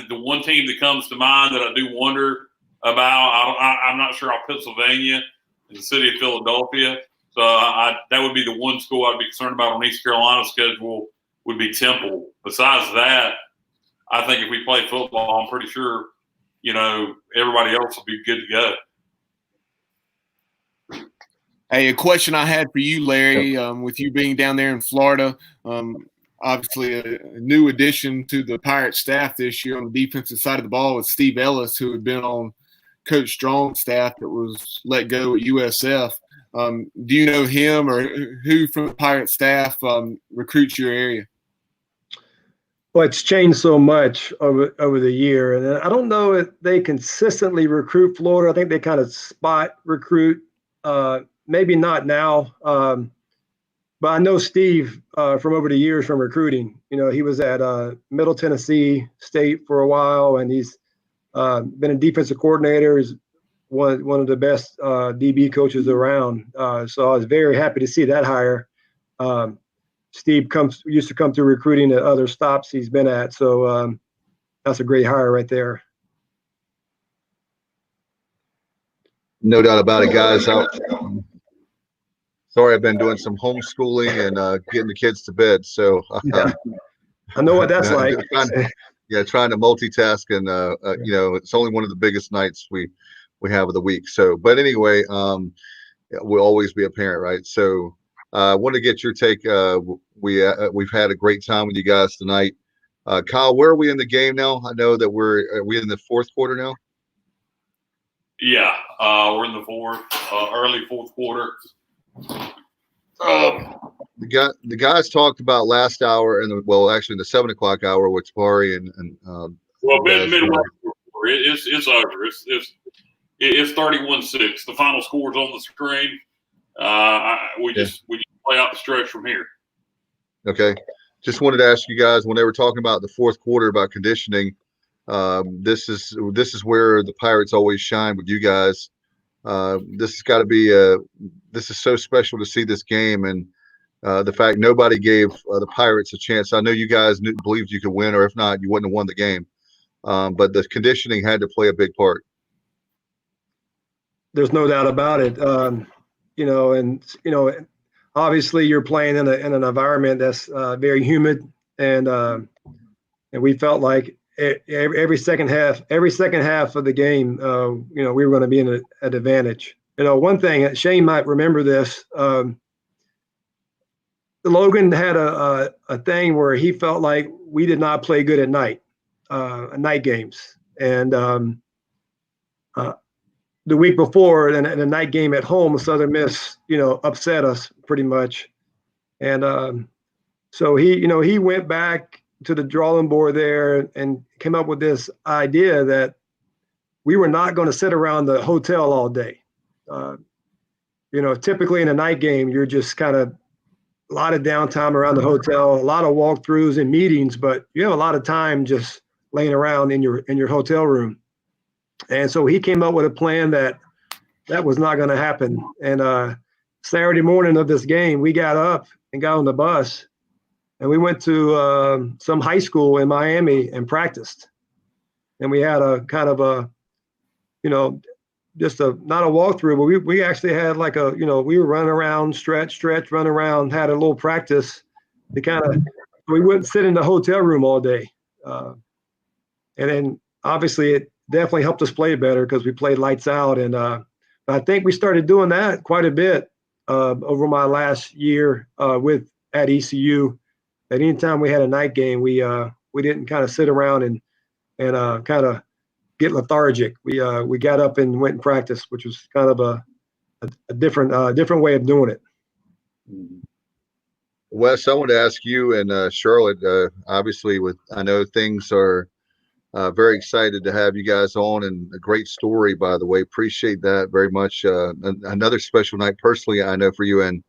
the one team that comes to mind that I do wonder about, I'm not sure how Pennsylvania and the city of Philadelphia. So that would be the one school I'd be concerned about on East Carolina's schedule would be Temple. Besides that, I think if we play football, I'm pretty sure, everybody else will be good to go. Hey, a question I had for you, Larry, with you being down there in Florida, obviously a new addition to the Pirates staff this year on the defensive side of the ball with Steve Ellis, who had been on Coach Strong's staff that was let go at USF. Do you know him or who from the Pirates staff recruits your area? Well, it's changed so much over the year. And I don't know if they consistently recruit Florida. I think they kind of spot recruit. Maybe not now. But I know Steve from over the years from recruiting. He was at Middle Tennessee State for a while, and he's been a defensive coordinator. He's one of the best DB coaches around. So I was very happy to see that hire. Steve used to come through recruiting at other stops he's been at. So that's a great hire right there. No doubt about it, guys. Sorry, I've been doing some homeschooling and getting the kids to bed. So I know what that's like. Trying to multitask, and it's only one of the biggest nights we have of the week. So, but anyway, we'll always be a parent, right? So, I want to get your take. We've had a great time with you guys tonight. Kyle, where are we in the game now? I know that are we in the fourth quarter now? Yeah, we're in the early fourth quarter. The guys talked about last hour actually in the 7 o'clock hour with Tabari and midway. It's over. It's 31-6. The final score is on the screen. We just play out the stretch from here. Okay. Just wanted to ask you guys when they were talking about the fourth quarter about conditioning. This is where the Pirates always shine with you guys. This has got to be this is so special to see this game, and the fact nobody gave the Pirates a chance. I know you guys believed you could win, or if not, you wouldn't have won the game. But the conditioning had to play a big part. There's no doubt about it. Obviously you're playing in an environment that's very humid, and we felt like every second half of the game, we were going to be in an advantage. One thing, Shane might remember this. Logan had a thing where he felt like we did not play good at night games, and the week before in a night game at home, Southern Miss, upset us pretty much, and so he went back to the drawing board there and came up with this idea that we were not going to sit around the hotel all day. Typically in a night game, you're just kind of a lot of downtime around the hotel, a lot of walkthroughs and meetings, but you have a lot of time just laying around in your hotel room. And so he came up with a plan that was not going to happen. And Saturday morning of this game, we got up and got on the bus, and we went to some high school in Miami and practiced. And we had a kind of a, just not a walkthrough, but we actually had like we were running around, stretch, run around, had a little practice to we wouldn't sit in the hotel room all day. And then obviously it definitely helped us play better because we played lights out. And I think we started doing that quite a bit over my last year at ECU. At any time we had a night game, we didn't kind of sit around and kind of get lethargic. We got up and went and practiced, which was kind of a different way of doing it. Wes, I want to ask you and Charlotte. Obviously, I know things are very excited to have you guys on, and a great story, by the way. Appreciate that very much. Another special night, personally, I know for you, and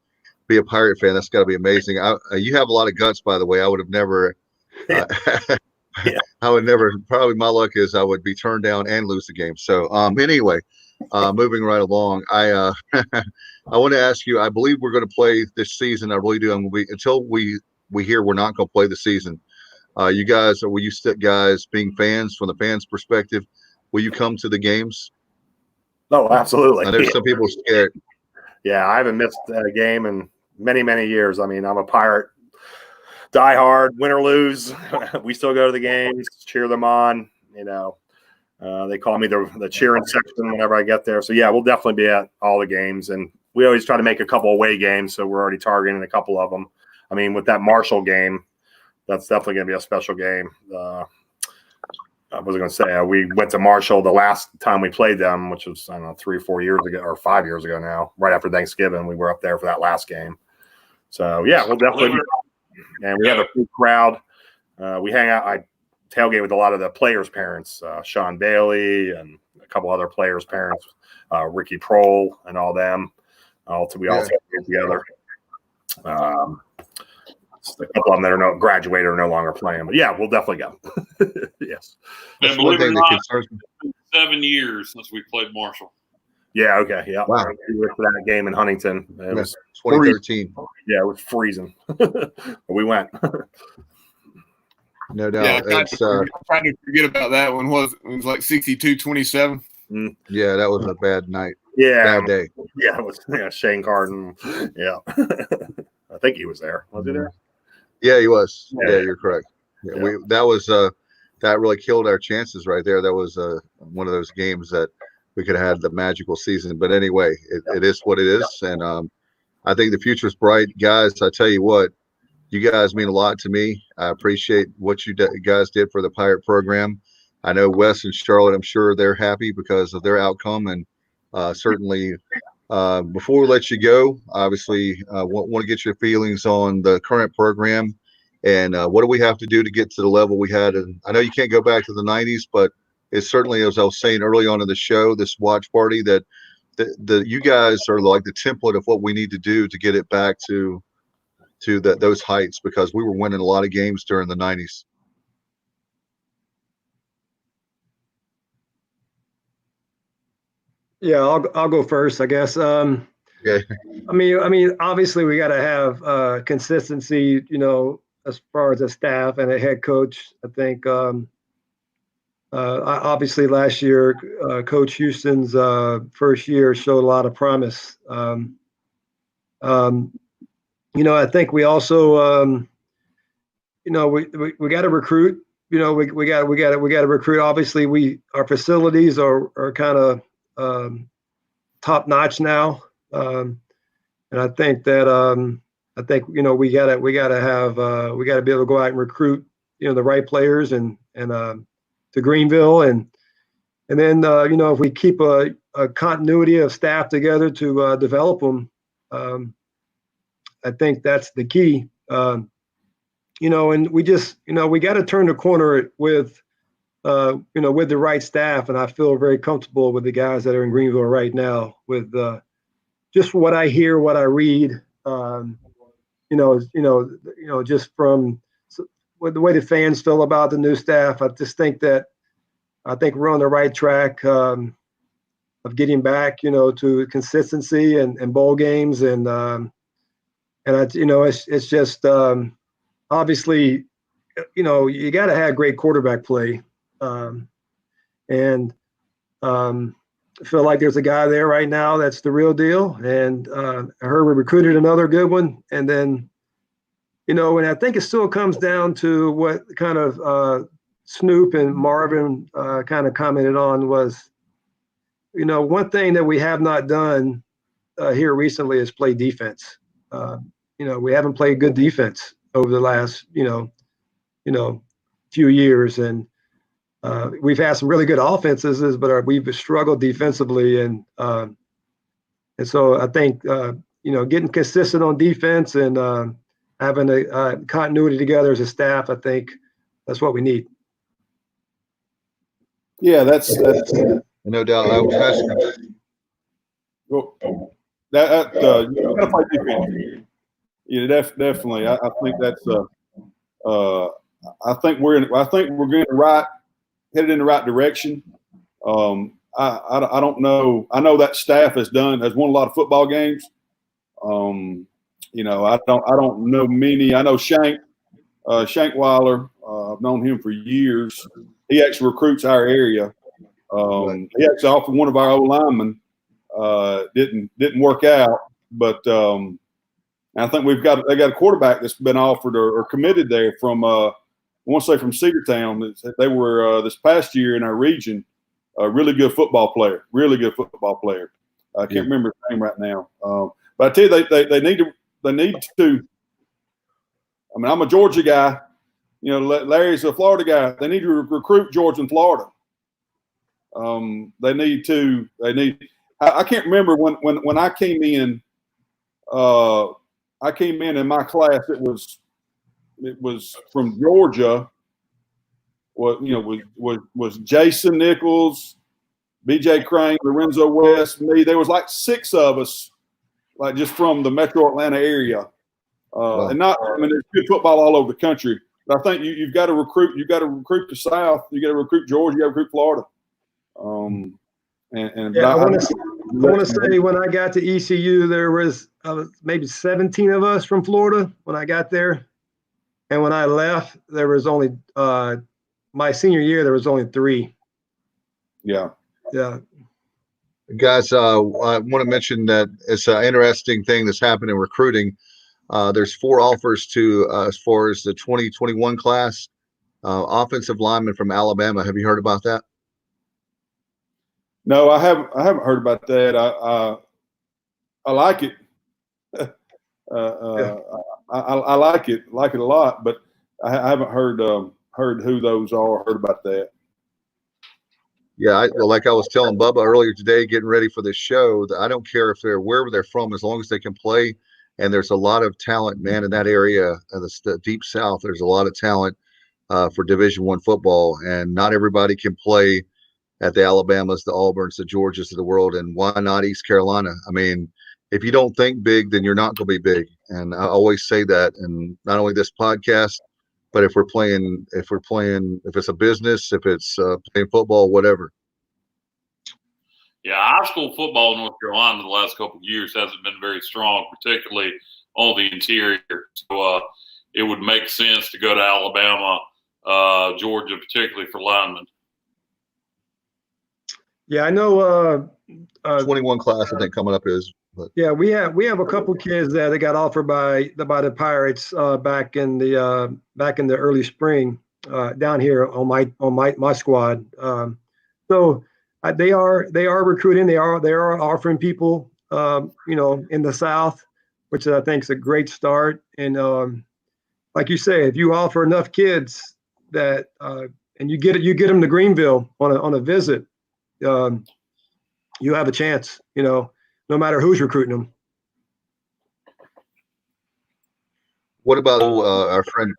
be a Pirate fan. That's got to be amazing. You have a lot of guts, by the way. I would have never. Uh, Yeah. I would never. Probably my luck is I would be turned down and lose the game. So anyway, moving right along. I want to ask you. I believe we're going to play this season. I really do. Until we hear we're not going to play the season. You guys, will you guys being fans from the fans' perspective? Will you come to the games? Oh, absolutely. I know some people are scared. Yeah, I haven't missed a game in many, many years. I mean, I'm a Pirate, die hard, win or lose. We still go to the games, cheer them on. You know, they call me the cheering section whenever I get there. So yeah, we'll definitely be at all the games, and we always try to make a couple away games. So we're already targeting a couple of them. I mean, with that Marshall game, that's definitely going to be a special game. I was going to say we went to Marshall the last time we played them, which was, I don't know, 3 or 4 years ago or 5 years ago now, right after Thanksgiving. We were up there for that last game. So, yeah, we'll definitely – and we have a big crowd. We hang out – I tailgate with a lot of the players' parents, Sean Bailey and a couple other players' parents, Ricky Prohl and all them. We all tailgate together. A couple of them that are graduated or no longer playing, but yeah, we'll definitely go. Yes. And believe it or not, 7 years since we played Marshall. Yeah. Okay. Yeah. Wow. We went to that game in Huntington. It was 2013. Yeah, it was freezing. But we went. No doubt. Yeah, trying to forget about that one. It was like 62-27. Yeah, that was a bad night. Yeah. Bad day. Yeah, it was Shane Carden. Yeah. I think he was there. Was he there? Yeah, he was. Yeah. Yeah, you're correct. Yeah. That really killed our chances right there. That was one of those games that we could have had the magical season. But anyway, it is what it is. And I think the future's bright. Guys, I tell you what, you guys mean a lot to me. I appreciate what you guys did for the Pirate program. I know Wes and Charlotte, I'm sure they're happy because of their outcome. And certainly before we let you go, obviously want to get your feelings on the current program and what do we have to do to get to the level we had. And I know you can't go back to the 90s, but it's certainly, as I was saying early on in the show, this watch party, that you guys are like the template of what we need to do to get it back to those heights, because we were winning a lot of games during the 90s. Yeah, I'll go first, I guess. Okay. I mean, obviously we got to have consistency, as far as the staff and a head coach. I think obviously last year, Coach Houston's first year showed a lot of promise. I think we also, we got to recruit. We got to recruit. Obviously, our facilities are kind of top notch now, and I think that we got to be able to go out and recruit the right players and to Greenville and then if we keep a continuity of staff together to develop them, I think that's the key. And we just we got to turn the corner with with the right staff, and I feel very comfortable with the guys that are in Greenville right now. With just what I hear, what I read, just from the way the fans feel about the new staff, I just think we're on the right track of getting back, to consistency and bowl games, and it's just obviously, you got to have great quarterback play. And I feel like there's a guy there right now that's the real deal. And I heard we recruited another good one. And then, and I think it still comes down to what kind of Snoop and Marvin kind of commented on was, one thing that we have not done here recently is play defense. We haven't played good defense over the last, few years. And we've had some really good offenses, but we've struggled defensively. And so I think, getting consistent on defense and having a continuity together as a staff, I think that's what we need. Yeah, that's No doubt. I was asking. well, you gotta play defense. Yeah, definitely. I think that's I think we're going headed in the right direction. I don't know. I know that staff has won a lot of football games. I don't know many. I know Shankweiler. I've known him for years. He actually recruits our area. He actually offered one of our old linemen. Didn't work out, but I think they got a quarterback that's been offered or committed there from I want to say from Cedartown. They were this past year in our region. A really good football player. I can't remember his name right now. But I tell you, they need to. I mean, I'm a Georgia guy. Larry's a Florida guy. They need to recruit Georgia and Florida. They need. I can't remember when I came in. I came in my class. It was from Georgia. Was Jason Nichols, B.J. Crane, Lorenzo West, me. There was like 6 of us, like just from the Metro Atlanta area. And there's good football all over the country. But I think you've got to recruit. You've got to recruit the South. You got to recruit Georgia. You got to recruit Florida. I want to say when I got to ECU, there was maybe 17 of us from Florida when I got there, and when I left, there was only my senior year. There was only 3. Yeah. Guys, I want to mention that it's an interesting thing that's happened in recruiting. There's 4 offers as far as the 2021 class. Offensive lineman from Alabama. Have you heard about that? No, I haven't heard about that. I like it. I like it a lot, but I haven't heard who those are. Heard about that. Yeah, like I was telling Bubba earlier today, getting ready for this show, that I don't care if they're wherever they're from, as long as they can play. And there's a lot of talent, man, in that area, the Deep South. There's a lot of talent for Division I football, and not everybody can play at the Alabamas, the Auburns, the Georgias of the world, and why not East Carolina? I mean, if you don't think big, then you're not going to be big. And I always say that, and not only this podcast, but if it's a business, if it's playing football, whatever. Yeah, high school football in North Carolina the last couple of years hasn't been very strong, particularly on the interior. So it would make sense to go to Alabama, Georgia, particularly for linemen. Yeah, I know. 21 class, I think, coming up is. But. Yeah, we have a couple kids that got offered by the Pirates back in the early spring down here on my squad. So they are recruiting. They are offering people in the South, which I think is a great start. And like you say, if you offer enough kids that and you get them to Greenville on a visit. You have a chance, no matter who's recruiting them. What about our friend,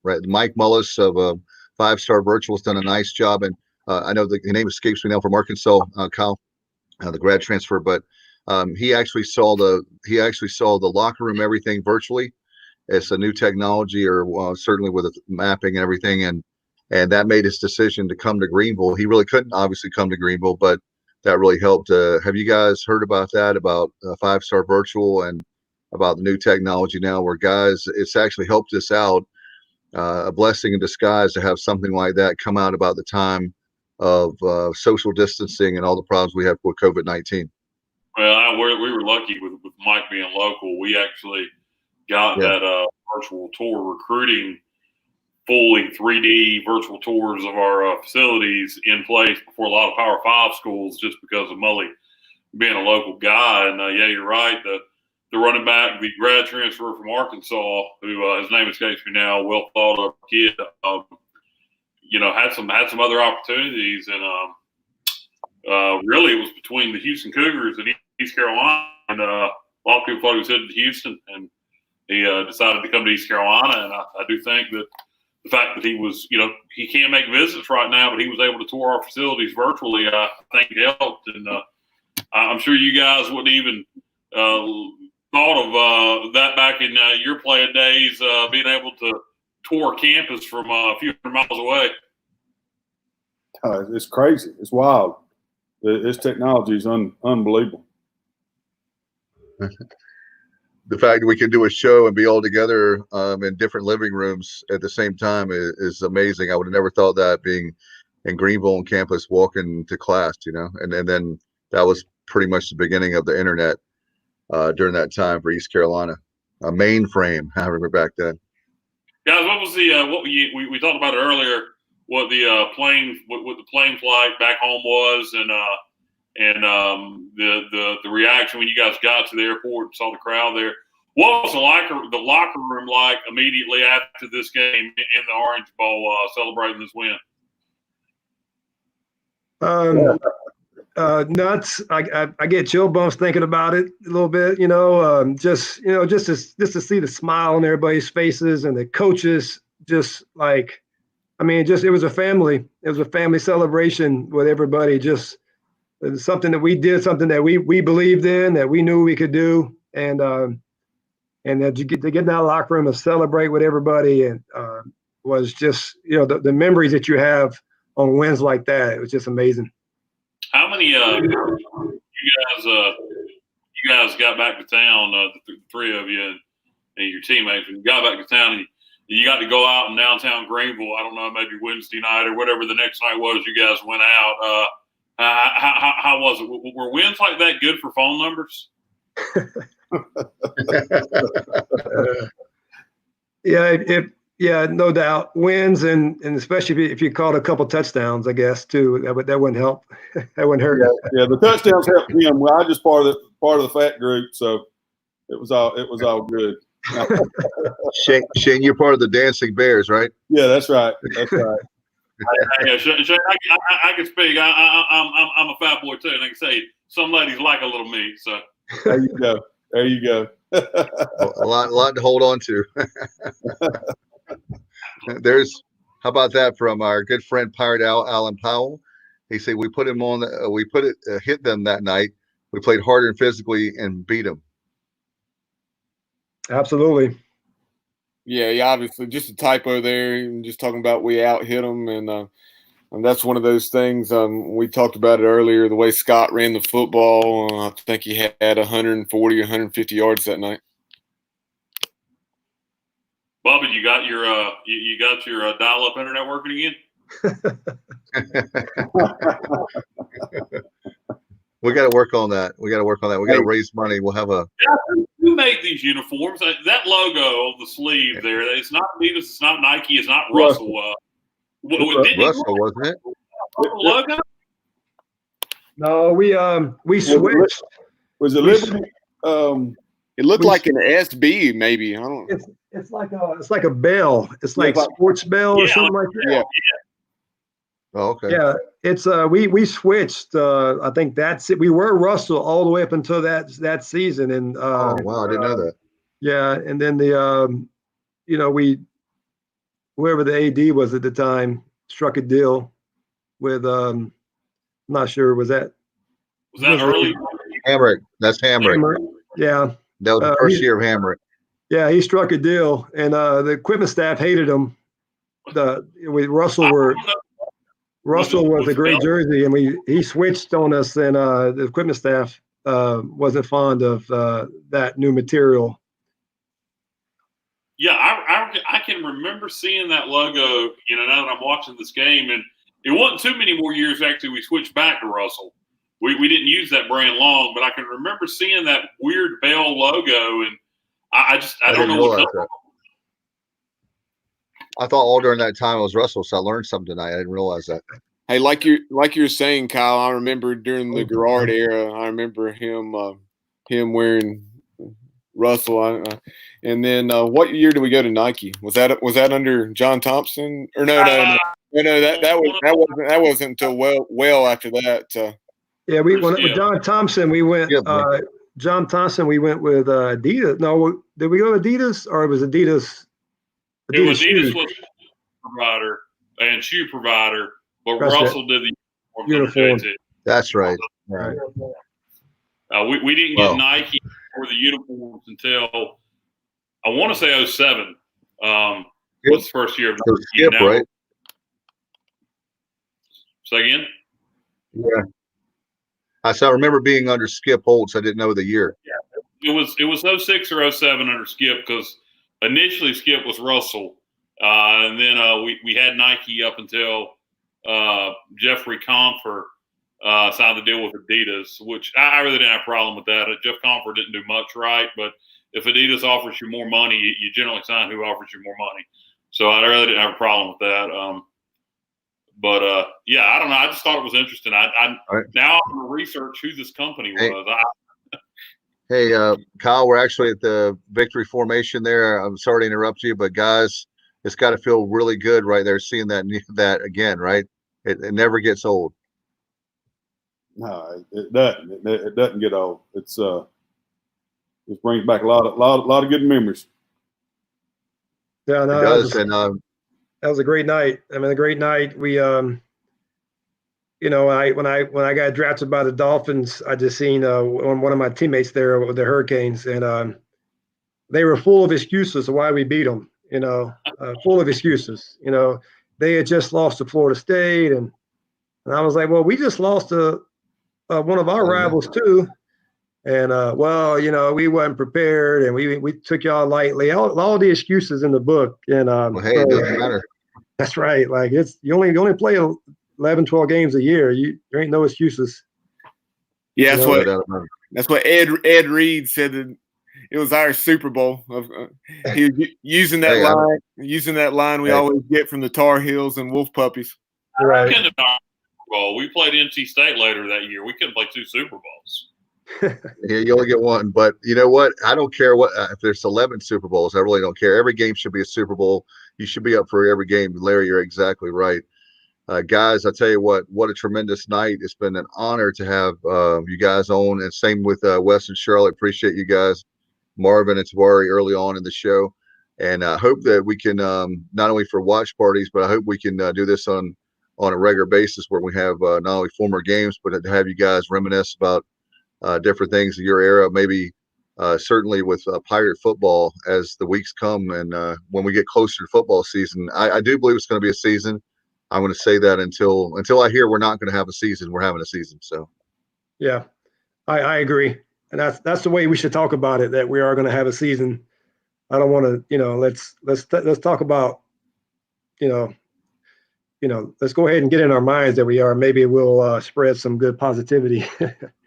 right, Mike Mullis of 5 Star Virtual has done a nice job, and I know the name escapes me now from Arkansas, Kyle, the grad transfer, but he actually saw the locker room, everything virtually. It's a new technology, or certainly with mapping and everything, and that made his decision to come to Greenville. He really couldn't obviously come to Greenville, but that really helped. Have you guys heard about that, about 5 Star Virtual and about the new technology now where guys, it's actually helped us out, a blessing in disguise to have something like that come out about the time of social distancing and all the problems we have with COVID-19? Well, we were lucky with Mike being local. We actually got that virtual tour recruiting, fully 3D virtual tours of our facilities in place before a lot of Power 5 schools, just because of Mully being a local guy. And you're right. The running back, the grad transfer from Arkansas, who his name escapes me now, well thought of kid, had some other opportunities, and really it was between the Houston Cougars and East Carolina, and a lot of people thought he was headed to Houston, and decided to come to East Carolina, and I do think that the fact that he was, he can't make visits right now, but he was able to tour our facilities virtually, I think it helped. And I'm sure you guys wouldn't even thought of that back in your playing days, being able to tour campus from a few hundred miles away. It's crazy. It's wild. This technology is unbelievable. The fact that we can do a show and be all together in different living rooms at the same time is amazing. I would have never thought that, being in Greenville on campus, walking to class, and then that was pretty much the beginning of the internet during that time for East Carolina. A mainframe, I remember back then. Guys, what was the what we talked about it earlier? What the plane flight back home was, and the reaction when you guys got to the airport and saw the crowd there. What was the locker room like immediately after this game in the Orange Bowl, celebrating this win? Nuts. I get chill bumps thinking about it a little bit. Just to see the smile on everybody's faces, and the coaches just like, it was a family. It was a family celebration with everybody. Just something that we did, something that we believed in, that we knew we could do, and that you get to get in that locker room and celebrate with everybody, and was just the memories that you have on wins like that. It was just amazing. How many you guys got back to town? The three of you and your teammates, when you got back to town, and you got to go out in downtown Greenville. I don't know, maybe Wednesday night or whatever the next night was. You guys went out. How was it? Were wins like that good for phone numbers? Yeah, no doubt. Wins, and especially if you caught a couple touchdowns, I guess too. That wouldn't help. That wouldn't hurt. Yeah, the touchdowns helped him. Well, I just part of the fat group, so it was all good. Shane, you're part of the Dancing Bears, right? Yeah, that's right. That's right. Yeah, Shane, I can speak. I'm a fat boy too, and I can say some ladies like a little meat. So there you go. a lot to hold on to. How about that from our good friend Pirate Alan Powell? He said we put him on. Hit them that night. We played harder and physically and beat them. Absolutely. Yeah, obviously just a typo there. Just talking about we out hit them, and that's one of those things. We talked about it earlier. The way Scott ran the football, I think he had 140 or 150 yards that night. Bubba, you got your dial-up internet working again? We got to work on that. We got to raise money. We'll have a. Who made these uniforms? That logo on the sleeve there. It's not Adidas. It's not Nike. It's not Russell. Russell, wasn't it? Logo? No, we switched. Was it Liberty? It looked like an SB, maybe. I don't know. It's like a bell. It's like sports bell or something like that. Yeah. Oh, okay. Yeah, it's we switched. I think that's it. We were Russell all the way up until that season, and oh wow, I didn't know that. Yeah, and then whoever the AD was at the time struck a deal with I'm not sure was that early? Hamrick. That's Hamrick. Yeah, that was the first year of Hamrick. Yeah, he struck a deal, and the equipment staff hated him. Russell was a great jersey, and he switched on us, and the equipment staff wasn't fond of that new material. Yeah, I can remember seeing that logo, now that I'm watching this game, and it wasn't too many more years actually we switched back to Russell. We didn't use that brand long, but I can remember seeing that weird bell logo, and I don't know what that. I thought all during that time it was Russell, so I learned something tonight. I didn't realize that. Hey, like you're saying, Kyle, I remember during the Garrard era, I remember him wearing Russell. And then what year did we go to Nike? Was that under John Thompson? Or no, that wasn't until well after that. Yeah, with John Thompson, we went. John Thompson, we went with Adidas. No, did we go Adidas or it was Adidas? Adidas was provider and shoe provider, but That's Russell did the uniform. That's right. Right. We didn't get Nike or the uniforms until I want to say 07. Was the first year of Skip, right? Say again? Yeah. I remember being under Skip Holtz. I didn't know the year. Yeah, it was 06 or 07 under Skip because initially Skip was Russell, and then we had Nike up until Jeffrey Comfer signed the deal with Adidas, which I really didn't have a problem with that. Jeff Comfer didn't do much right, but if Adidas offers you more money, you generally sign who offers you more money. So I really didn't have a problem with that. But yeah, I don't know. I just thought it was interesting. Now I'm going to research who this company was. Hey, Kyle, we're actually at the victory formation there. I'm sorry to interrupt you, but guys, it's got to feel really good right there seeing that again, right? It never gets old. No, it doesn't. It doesn't get old. It brings back a lot of good memories. Yeah, no, it does, that was a great night. I mean, a great night. We, when I got drafted by the Dolphins, I just seen one of my teammates there with the Hurricanes, and they were full of excuses of why we beat them. Full of excuses. They had just lost to Florida State, and I was like, well, we just lost to one of our rivals too. And we weren't prepared, and we took y'all lightly. All the excuses in the book, and it doesn't matter. That's right. Like you only play 11, 12 games a year. There ain't no excuses. Yeah, that's what Ed Reed said. That it was our Super Bowl. He was using that line we always get from the Tar Heels and Wolf Puppies. Right. We played NC State later that year. We couldn't play 2 Super Bowls. Yeah, you only get one, but you know what? I don't care if there's 11 Super Bowls. I really don't care. Every game should be a Super Bowl. You should be up for every game. Larry, you're exactly right. Guys, I tell you what a tremendous night. It's been an honor to have you guys on, and same with Wes and Charlotte. Appreciate you guys, Marvin and Tabari early on in the show, and I hope that we can not only for watch parties, but I hope we can do this on a regular basis where we have not only former games, but to have you guys reminisce about different things of your era, maybe certainly with Pirate football as the weeks come and when we get closer to football season. I do believe it's going to be a season. I'm going to say that until I hear we're not going to have a season, we're having a season. So, yeah, I agree, and that's the way we should talk about it. That we are going to have a season. I don't want to, let's talk about, let's go ahead and get in our minds that we are. Maybe we'll spread some good positivity.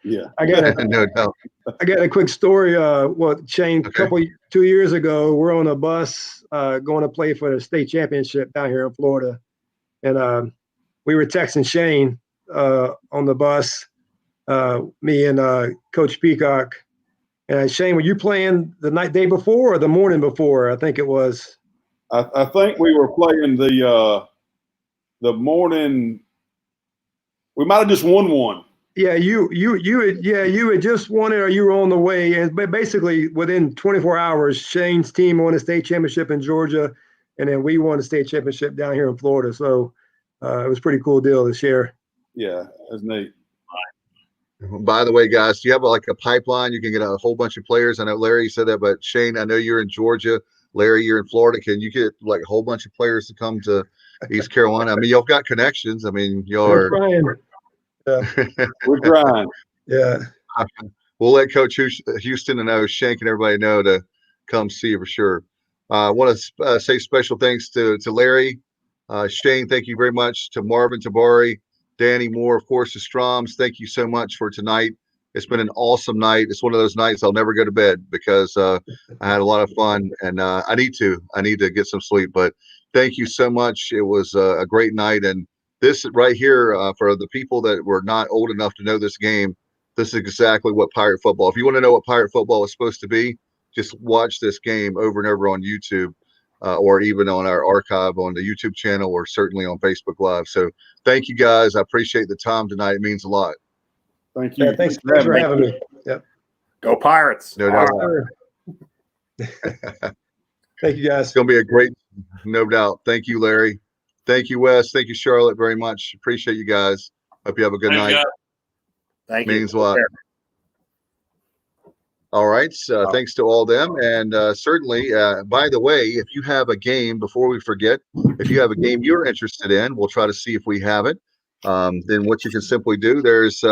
Yeah, I got no doubt. I got a quick story. Shane, 2 years ago, we're on a bus going to play for the state championship down here in Florida, and we were texting Shane on the bus, me and Coach Peacock. And Shane, were you playing the day before or the morning before? I think it was. I think we were playing the morning. We might have just won one. Yeah, you had just won it, or you were on the way, and basically within 24 hours, Shane's team won a state championship in Georgia, and then we won a state championship down here in Florida. So it was a pretty cool deal to share. Yeah, that's neat. By the way, guys, do you have like a pipeline? You can get a whole bunch of players. I know Larry said that, but Shane, I know you're in Georgia. Larry, you're in Florida. Can you get like a whole bunch of players to come to East Carolina? I mean, y'all got connections. I mean, y'all are. We're trying. Yeah. We'll let Coach Houston and Shank and everybody know to come see you for sure. I want to say special thanks to Larry, Shane. Thank you very much to Marvin, Tabari, Danny Moore, of course, to Stroms. Thank you so much for tonight. It's been an awesome night. It's one of those nights I'll never go to bed because I had a lot of fun, and I need to get some sleep. But thank you so much. It was a great night, and this right here, for the people that were not old enough to know this game, this is exactly what Pirate football. If you want to know what Pirate football is supposed to be, just watch this game over and over on YouTube, or even on our archive on the YouTube channel, or certainly on Facebook Live. So thank you guys. I appreciate the time tonight. It means a lot. Thank you. Yeah, thanks for having me. Yep. Go Pirates. No doubt. Thank you, guys. It's going to be a great, no doubt. Thank you, Larry. Thank you, Wes. Thank you, Charlotte, very much. Appreciate you guys. Hope you have a good night. Thank you. Means a lot. All right. Thanks to all them. And certainly, by the way, if you have a game, before we forget, if you have a game you're interested in, we'll try to see if we have it. Then what you can simply do, there's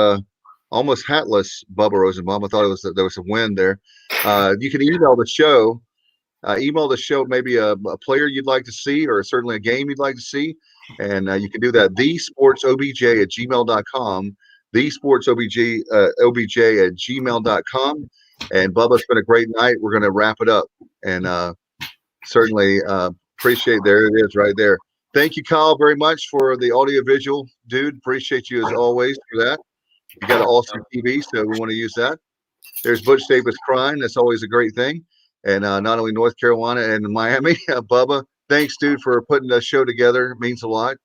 almost hatless Bubba Rosenbaum. I thought there was a win there. You can email the show. Maybe a player you'd like to see, or certainly a game you'd like to see. And you can do that, thesportsobj@gmail.com, thesportsobj@gmail.com. And Bubba, it's been a great night. We're going to wrap it up. And certainly appreciate, there it is right there. Thank you, Kyle, very much for the audiovisual, dude. Appreciate you as always for that. You got an awesome TV, so we want to use that. There's Butch Davis crying. That's always a great thing. And not only North Carolina and Miami, Bubba, thanks, dude, for putting the show together. It means a lot.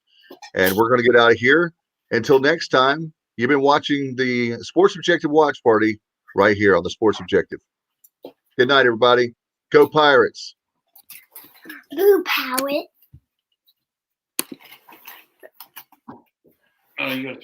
And we're going to get out of here. Until next time, you've been watching the Sports Objective Watch Party right here on the Sports Objective. Good night, everybody. Go Pirates. Go Pirates. You got to turn